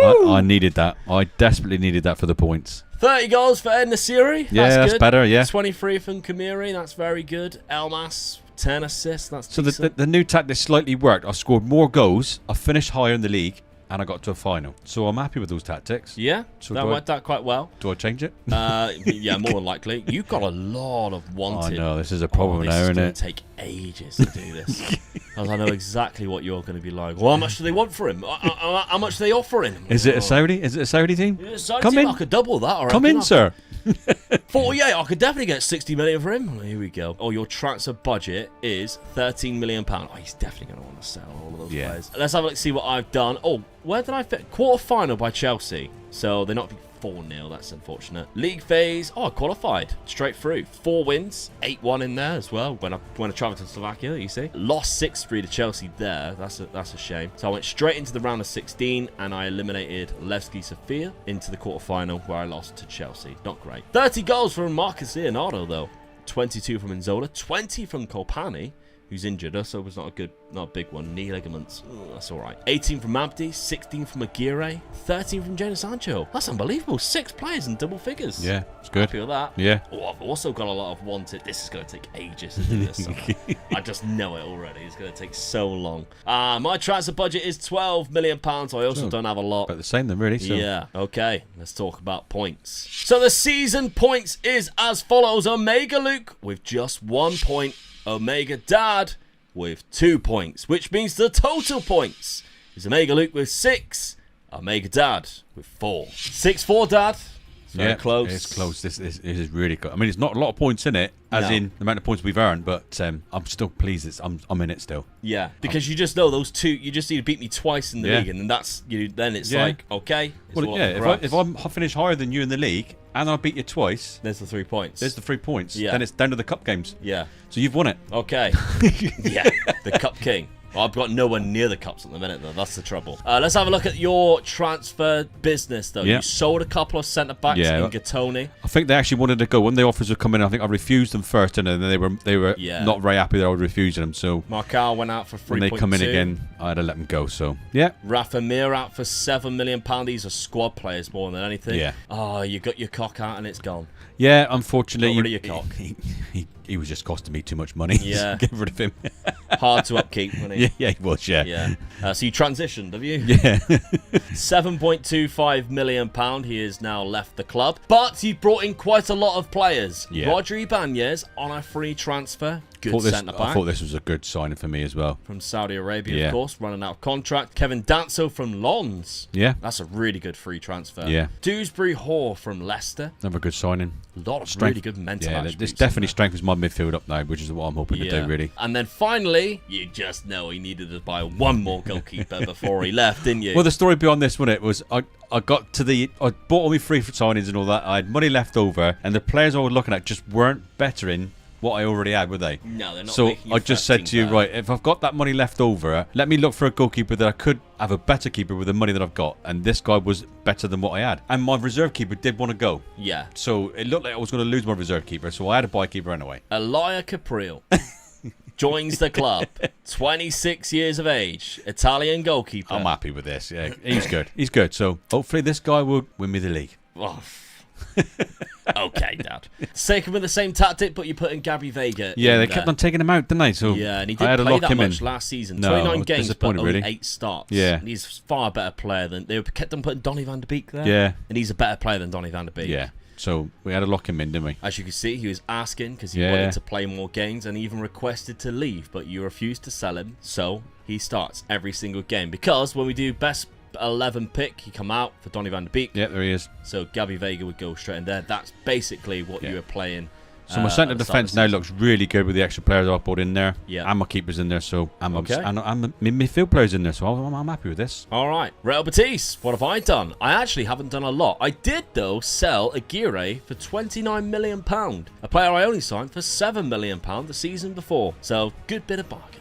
I needed that. I desperately needed that for the points. 30 goals for Ed Nasiri. Yeah, that's good. better, yeah. 23 from Kamiri. That's very good. Elmas, 10 assists. That's so decent. the new tactic slightly worked. I scored more goals. I finished higher in the league. And I got to a final. So I'm happy with those tactics. Yeah, so that worked out quite well. Do I change it? Yeah, more than likely. You've got a lot of wanted. I know, this is a problem now, isn't it? This is going to take ages to do this. Because I know exactly what you're going to be like. Well, how much do they want for him? How much are they offering him? Is it a Saudi? Is it a Saudi team? Yeah, Saudi Come team, in. I could double that. Come in, sir. 48, I could definitely get 60 million for him. Here we go. Oh, your transfer budget is £13 million. Oh, he's definitely going to want to sell all of those players. Let's have a look, see what I've done. Oh, where did I fit? Quarter-final by Chelsea. So they're not 4-0. That's unfortunate. League phase. Oh, I qualified. Straight through. 4 wins. 8-1 in there as well. When I travelled to Slovakia, you see. Lost 6-3 to Chelsea there. That's a shame. So I went straight into the round of 16 and I eliminated Levski Sofia into the quarter-final where I lost to Chelsea. Not great. 30 goals from Marcus Leonardo, though. 22 from Inzola. 20 from Kolpani. who's injured. So it's not a big one. Knee ligaments. Ooh, that's all right. 18 from Abdi, 16 from Aguirre, 13 from Jadon Sancho. That's unbelievable. 6 players in double figures. Yeah, it's good. Happy with that. Yeah. Oh, I've also got a lot of wanted. This is going to take ages to do this. I just know it already. It's going to take so long. My transfer budget is £12 million. I also don't have a lot. About the same then, really. So. Yeah. Okay. Let's talk about points. So the season points is as follows. Omega Luke with just 1 point. Omega Dad with 2 points, which means the total points is Omega Luke with 6, Omega Dad with 4. 6-4, Dad. It's very close. It's close. This is really good. I mean, it's not a lot of points in it, as in the amount of points we've earned, but I'm still pleased. I'm in it still. Yeah, because you just know those two. You just need to beat me twice in the league, and then that's Then it's like okay. Well, if I finish higher than you in the league and I beat you twice, there's the 3 points. There's the 3 points. Yeah. Then it's down to the cup games. Yeah. So you've won it. Okay. Yeah. The Cup King. Well, I've got nowhere near the cups at the minute, though. That's the trouble. Let's have a look at your transfer business, though. You sold a couple of centre-backs in Gattoni. I think they actually wanted to go. When the offers were coming in, I think I refused them first, and then they were not very happy that I was refusing them. So Marcal went out for 3.2. When they come in again, I had to let them go. So, yeah. Rafa Mir out for £7 million. These are squad players more than anything. Yeah. Oh, you got your cock out and it's gone. Yeah, unfortunately. Got rid of your cock. He was just costing me too much money. Yeah. Get rid of him. Hard to upkeep, wasn't he? Yeah, he was, Yeah. So you transitioned, have you? Yeah. £7.25 million. He has now left the club. But he brought in quite a lot of players. Yeah. Rodri Ibanez on a free transfer. Good centre-back. I thought this was a good signing for me as well. From Saudi Arabia, of course, running out of contract. Kevin Danso from Lens. Yeah. That's a really good free transfer. Yeah. Dewsbury Hall from Leicester. Another good signing. A lot of really good mental attributes. This definitely strengthens my midfield up now, which is what I'm hoping to do, really. And then finally, you just know he needed to buy one more goalkeeper before he left, didn't you? Well, the story behind this one, I bought all my free signings and all that. I had money left over, and the players I was looking at just weren't bettering what I already had, were they? No, they're not. So I just said to you, right, if I've got that money left over, let me look for a goalkeeper that I could have a better keeper with the money that I've got. And this guy was better than what I had. And my reserve keeper did want to go. Yeah. So it looked like I was going to lose my reserve keeper, so I had to buy a keeper anyway. Elia Capriel joins the club. 26 years of age. Italian goalkeeper. I'm happy with this. Yeah, he's good. He's good. So hopefully this guy will win me the league. Oh. Okay, Dad. Sticking with the same tactic, but you put in Gabby Vega. Yeah, they kept on taking him out, didn't they? So yeah, and he didn't play that much last season. 29 games, but only 8 starts. Yeah, and he's far better player than they kept on putting Donny van de Beek there. Yeah, and he's a better player than Donny van de Beek. Yeah. So we had to lock him in, didn't we? As you can see, he was asking because he wanted to play more games and even requested to leave, but you refused to sell him, so he starts every single game. Because when we do best 11 pick, he come out for Donny van de Beek. Yeah, there he is. So Gabby Vega would go straight in there. That's basically what you were playing. So my centre defence now looks really good with the extra players I put in there. Yeah. And my keeper's in there, so and my midfield players in there, so I'm happy with this. All right. Real Betis, what have I done? I actually haven't done a lot. I did, though, sell Aguirre for £29 million. A player I only signed for £7 million the season before. So, good bit of bargain.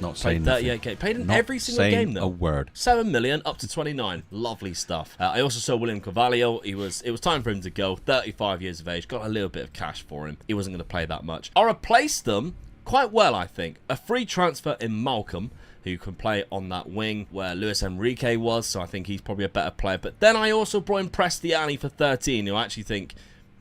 Not saying nothing. Paid in every single game, though. A word. 7 million up to 29. Lovely stuff. I also sold William Carvalho. It was time for him to go. 35 years of age. Got a little bit of cash for him. He wasn't going to play that much. I replaced them quite well, I think. A free transfer in Malcolm, who can play on that wing where Luis Enrique was. So I think he's probably a better player. But then I also brought in Prestiani for 13, who I actually think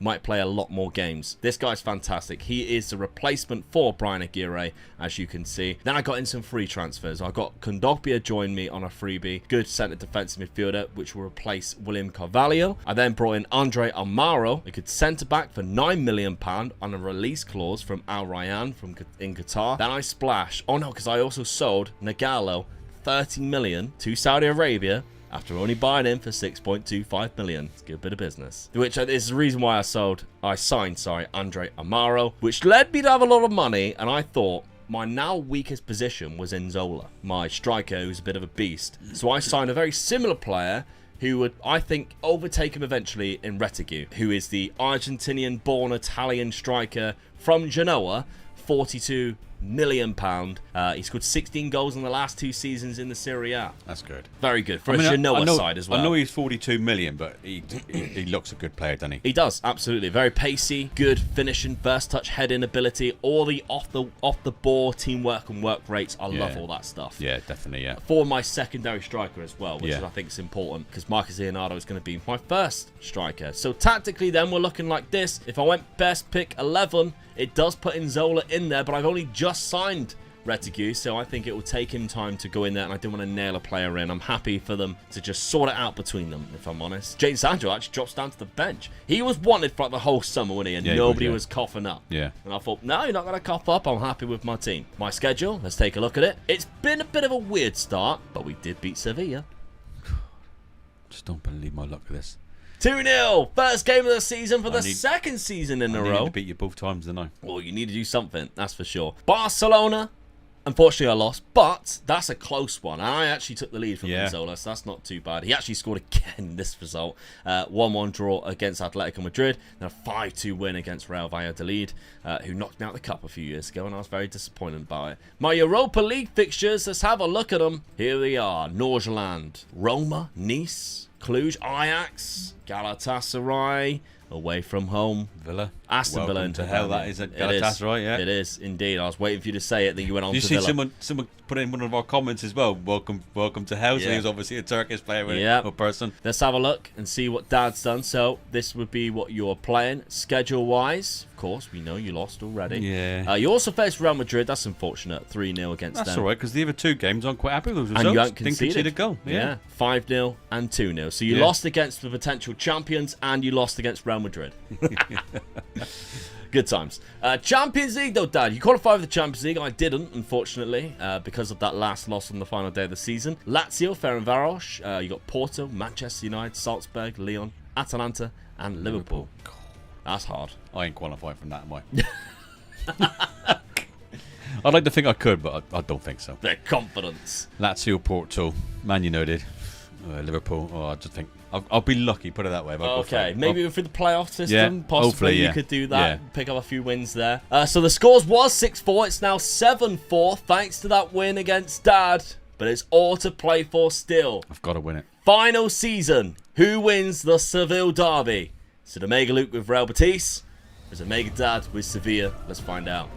might play a lot more games. This guy's fantastic. He is the replacement for Brian Aguirre, as you can see. Then I got in some free transfers. I got Kondogbia join me on a freebie. Good centre defensive midfielder, which will replace William Carvalho. I then brought in Andre Amaro, a good centre back for £9 million on a release clause from Al Rayyan in Qatar. Then I splash. Oh no, because I also sold Nagalo 30 million to Saudi Arabia, after only buying him for $6.25 million. It's a good bit of business. Which is the reason why I signed Andre Amaro, which led me to have a lot of money, and I thought my now weakest position was Nzola, my striker, who's a bit of a beast. So I signed a very similar player who would, I think, overtake him eventually in Retegui, who is the Argentinian-born Italian striker from Genoa, 42 million. He scored 16 goals in the last 2 seasons in the Serie A. That's good. Very good for a Genoa side as well. I know he's 42 million, but he looks a good player, doesn't he? He does, absolutely. Very pacey, good finishing, first touch heading ability, all the off the ball teamwork and work rates. I love all that stuff. Yeah, definitely. Yeah. For my secondary striker as well, which I think is important because Marcus Leonardo is going to be my first striker. So tactically, then we're looking like this. If I went best pick 11, it does put Nzola in there, but I've only just signed Reticue, so I think it will take him time to go in there, and I don't want to nail a player in. I'm happy for them to just sort it out between them, if I'm honest. Jadon Sancho actually drops down to the bench. He was wanted for like the whole summer, wasn't he? And nobody was coughing up. Yeah. And I thought, no, you're not going to cough up. I'm happy with my team. My schedule, let's take a look at it. It's been a bit of a weird start, but we did beat Sevilla. Just don't believe my luck with this. 2-0. First game of the season for the second season in a row. I need to beat you both times, didn't I? Well, you need to do something, that's for sure. Barcelona. Unfortunately, I lost, but that's a close one. I actually took the lead from Nzola, so that's not too bad. He actually scored again in this result. 1-1 draw against Atletico Madrid, then a 5-2 win against Real Valladolid, who knocked me out the cup a few years ago, and I was very disappointed by it. My Europa League fixtures, let's have a look at them. Here they are. Norgeland, Roma, Nice, Cluj, Ajax, Galatasaray, away from home. Villa. Aston Villa. To hell, that is at Galatasaray, yeah. It is, indeed. I was waiting for you to say it, then you went on to Villa. You see someone put in one of our comments as well. Welcome to hell. So he was obviously a Turkish player or person. Let's have a look and see what Dad's done. So this would be what you're playing. Schedule-wise, of course, we know you lost already. Yeah. You also faced Real Madrid. That's unfortunate. 3-0 against them. That's all right, because the other 2 games I'm quite happy with those results. And you haven't Didn't concede a goal. Yeah. 5-0 and 2-0. So you lost against the potential champions and you lost against Real Madrid. Good times. Champions League, though, Dad. You qualified for the Champions League. I didn't, unfortunately, because of that last loss on the final day of the season. Lazio, Ferencváros. You got Porto, Manchester United, Salzburg, Lyon, Atalanta, and Liverpool. That's hard. I ain't qualified from that, am I? I'd like to think I could, but I don't think so. Their confidence. Lazio, Porto, Man United, Liverpool. Oh, I just think I'll be lucky, put it that way. Okay, maybe through the playoff system, possibly hopefully, you could do that, pick up a few wins there. So the scores was 6-4, it's now 7-4, thanks to that win against Dad. But it's all to play for still. I've got to win it. Final season, who wins the Seville derby? Is it Omega Luke with Real Betis? Or is it Omega Dad with Sevilla? Let's find out.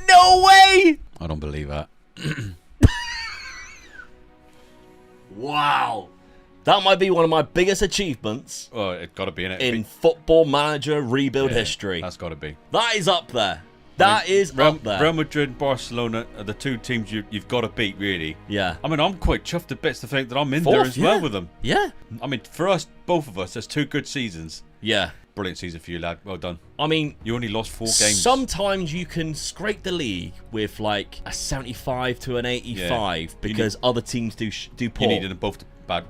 No way! I don't believe that. Wow. That might be one of my biggest achievements. Oh, it's got to be in it. In Football Manager rebuild history. That's got to be. That is up there. That is up there. Real Madrid, Barcelona are the 2 teams you've got to beat, really. Yeah. I mean, I'm quite chuffed to bits to think that I'm in there as well with them. Yeah. I mean, for us, both of us, there's 2 good seasons. Yeah. Brilliant season for you, lad. Well done. I mean, you only lost 4 games. Sometimes you can scrape the league with like a 75 to an 85 because other teams do poor. You needed them both to bad,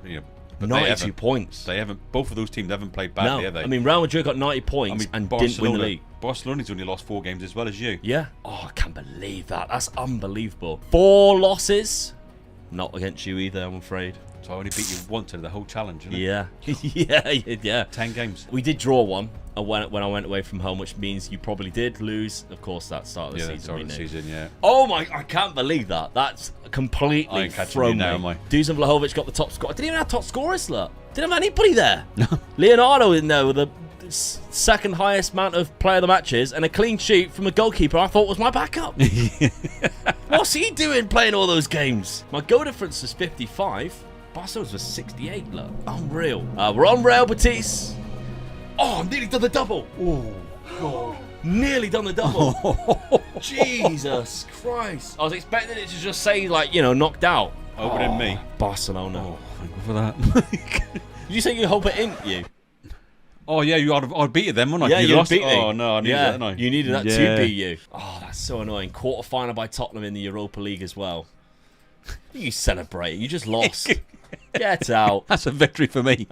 but 92 points. They haven't. Both of those teams haven't played badly, have they? I mean, Real Madrid got 90 points and didn't win the league. Barcelona's only lost 4 games as well as you. Yeah. Oh, I can't believe that. That's unbelievable. 4 losses. Not against you either, I'm afraid. So I only beat you once in the whole challenge, innit? Yeah. yeah. 10 games. We did draw one when I went away from home, which means you probably did lose. Of course, that start of the season. Start of the season, yeah. Oh my! I can't believe that. That's completely thrown me. Dusan Vlahovic got the top score. I didn't even have top scorers, look. Didn't have anybody there. Leonardo in there with the second highest amount of player of the matches and a clean sheet from a goalkeeper I thought was my backup. What's he doing playing all those games? My goal difference was 55. Barcelona's was 68, look. Unreal. We're on Real Betis. Oh, I'm nearly done the double. Oh, God. Nearly done the double. Jesus Christ. I was expecting it to just say, like, knocked out. Hope it in me. Barcelona. Oh, thank you for that. Did you say you hope it in you? Oh, yeah, I'd beat you then, wouldn't I? Yeah, you lost. Beat me. Oh, no, I needed that, didn't I? You needed that to beat you. Oh, that's so annoying. Quarter-final by Tottenham in the Europa League as well. You celebrate. You just lost. Get out. That's a victory for me.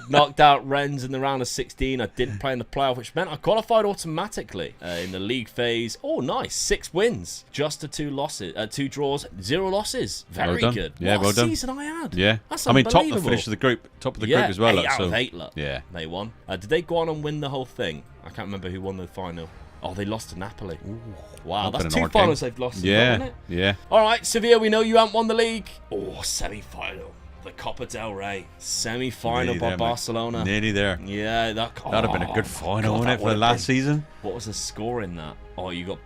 Knocked out Rennes in the round of 16. I didn't play in the playoff, which meant I qualified automatically in the league phase. Oh, nice. 6 wins. Just to 2 losses, 2 draws, 0 losses. Very good. Yeah, what well a done. season I had. Yeah. That's I mean, top unbelievable. of the finish of the group. Top of the group as well. 8 out so. of 8, look. Yeah. They won. Did they go on and win the whole thing? I can't remember who won the final. Oh, they lost to Napoli. Ooh, wow, that's 2 finals they've lost. Yeah, yeah. All right, Sevilla, we know you haven't won the league. Oh, semi-final. The Copa del Rey. Semi-final by Barcelona. Nearly there. Yeah, that'd have been a good final, wouldn't it, for the last season? What was the score in that? Oh, you got...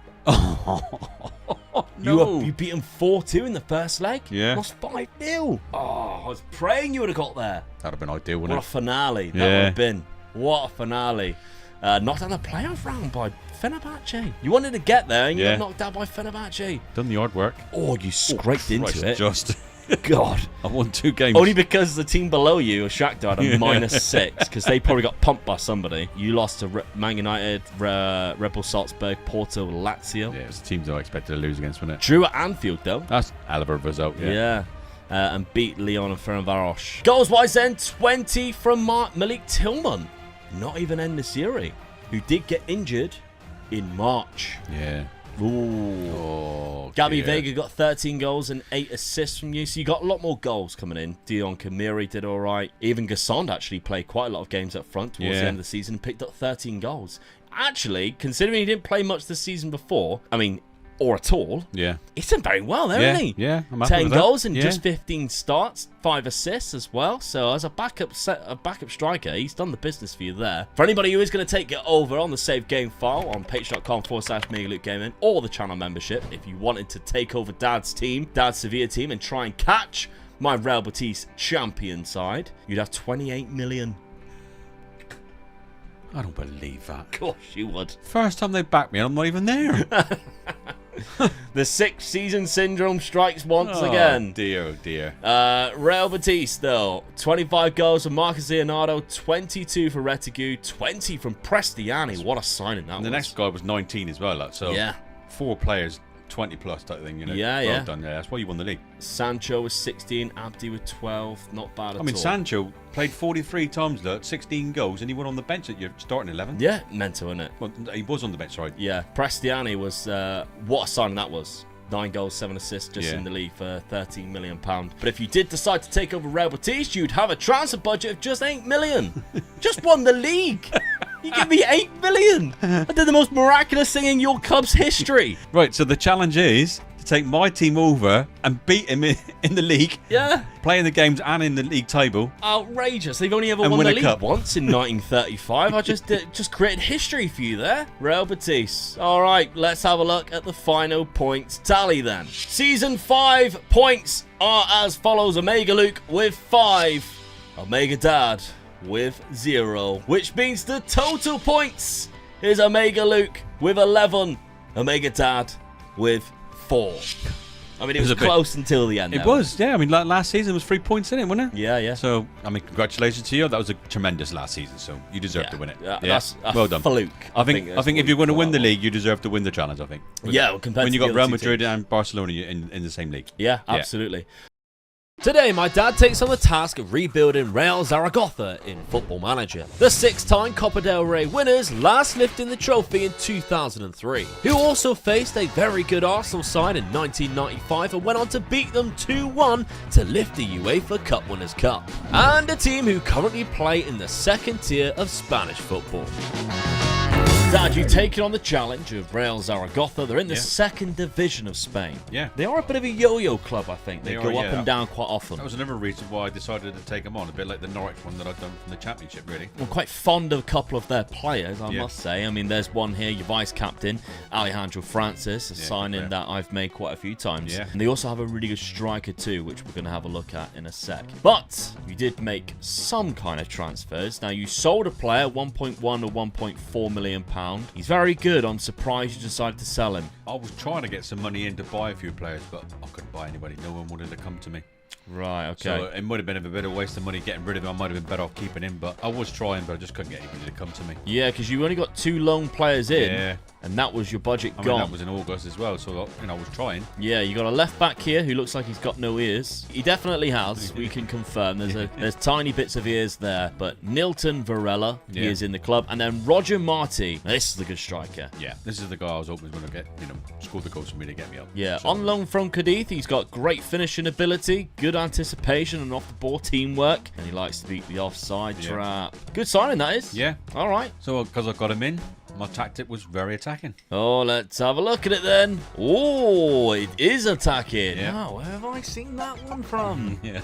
No. You beat them 4-2 in the first leg? Yeah. Lost 5-0. Oh, I was praying you would have got there. That'd have been ideal, wouldn't What a finale that would have been. What a finale. Knocked out the playoff round by Fenerbahce. You wanted to get there and you got knocked out by Fenerbahce. Done the hard work. Oh, you scraped into it. Just. God. I won 2 games. Only because the team below you, Shakhtar, had a -6 because they probably got pumped by somebody. You lost to Man United, Red Bull Salzburg, Porto, Lazio. Yeah, it was the teams I expected to lose against, wasn't it? Drew at Anfield, though. That's a hell of a result, Yeah. And beat Lyon and Ferencváros. Goals-wise then, 20 from Malik Tillman. Not even En-Nesyri, who did get injured in March. Yeah. Ooh. Oh, Gabby Vega got 13 goals and 8 assists from you, so you got a lot more goals coming in. Dion Kamiri did all right. Even Gassond actually played quite a lot of games up front towards the end of the season and picked up 13 goals. Actually, considering he didn't play much this season before, I mean, or at all, he's done very well there, hasn't he? Yeah, I'm happy 10 with that. goals and just 15 starts, 5 assists as well. So as a backup striker, he's done the business for you there. For anybody who is going to take it over on the save game file on patreon.com/MegaLukeGaming or the channel membership, if you wanted to take over Dad's Sevilla team, and try and catch my Real Betis champion side, you'd have 28 million. I don't believe that. Of course you would. First time they backed me and I'm not even there. The 6th season syndrome strikes once again. Dear, oh dear. Real Betis, though. 25 goals from Marcus Leonardo, 22 for Retegui, 20 from Prestiani. What a signing that was. The next guy was 19 as well. So 4 players, 20 plus type thing. You know. Well done. Yeah, that's why you won the league. Sancho was 16, Abdi with 12. Not bad at all. I mean, Sancho played 43 times, look, 16 goals, and he went on the bench at your starting 11. Yeah, mental, isn't it? Well, he was on the bench, sorry. Yeah, Prestiani was, what a signing that was. 9 goals, 7 assists just in the league for £13 million. But if you did decide to take over Real Betis, you'd have a transfer budget of just 8 million. Just won the league. You give me 8 million. I did the most miraculous thing in your club's history. Right, so the challenge is to take my team over and beat him in the league. Yeah. Playing the games and in the league table. Outrageous. They've only ever won the league once in 1935. I just created history for you there. Real Betis. All right, let's have a look at the final points tally then. Season 5 points are as follows. Omega Luke with 5. Omega Dad with 0. Which means the total points is Omega Luke with 11. Omega Dad with 4. I mean, it was close until the end. It was, yeah. I mean, last season was 3 points in it, wasn't it? Yeah, yeah. So, I mean, congratulations to you. That was a tremendous last season, so you deserve to win it. That's a well done. fluke. I think if you're going to win the league, you deserve to win the challenge, I think. Yeah, compared when to you got Real two Madrid teams. and Barcelona in the same league. Yeah, absolutely. Today, my dad takes on the task of rebuilding Real Zaragoza in Football Manager. The 6-time Copa del Rey winners last lifting the trophy in 2003, who also faced a very good Arsenal side in 1995 and went on to beat them 2-1 to lift the UEFA Cup Winners' Cup, and a team who currently play in the 2nd tier of Spanish football. Dad, you've taken on the challenge of Real Zaragoza. They're in the 2nd division of Spain. Yeah. They are a bit of a yo-yo club, I think. They go up and down quite often. That was another reason why I decided to take them on, a bit like the Norwich one that I've done from the Championship, really. I'm quite fond of a couple of their players, I must say. I mean, there's one here, your vice-captain, Alejandro Francis, a signing that I've made quite a few times. Yeah. And they also have a really good striker too, which we're going to have a look at in a sec. But you did make some kind of transfers. Now, you sold a player, 1.1 or 1.4 million pounds. He's very good. I'm surprised you decided to sell him. I was trying to get some money in to buy a few players, but I couldn't buy anybody. No one wanted to come to me. Right, okay. So it might have been a bit of a waste of money getting rid of him. I might have been better off keeping him, but I was trying, but I just couldn't get anybody to come to me. Yeah, because you only got 2 loan players in, Yeah. and that was your budget I gone. mean, that was in August as well, so I was trying. Yeah, you got a left back here who looks like he's got no ears. He definitely has. We can confirm. There's tiny bits of ears there. But Nilton Varela, he is in the club, and then Roger Marti. Now, this is the good striker. Yeah, this is the guy I was hoping was going to get, score the goals for me to get me up. Yeah, so. On loan from Cadiz, he's got great finishing ability, good anticipation and off-the-ball teamwork, and he likes to beat the offside trap. Good signing, that is. Yeah. All right. So because I got him in, my tactic was very attacking. Oh, let's have a look at it then. Oh, it is attacking. Yeah. Oh, where have I seen that one from? Yeah.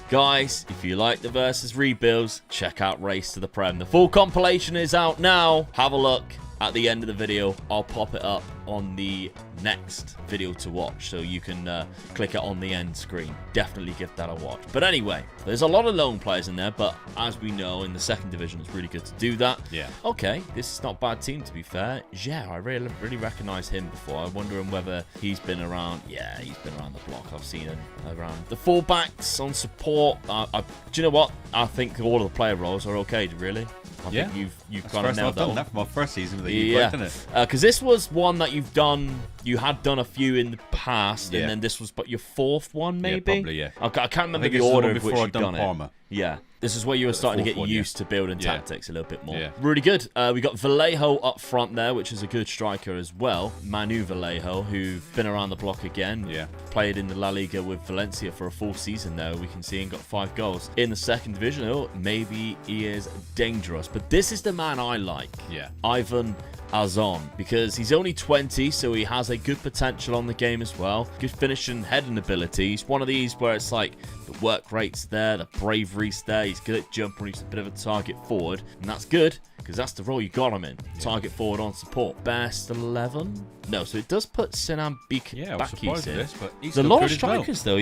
Guys, if you like the versus rebuilds, check out Race to the Prem. The full compilation is out now. Have a look at the end of the video. I'll pop it up on the next video to watch, so you can click it on the end screen. Definitely give that a watch. But anyway, there's a lot of loan players in there, but as we know, in the second division, it's really good to do that. Yeah. Okay, this is not a bad team, to be fair. Yeah, I really recognize him before. I'm wondering whether he's been around. Yeah, he's been around the block. I've seen him around. The fullbacks on support. Do you know what? I think all of the player roles are okay, really. I think you've kind of nailed that one. That for my first season that you played, didn't it? Because this was one that you've done. You had done a few in the past, and then this was your 4th one, maybe. Yeah, probably, yeah. I can't remember the order of which you've done Parma. it. Yeah. This is where you were starting to get one, used to building tactics a little bit more. Yeah. Really good. We got Vallejo up front there, which is a good striker as well. Manu Vallejo, who's been around the block again. Yeah. Played in the La Liga with Valencia for a full season now. We can see and got 5 goals. In the second division, maybe he is dangerous. But this is the man I like. Yeah. Ivan Azon, because he's only 20, so he has a good potential on the game as well. Good finishing, heading ability. He's one of these where it's like the work rate's there, the bravery's there. He's good at jumping. He's a bit of a target forward, and that's good because that's the role you got him in. Target forward on support. Best 11? No, so it does put Sinan Bakis in. This, but There's a lot of strikers though,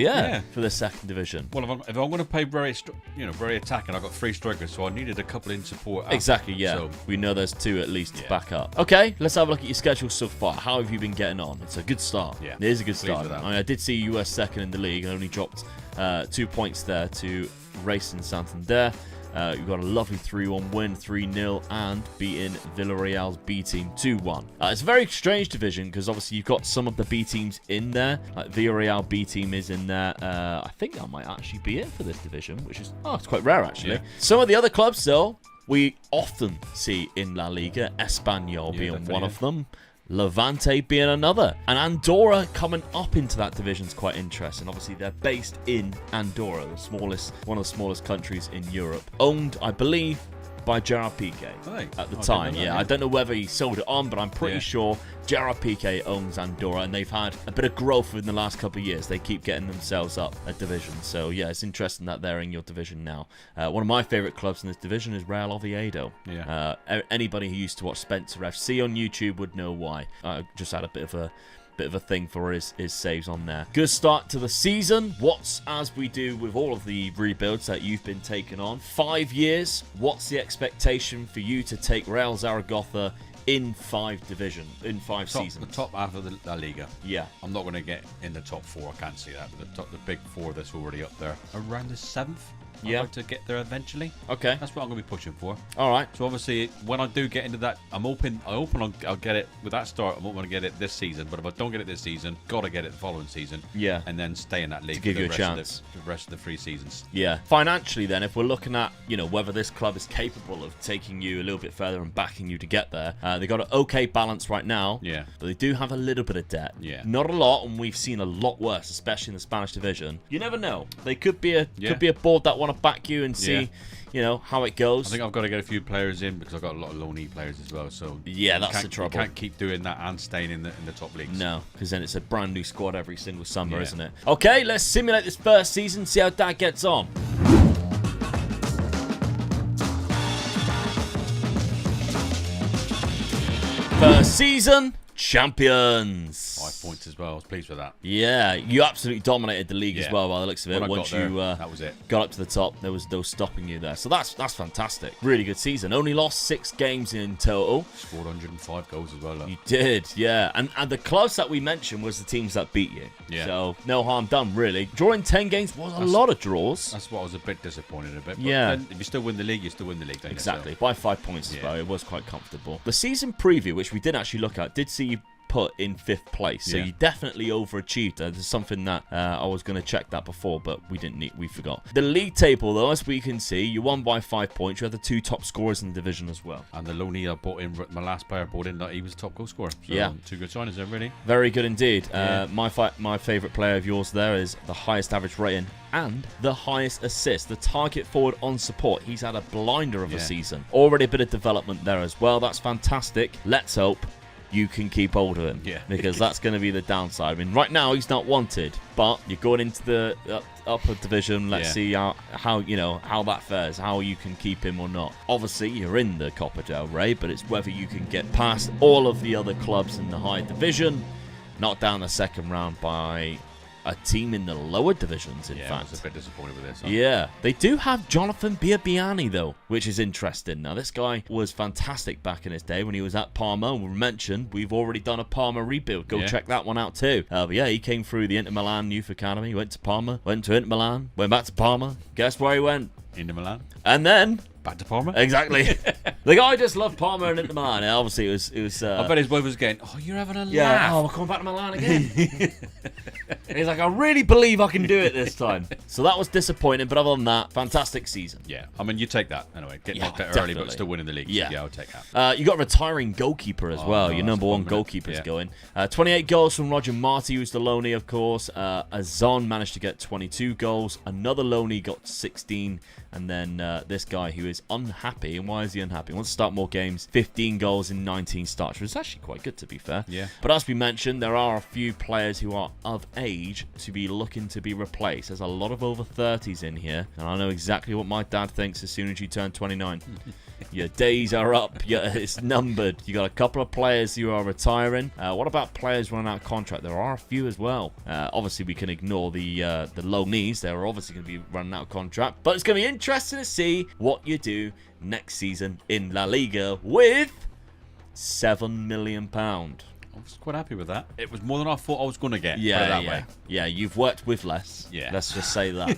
for the second division. Well, if I'm going to play very attacking, I've got 3 strikers, so I needed a couple in support. Exactly, yeah. So, we know there's 2 at least to back up. Okay, let's have a look at your schedule so far. How have you been getting on? It's a good start. Yeah, it is a good start. I mean, I did see US second in the league and only dropped 2 points there to Racing Santander. You got a lovely 3-1 win, 3-0, and beating Villarreal's B team 2-1. It's a very strange division because obviously you've got some of the B teams in there. Like Villarreal B team is in there. I think that might actually be it for this division, which is it's quite rare actually. Yeah. Some of the other clubs though we often see in La Liga, Espanyol being one of them. Levante being another. And Andorra coming up into that division is quite interesting. Obviously, they're based in Andorra, one of the smallest countries in Europe. Owned, I believe, by Gerard Piqué at the time. I don't know whether he sold it on, but I'm pretty sure Gerard Piqué owns Andorra, and they've had a bit of growth in the last couple of years. They keep getting themselves up a division. So, yeah, it's interesting that they're in your division now. One of my favourite clubs in this division is Real Oviedo. Yeah. Anybody who used to watch Spencer FC on YouTube would know why. I just had a bit of a thing for his saves on there. Good start to the season. What's, as we do with all of the rebuilds that you've been taking on, 5 years, what's the expectation for you to take Real Zaragoza in 5 seasons? The top half of the La Liga. Yeah. I'm not going to get in the top 4, I can't see that, but the big 4 that's already up there. Around the 7th? I'd like to get there eventually. Okay. That's what I'm going to be pushing for. All right. So obviously, when I do get into that, I'm hoping I'll get it with that start. I'm hoping to get it this season. But if I don't get it this season, got to get it the following season. Yeah. And then stay in that league to give you a chance. The rest of the 3 seasons. Yeah. Financially, then, if we're looking at whether this club is capable of taking you a little bit further and backing you to get there, they got an okay balance right now. Yeah. But they do have a little bit of debt. Yeah. Not a lot, and we've seen a lot worse, especially in the Spanish division. You never know. They could be a board that want to back you and see. How it goes. I think I've got to get a few players in because I've got a lot of loanee players as well. So that's the trouble. You can't keep doing that and staying in the top leagues. No, because then it's a brand new squad every single summer, isn't it? Okay, let's simulate this first season, see how that gets on. First season, champions. 5 points as well. I was pleased with that. Yeah, you absolutely dominated the league as well by the looks of it. Once you that was it. Got up to the top, there was no stopping you there. So that's fantastic. Really good season. Only lost 6 games in total. Scored 105 goals as well. Though. You did, yeah. And the clubs that we mentioned was the teams that beat you. Yeah. So no harm done, really. Drawing 10 games was a lot of draws. That's what I was a bit disappointed a bit. But yeah. Then if you still win the league, you still win the league, don't exactly. you? So. By 5 points as well. It was quite comfortable. The season preview, which we did actually look at, did see you put in 5th place, so you definitely overachieved. There's something that I was going to check that before, but we forgot. The league table, though, as we can see, you won by 5 points. You had the 2 top scorers in the division as well. And the loanee I bought in, my last player I bought in, that he was the top goal scorer. So 2 good signings there, really. Very good indeed. My favourite player of yours there is the highest average rating and the highest assist. The target forward on support. He's had a blinder of a season. Already a bit of development there as well. That's fantastic. Let's hope you can keep hold of him. Yeah. Because that's going to be the downside. I mean, right now he's not wanted, but you're going into the upper division. Let's see how that fares, how you can keep him or not. Obviously, you're in the Copa del Rey, but it's whether you can get past all of the other clubs in the high division, knocked down the second round by a team in the lower divisions, in fact. I was a bit disappointed with this. Yeah. They do have Jonathan Biabiani, though, which is interesting. Now, this guy was fantastic back in his day when he was at Parma. We mentioned we've already done a Parma rebuild. Go check that one out, too. But yeah, he came through the Inter Milan Youth Academy, went to Parma, went to Inter Milan, went back to Parma. Guess where he went? Inter Milan. And then back to Parma. Exactly. The guy just loved Parma and Inter Milan. And obviously, it was. I bet his wife was going, "Oh, you're having a laugh." Oh, we're coming back to Milan again. He's like, I really believe I can do it this time. So that was disappointing, but other than that, fantastic season. Yeah, I mean, you take that anyway. Getting knocked out early, but still winning the league. Yeah, I'll take that. You got a retiring goalkeeper as well. Your number one goalkeeper's going. 28 goals from Roger Marti, who's the loanee, of course. Azon managed to get 22 goals. Another loanee got 16. And then this guy who is unhappy. And why is he unhappy? He wants to start more games. 15 goals in 19 starts, which is actually quite good, to be fair. Yeah. But as we mentioned, there are a few players who are of age to be looking to be replaced. There's a lot of over 30s in here. And I know exactly what my dad thinks as soon as you turn 29. Your days are up. It's numbered. You got a couple of players who are retiring. What about players running out of contract? There are a few as well. Obviously, we can ignore the loanees. They're obviously going to be running out of contract. But it's going to be interesting to see what you do next season in La Liga with £7 million. I was quite happy with that. It was more than I thought I was going to get. Yeah, you've worked with less. Yeah. Let's just say that.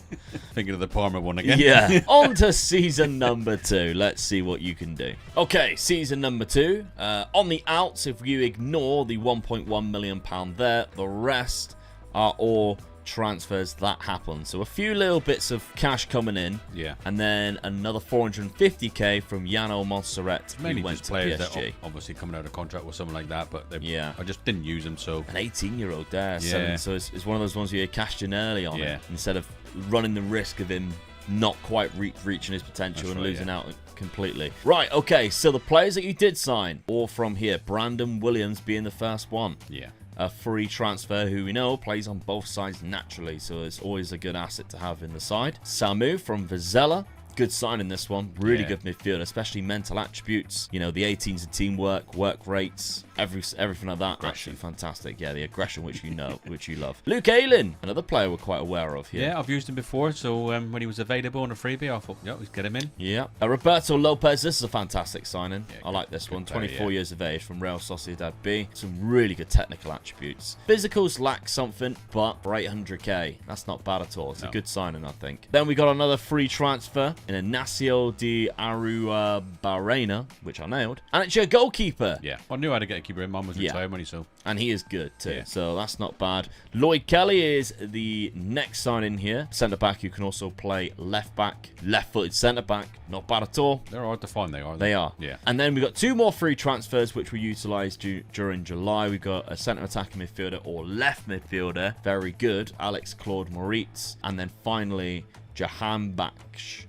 Thinking of the Parma one again. Yeah. On to season number 2. Let's see what you can do. Okay, season number 2. On the outs, if you ignore the £1.1 million there, the rest are all transfers that happen. So a few little bits of cash coming in, and then another 450k from Yano Montserrat, mainly who went just to players PSG. That obviously coming out of contract or something like that, but I just didn't use them. So an 18-year-old there, so it's one of those ones where you cashed in early on it, instead of running the risk of him not quite reaching his potential and losing out completely. Right, okay, so the players that you did sign, all from here. Brandon Williams being the first one. Yeah. A free transfer who we know plays on both sides naturally, so it's always a good asset to have in the side. Samu from Vizela. Good sign in this one. Really good midfield, especially mental attributes. You know, the 18s of teamwork, work rates, everything like that. Actually fantastic. Yeah, the aggression, which you know, which you love. Luke Ayling, another player we're quite aware of here. Yeah, I've used him before. So when he was available on a freebie, I thought, let's get him in. Yeah. Roberto Lopez, this is a fantastic signing. I like this one. 24 years of age from Real Sociedad B. Some really good technical attributes. Physicals lack something, but for 800k, that's not bad at all. It's a good signing, I think. Then we got another free transfer in Ignacio de Arubarrena, which I nailed. And it's your goalkeeper. Yeah. I knew I had to get a keeper in. Mum was retired money, so. And he is good too. Yeah. So that's not bad. Lloyd Kelly is the next signing here. Centre-back who can also play left-back, left-footed centre-back. Not bad at all. They're hard to find, they are. They are. Yeah. And then we've got 2 more free transfers which we utilised during July. We've got a centre-attacking midfielder or left midfielder. Very good. Alex Claude Moritz. And then finally, Jahan Baksh.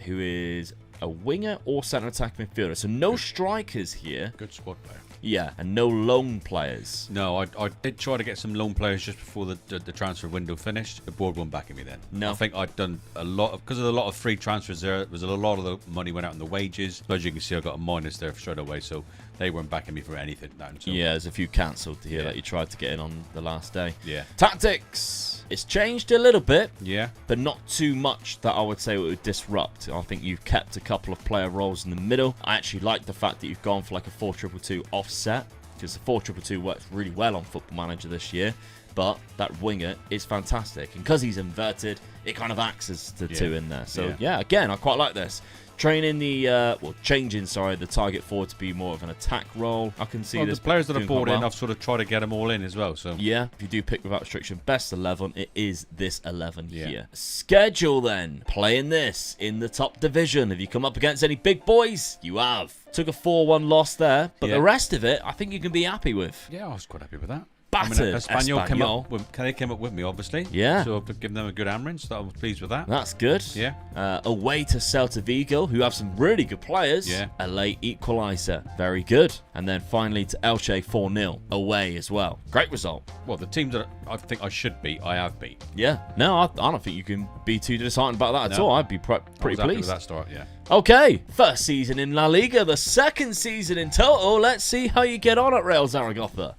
Who is a winger or centre attack midfielder. So no strikers here. Good squad player. Yeah, and no loan players. No, I did try to get some loan players just before the transfer window finished. The board won't back at me then. No. I think I'd done a lot of, because of a lot of free transfers there was a lot of the money went out on the wages. As you can see, I got a minus there straight away, so they weren't backing me for anything now. So. Yeah, there's a few cancelled here that you tried to get in on the last day. Yeah. Tactics. It's changed a little bit. Yeah. But not too much that I would say it would disrupt. I think you've kept a couple of player roles in the middle. I actually like the fact that you've gone for like a 4-2-2 offset, because the 4-2-2 works really well on Football Manager this year. But that winger is fantastic. And because he's inverted, it kind of acts as the two in there. So, yeah, again, I quite like this. Changing the target forward to be more of an attack role. I can see this. The players that are brought in, I've sort of tried to get them all in as well. So yeah, if you do pick without restriction, best 11, it is this 11 here. Schedule then, playing this in the top division. Have you come up against any big boys? You have. Took a 4-1 loss there, but the rest of it, I think you can be happy with. Yeah, I was quite happy with that. Battered. Espanyol came up with me, obviously. Yeah. So I've given them a good hammering, so I was pleased with that. That's good. Yeah. Away to Celta Vigo, who have some really good players. Yeah. A late equaliser. Very good. And then finally to Elche 4-0. Away as well. Great result. Well, the teams that I think I should beat, I have beat. Yeah. No, I don't think you can be too disheartened about that at all. I'd be pretty pleased. Happy with that start, yeah. Okay, first season in La Liga, the second season in total. Let's see how you get on at Real Zaragoza.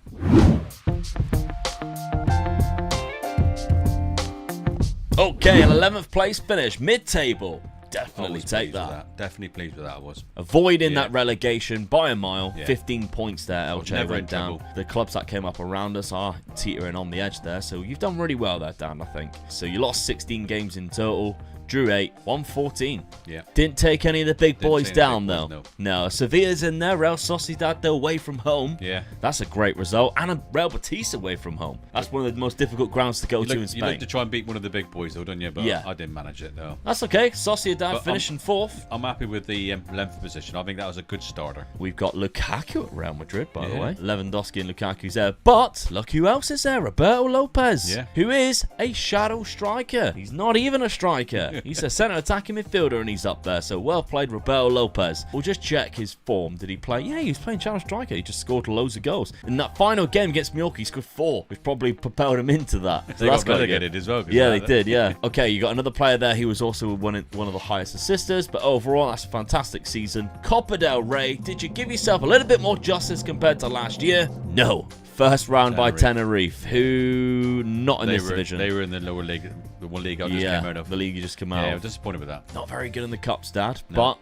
Okay, an 11th place finish, mid-table. Definitely take that. Definitely pleased with that, I was. Avoiding that relegation by a mile. 15 points there, Elche went down. trouble. The clubs that came up around us are teetering on the edge there, so you've done really well there, Dan, I think. So you lost 16 games in total. Drew 8, won 14. Yeah. Didn't take any of the big boys down, big though. boys, No, Sevilla's in there. Real Sociedad, they're away from home. Yeah. That's a great result. And a Real Betis away from home. That's one of the most difficult grounds to go to in Spain. You like to try and beat one of the big boys, though, don't you? But I didn't manage it, though. That's okay. Sociedad finishing 4th. I'm happy with the 11th position. I think that was a good starter. We've got Lukaku at Real Madrid, by the way. Lewandowski and Lukaku's there. But look who else is there. Roberto Lopez, who is a shadow striker. He's not even a striker. He's a centre attacking midfielder, and he's up there. So well played, Roberto Lopez. We'll just check his form. Did he play? Yeah, he was playing shadow striker. He just scored loads of goals. In that final game against Mallorca, he scored 4, which probably propelled him into that. So they got relegated as well. Yeah, they did, yeah. Okay, you got another player there. He was also one of the highest assisters, but overall, that's a fantastic season. Copa del Rey, did you give yourself a little bit more justice compared to last year? No. First round by Tenerife, who not in this division. They were in the lower league, the one league I just came out of. The league you just came out of. Yeah, I was disappointed with that. Not very good in the cups, Dad, but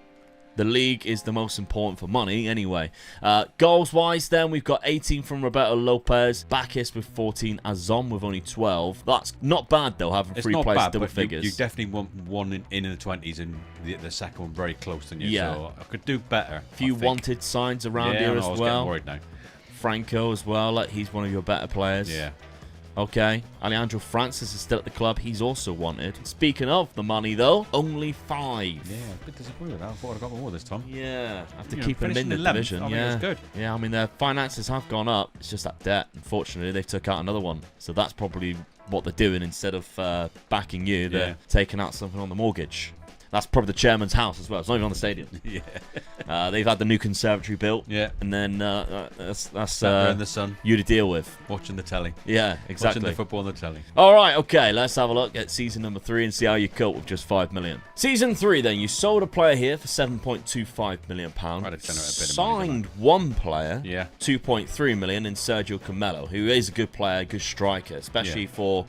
the league is the most important for money anyway. Goals-wise, then, we've got 18 from Roberto Lopez, Bacchus with 14, Azon with only 12. That's not bad, though, having 3 players double figures. You definitely want one in the 20s and the second one very close to you. Yeah. So I could do better. A few wanted signs around here as I was well. getting worried now. Franco as well, like he's one of your better players. Yeah. Okay, Alejandro Francis is still at the club. He's also wanted. Speaking of the money, though, only 5. Yeah, a bit disappointed with that. I thought I'd got more this time. Yeah, after keeping them in the division. I mean, it was good. Yeah, I mean, their finances have gone up. It's just that debt. Unfortunately, they took out another one. So that's probably what they're doing. Instead of backing you, they're taking out something on the mortgage. That's probably the chairman's house as well. It's not even on the stadium. They've had the new conservatory built. Yeah. And then that's in the sun. You to deal with. Watching the telly. Yeah, exactly. Watching the football on the telly. All right, okay. Let's have a look at season number 3 and see how you cope with just 5 million. Season 3, then. You sold a player here for £7.25 million. Signed one player. Yeah. 2.3 million in Sergio Camelo, who is a good player, good striker, especially for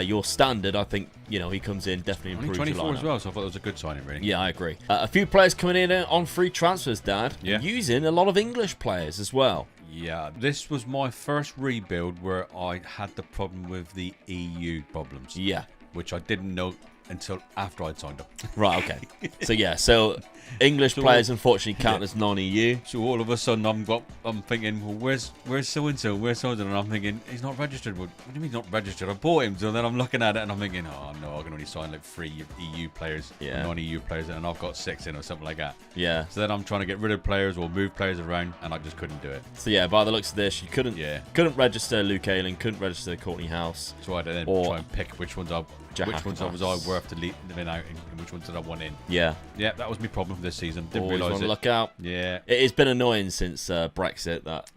your standard. I think, he comes in, definitely improves your lineup. 24 as well, so I thought it was a good signing, really. Yeah, I agree. A few players coming in on free transfers, Dad. Yeah. Using a lot of English players as well. Yeah, this was my first rebuild where I had the problem with the EU problems. Yeah. Which I didn't know until after I'd signed up. Right, okay. So English players unfortunately count as non-EU. So all of a sudden I'm thinking, well, where's so-and-so? Where's so-and-so? And I'm thinking, he's not registered. What do you mean he's not registered? I bought him. So then I'm looking at it and I'm thinking, oh no, I can only sign like 3 EU players, non-EU players, and I've got 6 in or something like that. Yeah. So then I'm trying to get rid of players or move players around, and I just couldn't do it. So yeah, by the looks of this, you couldn't register Luke Ayling, couldn't register Courtney House. So I had to then try and pick which ones which ones was I worth to leave them out and which ones did I want in. Yeah. Yeah, that was my problem this season. Didn't Always realise want it. to look out. Yeah. It's been annoying since Brexit that,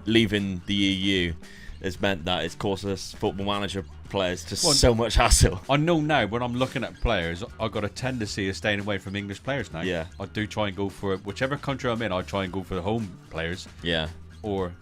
leaving the EU has meant that it's caused us Football Manager players just so much hassle. I know now when I'm looking at players, I've got a tendency of staying away from English players now. Yeah. I do try and go for whichever country I'm in, I try and go for the home players. Yeah. Or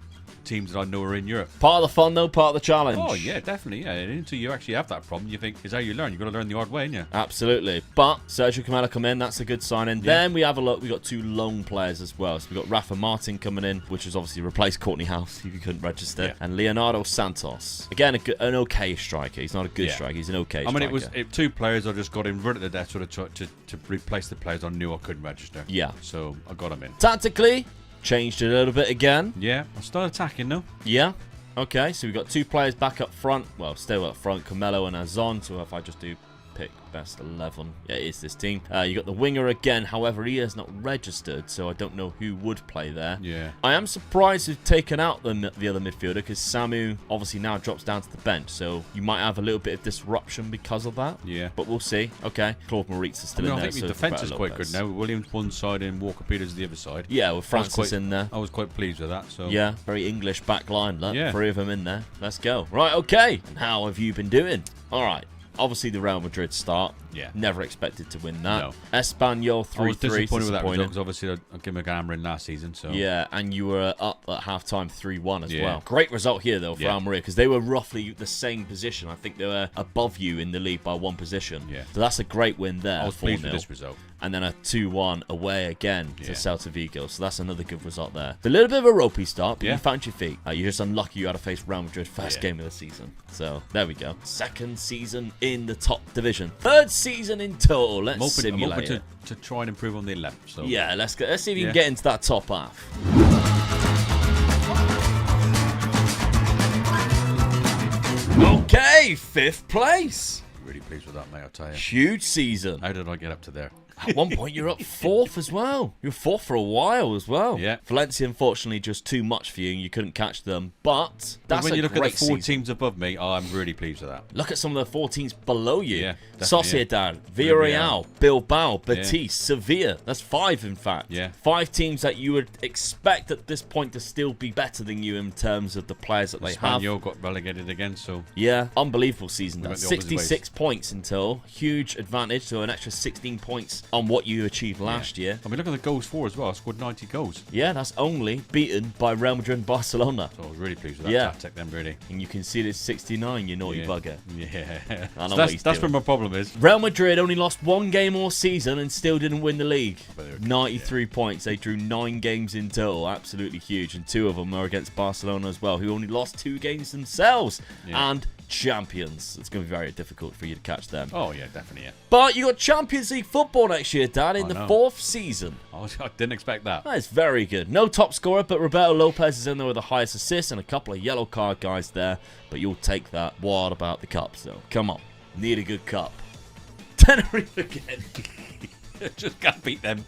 teams that I know are in Europe. Part of the fun, though, part of the challenge. Oh, yeah, definitely, yeah. And until you actually have that problem, you think, is how you learn. You've got to learn the hard way, ain't you? Absolutely. But Sergio Camelo come in, that's a good signing. Yeah. Then we have a look, we got 2 loan players as well. So we got Rafa Martin coming in, which has obviously replaced Courtney House, if you couldn't register. Yeah. And Leonardo Santos. Again, an okay striker. He's not a good striker, he's an okay striker. I mean, it 2 players I just got in right at the death to replace the players I knew I couldn't register. Yeah. So I got them in. Tactically, changed a little bit again. Yeah, I started attacking though. Yeah. Okay, so we've got 2 players back up front. Well, still up front, Camelo and Azon. So if I just do pick best 11, yeah, it is this team. You got the winger again. However, he has not registered, so I don't know who would play there. Yeah. I am surprised we've taken out the other midfielder because Samu obviously now drops down to the bench, so you might have a little bit of disruption because of that. Yeah. But we'll see. Okay. Claude Moritz is still in there. I think the defence is quite good now. Williams one side and Walker Peters the other side. Yeah, with Francis in there. I was quite pleased with that. So yeah, very English back line. Look, 3 of them in there. Let's go. Right, okay. And how have you been doing? All right. Obviously, the Real Madrid start. Yeah. Never expected to win that. No. Espanyol 3-3. I was disappointed with that result because obviously I gave him a hammer in last season. So yeah, and you were up at half-time 3-1 as well. Great result here, though, for Almeria because they were roughly the same position. I think they were above you in the league by 1 position. Yeah. So that's a great win there. I was pleased with this result. And then a 2-1 away again to Celta Vigo. So that's another good result there. It's a little bit of a ropey start, but you found your feet. You're just unlucky you had to face Real Madrid first game of the season. So there we go. 2nd season in the top division. 3rd season in total. Let's simulate I'm open to try and improve on the 11th. So yeah, let's see if you can get into that top half. Okay, 5th place. Really pleased with that, mate, I'll tell you. Huge season. How did I get up to there? At one point, you're up 4th as well. You were 4th for a while as well. Yeah. Valencia, unfortunately, just too much for you, and you couldn't catch them. But that's when you look at the 4 season. teams above me, I'm really pleased with that. Look at some of the 4 teams below you. Yeah, Sociedad, Villarreal, Bilbao, Betis, Sevilla. That's 5, in fact. Yeah. 5 teams that you would expect at this point to still be better than you in terms of the players that they have. Espanyol got relegated again, so yeah, unbelievable season. That's 66 points in total. Huge advantage, so an extra 16 points on what you achieved last year. I mean, look at the goals for as well. I scored 90 goals. Yeah, that's only beaten by Real Madrid and Barcelona. So I was really pleased with that tactic then, really. And you conceded 69, you naughty bugger. Yeah. I know that's where my problem is. Real Madrid only lost 1 game all season and still didn't win the league. 93 points. They drew 9 games in total. Absolutely huge. And 2 of them are against Barcelona as well, who only lost 2 games themselves. And champions. It's going to be very difficult for you to catch them. Oh, yeah, definitely, yeah. But you got Champions League football next year, Dad, in the 4th season. I didn't expect that. That is very good. No top scorer, but Roberto Lopez is in there with the highest assists and a couple of yellow card guys there. But you'll take that. What about the cups, though? Come on. Need a good cup. Tenerife again. Just can't beat them.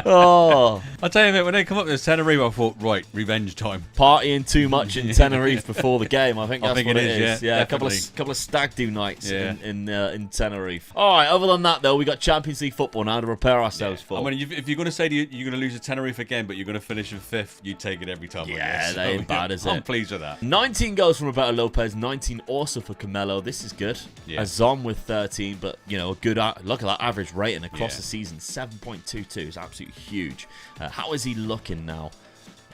Oh, I'll tell you, mate, when they come up with Tenerife, I thought, right, revenge time. Partying too much in Tenerife before the game. I think that's what it is. Yeah, a couple of stag do nights in Tenerife. All right. Other than that, though, we got Champions League football now to prepare ourselves for. I mean, if you're going to say you're going to lose to Tenerife again, but you're going to finish in 5th, you take it every time. Yeah, that ain't bad, is it? I'm pleased with that. 19 goals from Roberto Lopez, 19 also for Camelo. This is good. Yeah. Azon with 13, but a good look at that average rating across the season, 7.22 is absolutely huge. How is he looking now?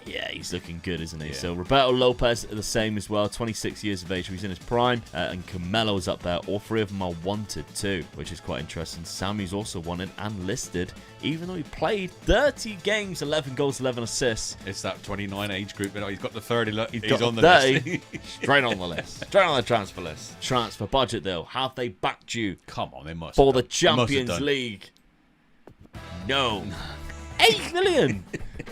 Yeah, he's looking good, isn't he? Yeah. So Roberto Lopez the same as well, 26 years of age, so he's in his prime, and Camelo's up there. All 3 of them are wanted too, which is quite interesting. Sammy's also wanted and listed, even though he played 30 games, 11 goals, 11 assists. It's that 29 age group. He's got the 30. He's on the 30, list. Straight on the list. Straight on the transfer list. Transfer budget, though. Have they backed you? Come on, they must. For the Champions League? No. 8 million.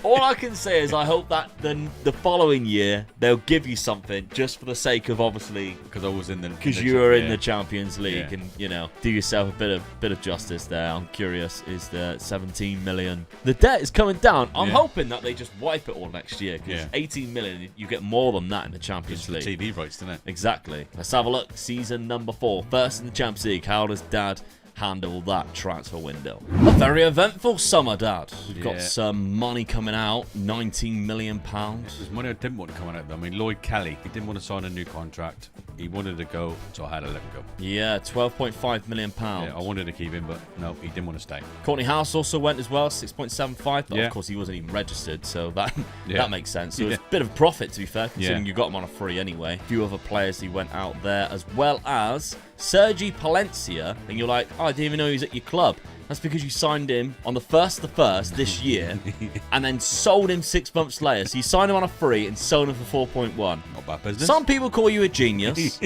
All I can say is I hope that then the following year they'll give you something just for the sake of obviously because I was in the you were in the Champions League and do yourself a bit of justice there. I'm curious, is the 17 million? The debt is coming down. I'm hoping that they just wipe it all next year because 18 million you get more than that in the Champions League. The TV rights, didn't it? Exactly. Let's have a look. Season number 4, first in the Champions League. How does Dad handle that transfer window? A very eventful summer, Dad. We've got some money coming out, £19 million. There's money I didn't want to come out. I mean, Lloyd Kelly, he didn't want to sign a new contract. He wanted to go, so I had to let him go. Yeah, £12.5 million. Yeah, I wanted to keep him, but no, he didn't want to stay. Courtney House also went as well, 6.75, but of course he wasn't even registered, so that makes sense. So it's a bit of profit, to be fair, considering you got him on a free anyway. A few other players who went out there, as well as Sergi Palencia, and you're like, oh, I didn't even know he was at your club. That's because you signed him on the 1st of the 1st this year and then sold him 6 months later. So you signed him on a free and sold him for 4.1. Not bad business. Some people call you a genius.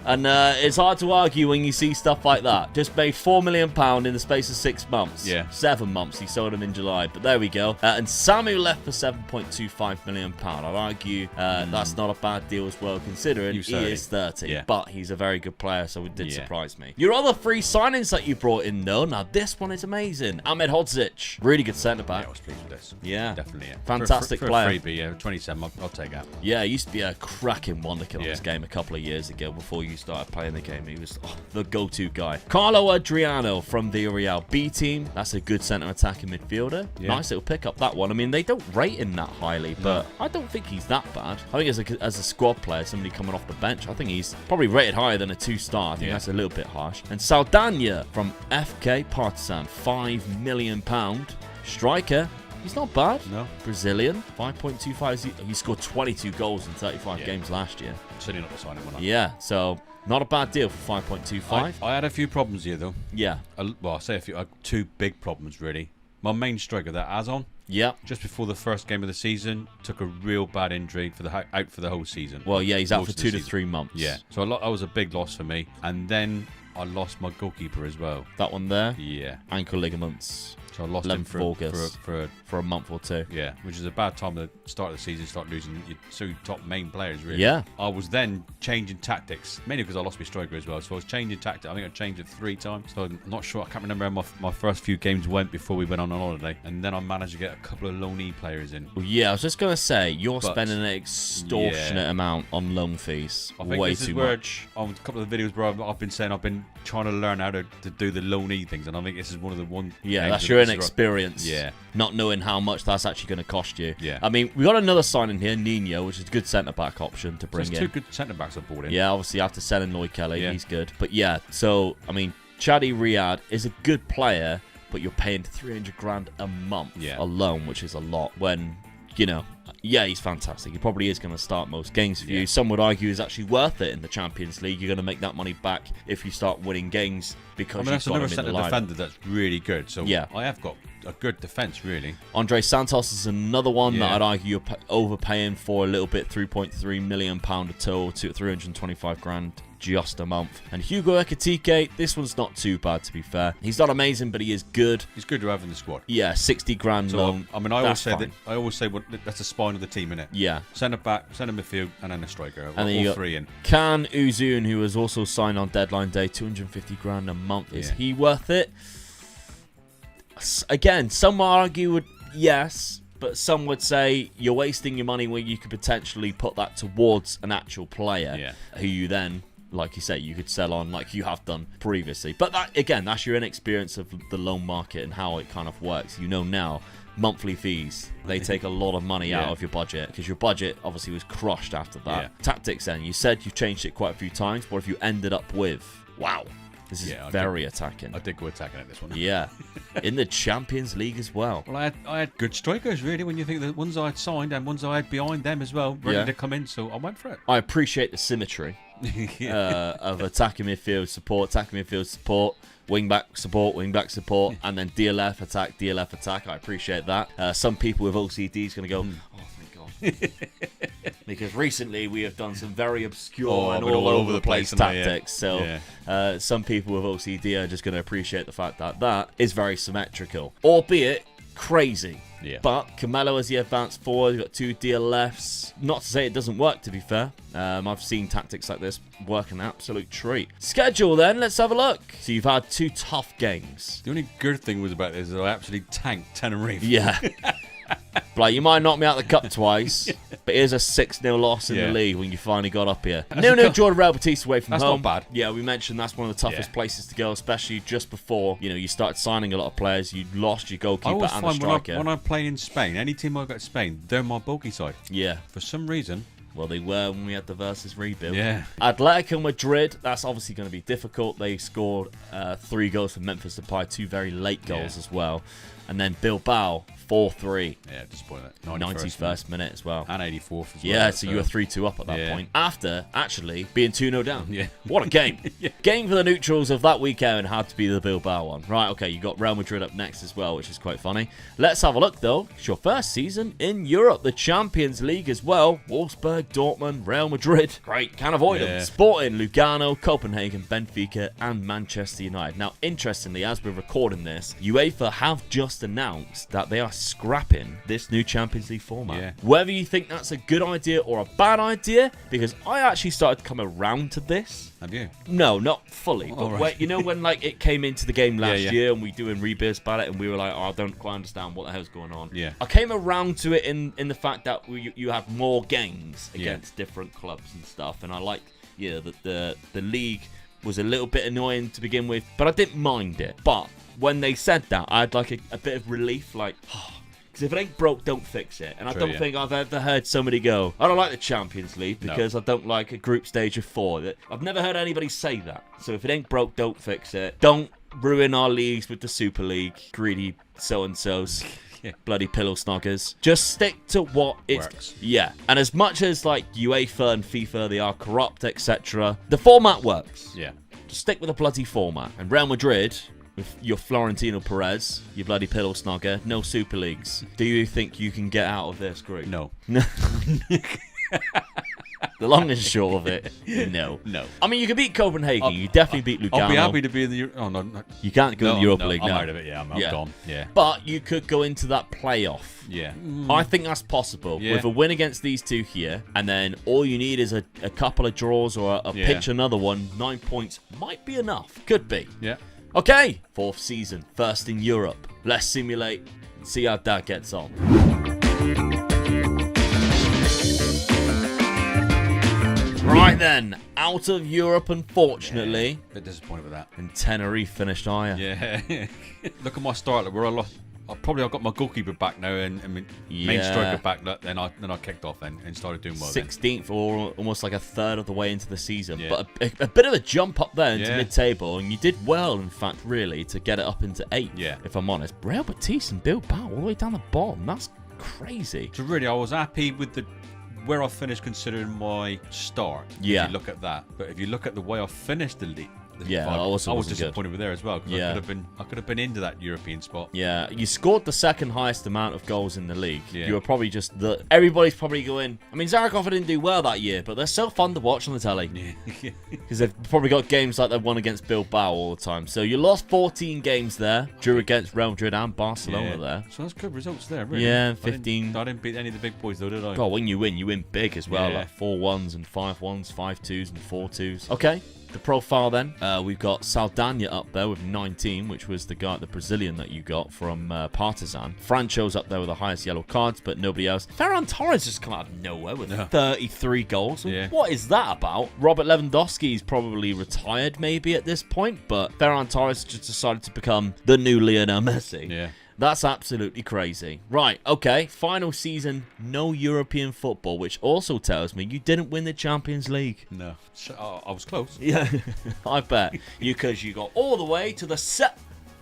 And it's hard to argue when you see stuff like that. Just made £4 million in the space of 6 months. Yeah. 7 months. He sold him in July. But there we go. And Samu left for £7.25 million. I'd argue that's not a bad deal as well, considering he is 30. Yeah. But he's a very good player, so it did surprise me. Your other 3 signings that you brought in, though, now this one is amazing. Ahmed Hodzic. Really good centre-back. Yeah, I was pleased with this. Yeah. Definitely, yeah. Fantastic for player. A freebie, 27, I'll take that. Yeah, he used to be a cracking wonderkid on this game a couple of years ago before you started playing the game. He was the go-to guy. Carlo Adriano from Villarreal B team. That's a good centre attacking midfielder. Yeah. Nice little pickup, that one. I mean, they don't rate him that highly, but I don't think he's that bad. I think as a squad player, somebody coming off the bench, I think he's probably rated higher than a 2-star. I think that's a little bit harsh. And Saldana from FK Partizan, £5 million. Striker. He's not bad. No. Brazilian, 5.25. He scored 22 goals in 35 games last year. Certainly not the signing one. Yeah, so not a bad deal for 5.25. I had a few problems here, though. Yeah. Well, I'll say a few. 2 big problems, really. My main striker, that Azon. Yeah. Just before the first game of the season, took a real bad injury out for the whole season. Well, yeah, he's out for 2 to 3 months. Yeah. So that was a big loss for me. And then I lost my goalkeeper as well. That one there? Yeah. Ankle ligaments. So I lost him for a month or 2. Yeah, which is a bad time at the start of the season, start losing your 2 top main players, really. Yeah. I was then changing tactics, mainly because I lost my striker as well. So I was changing tactics. I think I changed it 3 times. So I'm not sure. I can't remember how my first few games went before we went on holiday. And then I managed to get a couple of loanee players in. Well, yeah, I was just going to say, you're spending an extortionate amount on loan fees. I think way this too is where, much. on a couple of the videos where I've been saying I've been trying to learn how to do the loanee things. And I think this is one of the one. Yeah, that's your inexperience. Yeah. Not knowing how much that's actually going to cost you. Yeah. I mean, we got another signing here, Nino, which is a good centre-back option to bring in. 2 good centre-backs I brought in. Yeah, obviously after selling Lloyd Kelly, he's good. But yeah, so, I mean, Chadi Riyad is a good player, but you're paying 300 grand a month alone, which is a lot when, he's fantastic. He probably is going to start most games for you. Some would argue he's actually worth it in the Champions League. You're going to make that money back if you start winning games because that's you've got another him in the centre line. defender that's really good. So I have got a good defence, really. Andre Santos is another one that I'd argue you're overpaying for a little bit, £3.3 million a total, to 325 grand just a month. And Hugo Ekitike, this one's not too bad, to be fair. He's not amazing, but he is good. He's good to have in the squad. Yeah, 60 grand loan. I mean, I always say that's the spine of the team, innit? Yeah. Centre back, centre midfield, and then a striker. And then all 3 in. Can Uzun, who was also signed on deadline day, 250 grand a month. Is he worth it? Again, some argue yes, but some would say you're wasting your money when you could potentially put that towards an actual player who you then, like you say, you could sell on like you have done previously. But that, again, that's your inexperience of the loan market and how it kind of works. Now, monthly fees, they take a lot of money out of your budget because your budget obviously was crushed after that. Tactics then, you said you've changed it quite a few times. What have you ended up with? Wow. This is very attacking. I did go attacking at this one. Yeah. In the Champions League as well. Well, I had good strikers, really, when you think the ones I had signed and ones I had behind them as well, ready to come in, so I went for it. I appreciate the symmetry of attacking midfield support, wing-back support, and then DLF attack. I appreciate that. Some people with OCD is going to go, oh, thank God. Because recently we have done some very obscure and all over the place tactics. So some people with OCD are just going to appreciate the fact that that is very symmetrical. Albeit, crazy. Yeah. But Camelo as he advanced forward, you've got 2 DLFs. Not to say it doesn't work, to be fair. I've seen tactics like this work an absolute treat. Schedule then, let's have a look. So you've had 2 tough games. The only good thing was about this is I absolutely tanked Tenerife. Yeah. Like, you might knock me out of the cup twice, but here's a 6-0 loss in the league when you finally got up here. 0-0 draw to Real Betis away from home. That's not bad. Yeah, we mentioned that's one of the toughest places to go, especially just before, you started signing a lot of players. You lost your goalkeeper and a striker. When I play in Spain, any team I got to Spain, they're my bogey side. Yeah. For some reason. Well, they were when we had the versus rebuild. Yeah. Atletico Madrid, that's obviously going to be difficult. They scored 3 goals for Memphis Depay, 2 very late goals as well. And then Bilbao, 4-3. Yeah, disappointing. 91st minute as well. And 84th as well. Yeah, so you were 3-2 up at that point. After, actually, being 2-0 down. Yeah. What a game. Game for the neutrals of that weekend had to be the Bilbao one. Right, okay, you got Real Madrid up next as well, which is quite funny. Let's have a look, though. It's your first season in Europe, the Champions League as well. Wolfsburg, Dortmund, Real Madrid. Great, can't avoid them. Sporting, Lugano, Copenhagen, Benfica, and Manchester United. Now, interestingly, as we're recording this, UEFA have just announced that they are scrapping this new Champions League format. Yeah. Whether you think that's a good idea or a bad idea, because I actually started to come around to this. Have you? No, not fully. Oh, but right. when like it came into the game last Yeah. year and we doing rebirths about it and we were like, oh, I don't quite understand what the hell's going on. Yeah. I came around to it in the fact that you have more games against different clubs and stuff, and I like that the league was a little bit annoying to begin with, but I didn't mind it. But when they said that, I had like a bit of relief, like, because if it ain't broke, don't fix it. And I don't think I've ever heard somebody go, I don't like the Champions League because I don't like a group stage of 4. I've never heard anybody say that. So if it ain't broke, don't fix it. Don't ruin our leagues with the Super League, greedy so-and-sos. Bloody pillow snoggers. Just stick to what works. Yeah. And as much as like UEFA and FIFA, they are corrupt, etc., the format works. Yeah. Just stick with the bloody format. And Real Madrid, with your Florentino Perez, your bloody pillow snogger, no Super Leagues. Do you think you can get out of this group? No. The long and short of it, no. I mean, you can beat Copenhagen. You definitely beat Lugano. I'll be happy to be in the... Oh, no. You can't go in the Europa League I'm now. out of it, I'm gone. Yeah. But you could go into that playoff. Yeah. I think that's possible. Yeah. With a win against these 2 here, and then all you need is a couple of draws or a pitch another one. 9 points might be enough. Could be. Yeah. Okay. 4th season. First in Europe. Let's simulate and see how that gets on. Right then, out of Europe, unfortunately. Yeah, a bit disappointed with that. And Tenerife finished higher. Yeah. Look at my start. Where I lost. I've got my goalkeeper back now and main striker back. Then I kicked off and started doing well. 16th or almost like a third of the way into the season. Yeah. But a bit of a jump up there into mid-table, and you did well, in fact, really, to get it up into 8th. Yeah. If I'm honest. Real Betis and Bilbao all the way down the bottom. That's crazy. So really, I was happy with where I finished considering my start. Yeah. If you look at that. But if you look at the way I finished the league, I was disappointed with there as well. Yeah. I could have been into that European spot. Yeah, you scored the 2nd highest amount of goals in the league. Yeah. You were probably just everybody's probably going. I mean, Zaragoza didn't do well that year, but they're so fun to watch on the telly. Yeah. Because they've probably got games like they've won against Bilbao all the time. So you lost 14 games there, drew against Real Madrid and Barcelona there. So that's good results there, really. Yeah, 15. I didn't beat any of the big boys though, did I? God, when you win big as well, like 4-1s and 5-1s, 5-2s and 4-2s. Okay. The profile then, we've got Saldana up there with 19, which was the Brazilian that you got from Partizan. Francho's up there with the highest yellow cards, but nobody else. Ferran Torres just come out of nowhere with 33 goals. Yeah. What is that about? Robert Lewandowski's probably retired maybe at this point, but Ferran Torres just decided to become the new Lionel Messi. Yeah. That's absolutely crazy. Right, okay, final season, no European football, which also tells me you didn't win the Champions League. No, I was close. Yeah, I bet. Because you got all the way to the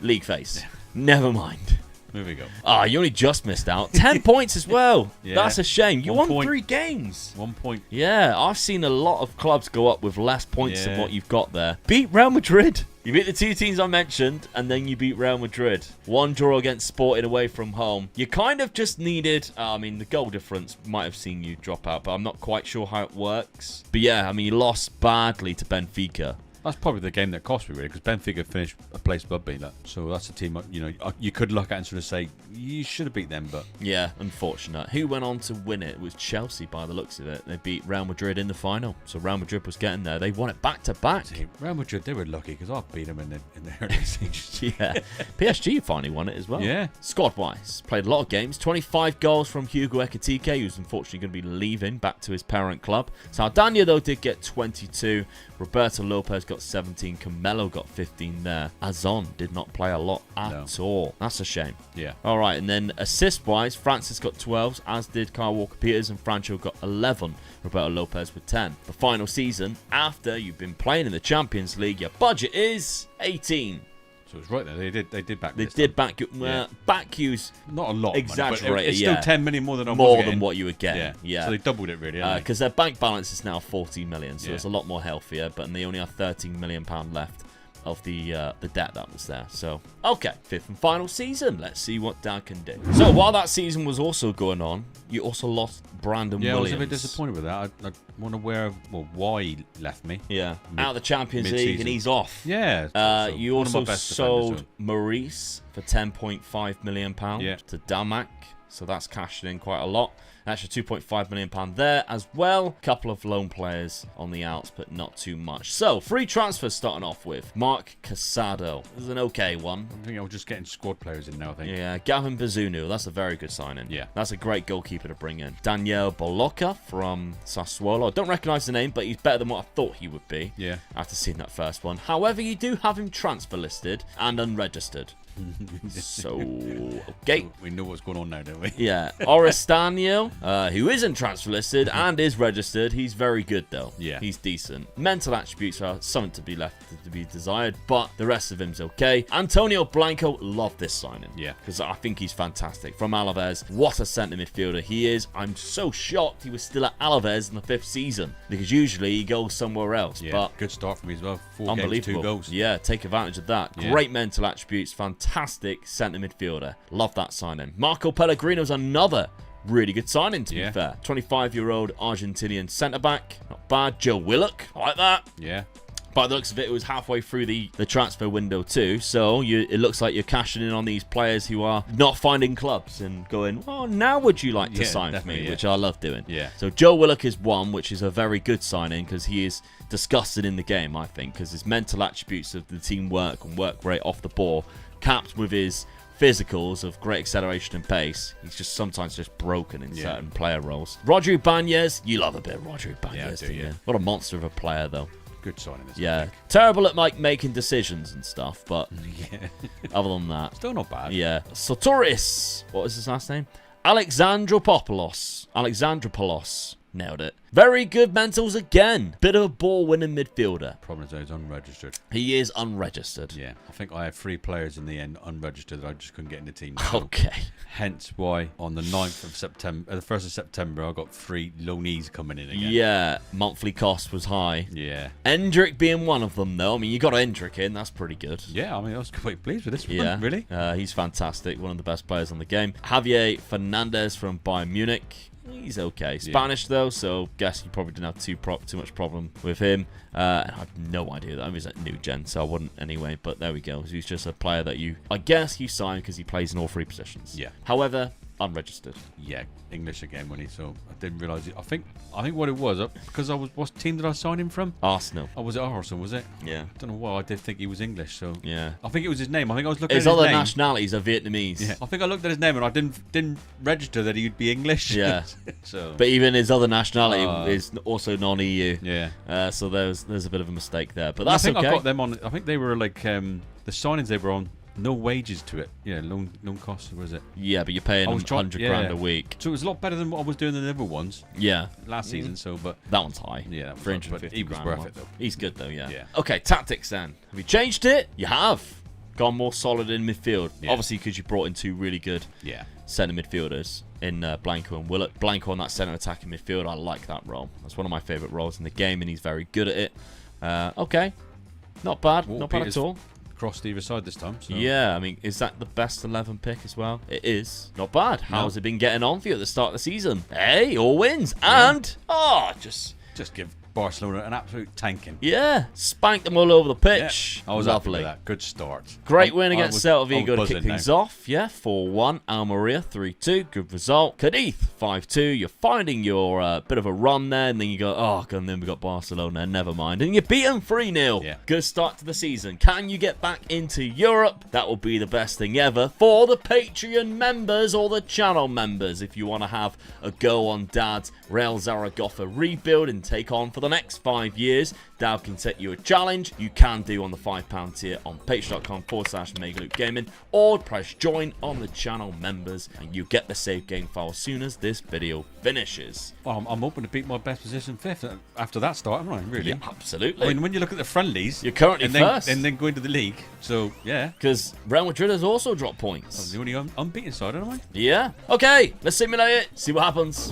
league phase. Never mind. There we go. You only just missed out. 10 points as well. Yeah. That's a shame. You won 3 games. 1 point. Yeah, I've seen a lot of clubs go up with less points than what you've got there. Beat Real Madrid. You beat the 2 teams I mentioned, and then you beat Real Madrid. 1 draw against Sporting away from home. You kind of just needed... the goal difference might have seen you drop out, but I'm not quite sure how it works. But yeah, you lost badly to Benfica. That's probably the game that cost me, really, because Benfica finished a place above me. So that's a team, you could look at and sort of say, you should have beat them, but... Yeah, unfortunate. Who went on to win it? It was Chelsea, by the looks of it. They beat Real Madrid in the final. So Real Madrid was getting there. They won it back-to-back. See, Real Madrid, they were lucky, because I beat them in the early stages. Yeah. PSG finally won it as well. Yeah. Squad-wise, played a lot of games. 25 goals from Hugo Ekitike, who's unfortunately going to be leaving back to his parent club. Saldana, though, did get 22. Roberto Lopez got 17. Camelo got 15 there. Azon did not play a lot at all. That's a shame. Yeah. All right, and then assist-wise, Francis got 12, as did Kyle Walker-Peters, and Francho got 11. Roberto Lopez with 10. The final season, after you've been playing in the Champions League, your budget is 18. So it's right there. They did back. They did back. Back you's not a lot. Exaggerated. Money, but it's still 10 million more than I more was than what you would get. Yeah. So they doubled it really. Because their bank balance is now 14 million, so it's a lot more healthier. But they only have 13 million pound left of the debt that was there. So okay, 5th and final season. Let's see what Dan can do. So while that season was also going on, you also lost Brandon Williams. I was a bit disappointed with that. I want to why he left me. Yeah, out of the Champions League and he's off. Yeah. You also sold Maurice for £10.5 million to Damac. So that's cashing in quite a lot. Actually, £2.5 million there as well. Couple of loan players on the outs, but not too much. So, free transfers starting off with Mark Casado. This is an okay one. I think I was just getting squad players in now, I think. Yeah, Gavin Bazunu. That's a very good signing. Yeah. That's a great goalkeeper to bring in. Daniel Bolocca from Sassuolo. I don't recognise the name, but he's better than what I thought he would be. Yeah. After seeing that first one. However, you do have him transfer listed and unregistered. So, okay. We know what's going on now, don't we? Yeah. Oristanio, who isn't transfer listed and is registered. He's very good, though. Yeah. He's decent. Mental attributes are something to be left to be desired, but the rest of him's okay. Antonio Blanco, love this signing. Yeah. Because I think he's fantastic. From Alaves, what a centre midfielder he is. I'm so shocked he was still at Alaves in the 5th season, because usually he goes somewhere else. Yeah. But good start for me as well. 4 unbelievable. games, 2 goals. Yeah, take advantage of that. Yeah. Great mental attributes, fantastic centre midfielder. Love that signing. Marco Pellegrino's another really good signing, to be fair. 25-year-old Argentinian centre-back. Not bad. Joe Willock. I like that. Yeah. By the looks of it, it was halfway through the transfer window too. So it looks like you're cashing in on these players who are not finding clubs and going, well, now would you like to sign for me? Which I love doing. Yeah. So Joe Willock is one, which is a very good signing because he is disgusted in the game, I think, because his mental attributes of the teamwork and work rate off the ball, capped with his physicals of great acceleration and pace. He's just sometimes just broken in certain player roles. Rodri Banez, you love a bit of Rodri Banez, do you? What a monster of a player, though. Good signing, this. Yeah. Terrible at making decisions and stuff, but other than that, still not bad. Yeah. Sotoris, what was his last name? Alexandropoulos. Nailed it. Very good mentals again. Bit of a ball-winning midfielder. Problem is he's unregistered. He is unregistered. Yeah. I think I had 3 players in the end unregistered that I just couldn't get in the team. Okay. Hence why on the 9th of September, the 1st of September, I got 3 loanees coming in again. Yeah. Monthly cost was high. Yeah. Endrick being one of them, though. I mean, you got Endrick in. That's pretty good. Yeah. I mean, I was quite pleased with this one. Yeah. Really. He's fantastic. One of the best players on the game. Javier Fernandez from Bayern Munich. He's okay. Spanish, though, so guess you probably didn't have too much problem with him. I have no idea. I mean, he's at new gen, so I wouldn't anyway. But there we go. He's just a player that I guess you sign because he plays in all 3 positions. Yeah. However, unregistered. Yeah, English again when so I didn't realise it. I think what it was, because what team did I sign him from? Arsenal. Oh, was it Arsenal, was it? Yeah. I don't know why, I did think he was English, so yeah. I think it was his name. I think I was looking his at his other name. nationalities are Vietnamese. Yeah. I think I looked at his name and I didn't register that he'd be English. Yeah. So but even his other nationality is also non-EU. Yeah. So there's a bit of a mistake there. But that's I think okay. I got them on, I think they were like the signings they were on, no wages to it. Yeah, loan costs, was it? Yeah, but you're paying them 100 grand a week. So it was a lot better than what I was doing in the other ones. Yeah. Last season, but that one's high. Yeah, that was 350 he was grand worth it though. He's good though, yeah. Yeah. Okay, tactics then. Have you changed it? You have. Gone more solid in midfield. Yeah. Obviously because you brought in 2 really good centre midfielders in Blanco and Willock. Blanco on that centre attacking midfield, I like that role. That's one of my favourite roles in the game and he's very good at it. Okay. Not bad. Not bad at all. Crossed either side this time. So. Yeah, I mean, is that the best 11 pick as well? It is. Not bad. How's it been getting on for you at the start of the season? Hey, all wins. And, just give Barcelona an absolute tanking. Yeah, spanked them all over the pitch. Yeah, I was lovely. happy with that. Good start. Great win against Celta I Vigo was to kick buzzing things now. off. Yeah, 4-1. Almeria 3-2. Good result. Cadiz 5-2. You're finding your bit of a run there, and then you go, oh, and then we got Barcelona. Never mind. And you beat them 3-0. Yeah. Good start to the season. Can you get back into Europe? That will be the best thing ever for the Patreon members or the channel members. If you want to have a go on Dad's Real Zaragoza rebuild and take on for the next 5 years, Dad can set you a challenge. You can do on the £5 tier on patreon.com/MegaLukeGaming, or press join on the channel members and you get the save game file as soon as this video finishes. Well, I'm hoping to beat my best position 5th after that start, am I? Really? Yeah, absolutely. I mean, when you look at the friendlies, you're currently first. And then go into the league. So, yeah. Because Real Madrid has also dropped points. I'm the only unbeaten side, aren't I? Yeah. Okay, let's simulate it. See what happens.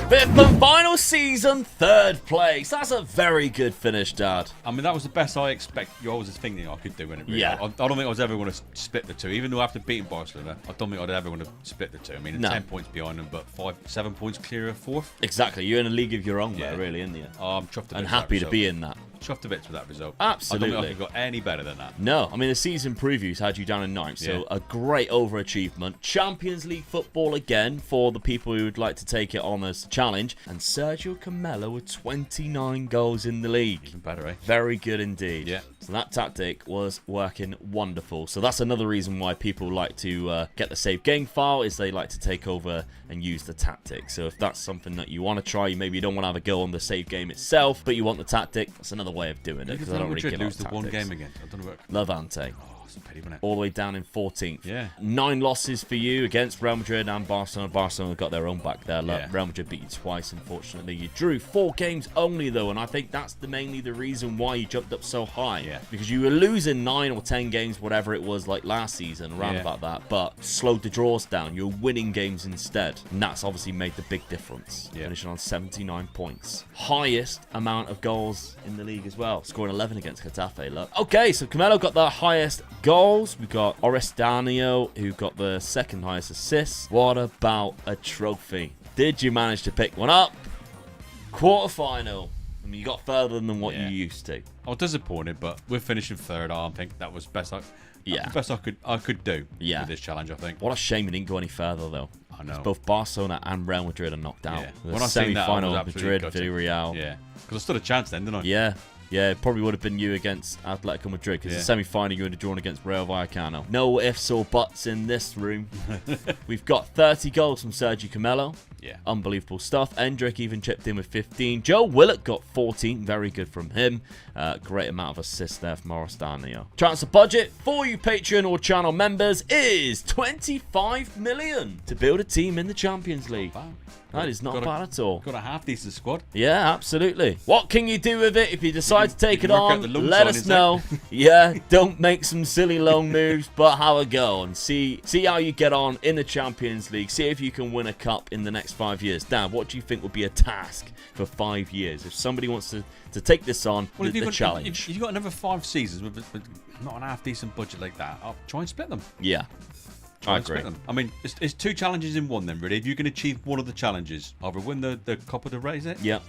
Fifth and final season, 3rd place. That's a very good finish, Dad. I mean, that was the best I expect. You always thinking I could do in it. Really. Yeah. I don't think I was ever going to split the two. Even though after beating Barcelona, I don't think I'd ever going to split the two. I mean, 10 points behind them, but 7 points clear of 4th. Exactly. You're in a league of your own, there, really, aren't you? Oh, I'm chuffed a bit and happy to be in that. Chuffed to bits with that result. Absolutely. I don't think I could got any better than that. No, I mean, the season previews had you down in 9th, so a great overachievement. Champions League football again for the people who would like to take it on as a challenge. And Sergio Camelo with 29 goals in the league. Even better, eh? Very good indeed. Yeah. So that tactic was working wonderful. So that's another reason why people like to get the save game file, is they like to take over and use the tactic. So if that's something that you want to try, maybe you don't want to have a go on the save game itself, but you want the tactic, that's another way of doing it, because I don't really give lose the out one tactics. game again. I don't know about Levante. It's a pity, isn't it? All the way down in 14th. Yeah. 9 losses for you against Real Madrid and Barcelona. Barcelona got their own back there. Yeah. Real Madrid beat you twice, unfortunately. You drew 4 games only, though, and I think that's mainly the reason why you jumped up so high. Yeah. Because you were losing 9 or 10 games, whatever it was, like last season, around about that, but slowed the draws down. You're winning games instead, and that's obviously made the big difference. Yeah. Finishing on 79 points. Highest amount of goals in the league as well, scoring 11 against Getafe. Look. Okay, so Camelo got the highest goals. We've got Orestano, who got the 2nd highest assists. What about a trophy? Did you manage to pick one up? Quarterfinal. I mean, you got further than what you used to. I was disappointed, but we're finishing 3rd. I think that was best. That's the best I could do with this challenge, I think. What a shame we didn't go any further, though. I know. Both Barcelona and Real Madrid are knocked out. Yeah. The When I seen that, I was semi-final, absolutely Madrid, gutted. Villarreal. Yeah. Because I stood a chance then, didn't I? Yeah. Yeah, it probably would have been you against Atletico Madrid, because the semi-final you would have drawn against Rayo Vallecano. No ifs or buts in this room. We've got 30 goals from Sergio Camelo. Yeah. Unbelievable stuff. Endrick even chipped in with 15. Joe Willett got 14. Very good from him. Great amount of assists there from Orestano. Transfer budget for you Patreon or channel members is 25 million to build a team in the Champions League. Wow. That is not bad at all. Got a half-decent squad. Yeah, absolutely. What can you do with it if you decide to take it work out on? the loan Let us signings, know. Yeah, don't make some silly loan moves, but have a go and see how you get on in the Champions League. See if you can win a cup in the next 5 years. Dan, what do you think would be a task for 5 years? If somebody wants to take this on, the challenge. If you've got another 5 seasons with not an half-decent budget like that, I'll try and split them. Yeah. I agree. I mean, it's 2 challenges in one then, really. If you can achieve one of the challenges, either win the Copa del Rey, is it? Yeah.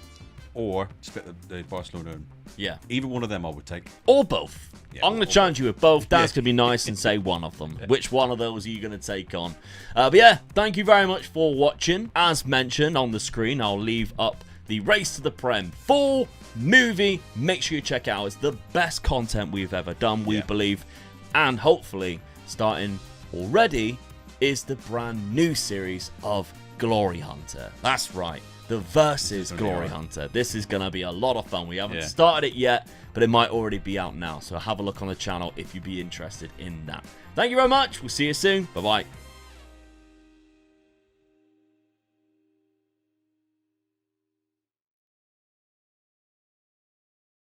Or split the Barcelona. Yeah. Either one of them I would take. Or both. Yeah, I'm going to challenge you with both. Dan's going to be nice and say one of them. Which one of those are you going to take on? But yeah, thank you very much for watching. As mentioned on the screen, I'll leave up the Race to the Prem full movie. Make sure you check it out. It's the best content we've ever done, we believe. And hopefully, starting already is the brand new series of Glory Hunter. That's right, the Versus Glory Hunter. This is going to be a lot of fun. We haven't started it yet, but it might already be out now. So have a look on the channel if you'd be interested in that. Thank you very much. We'll see you soon. Bye-bye.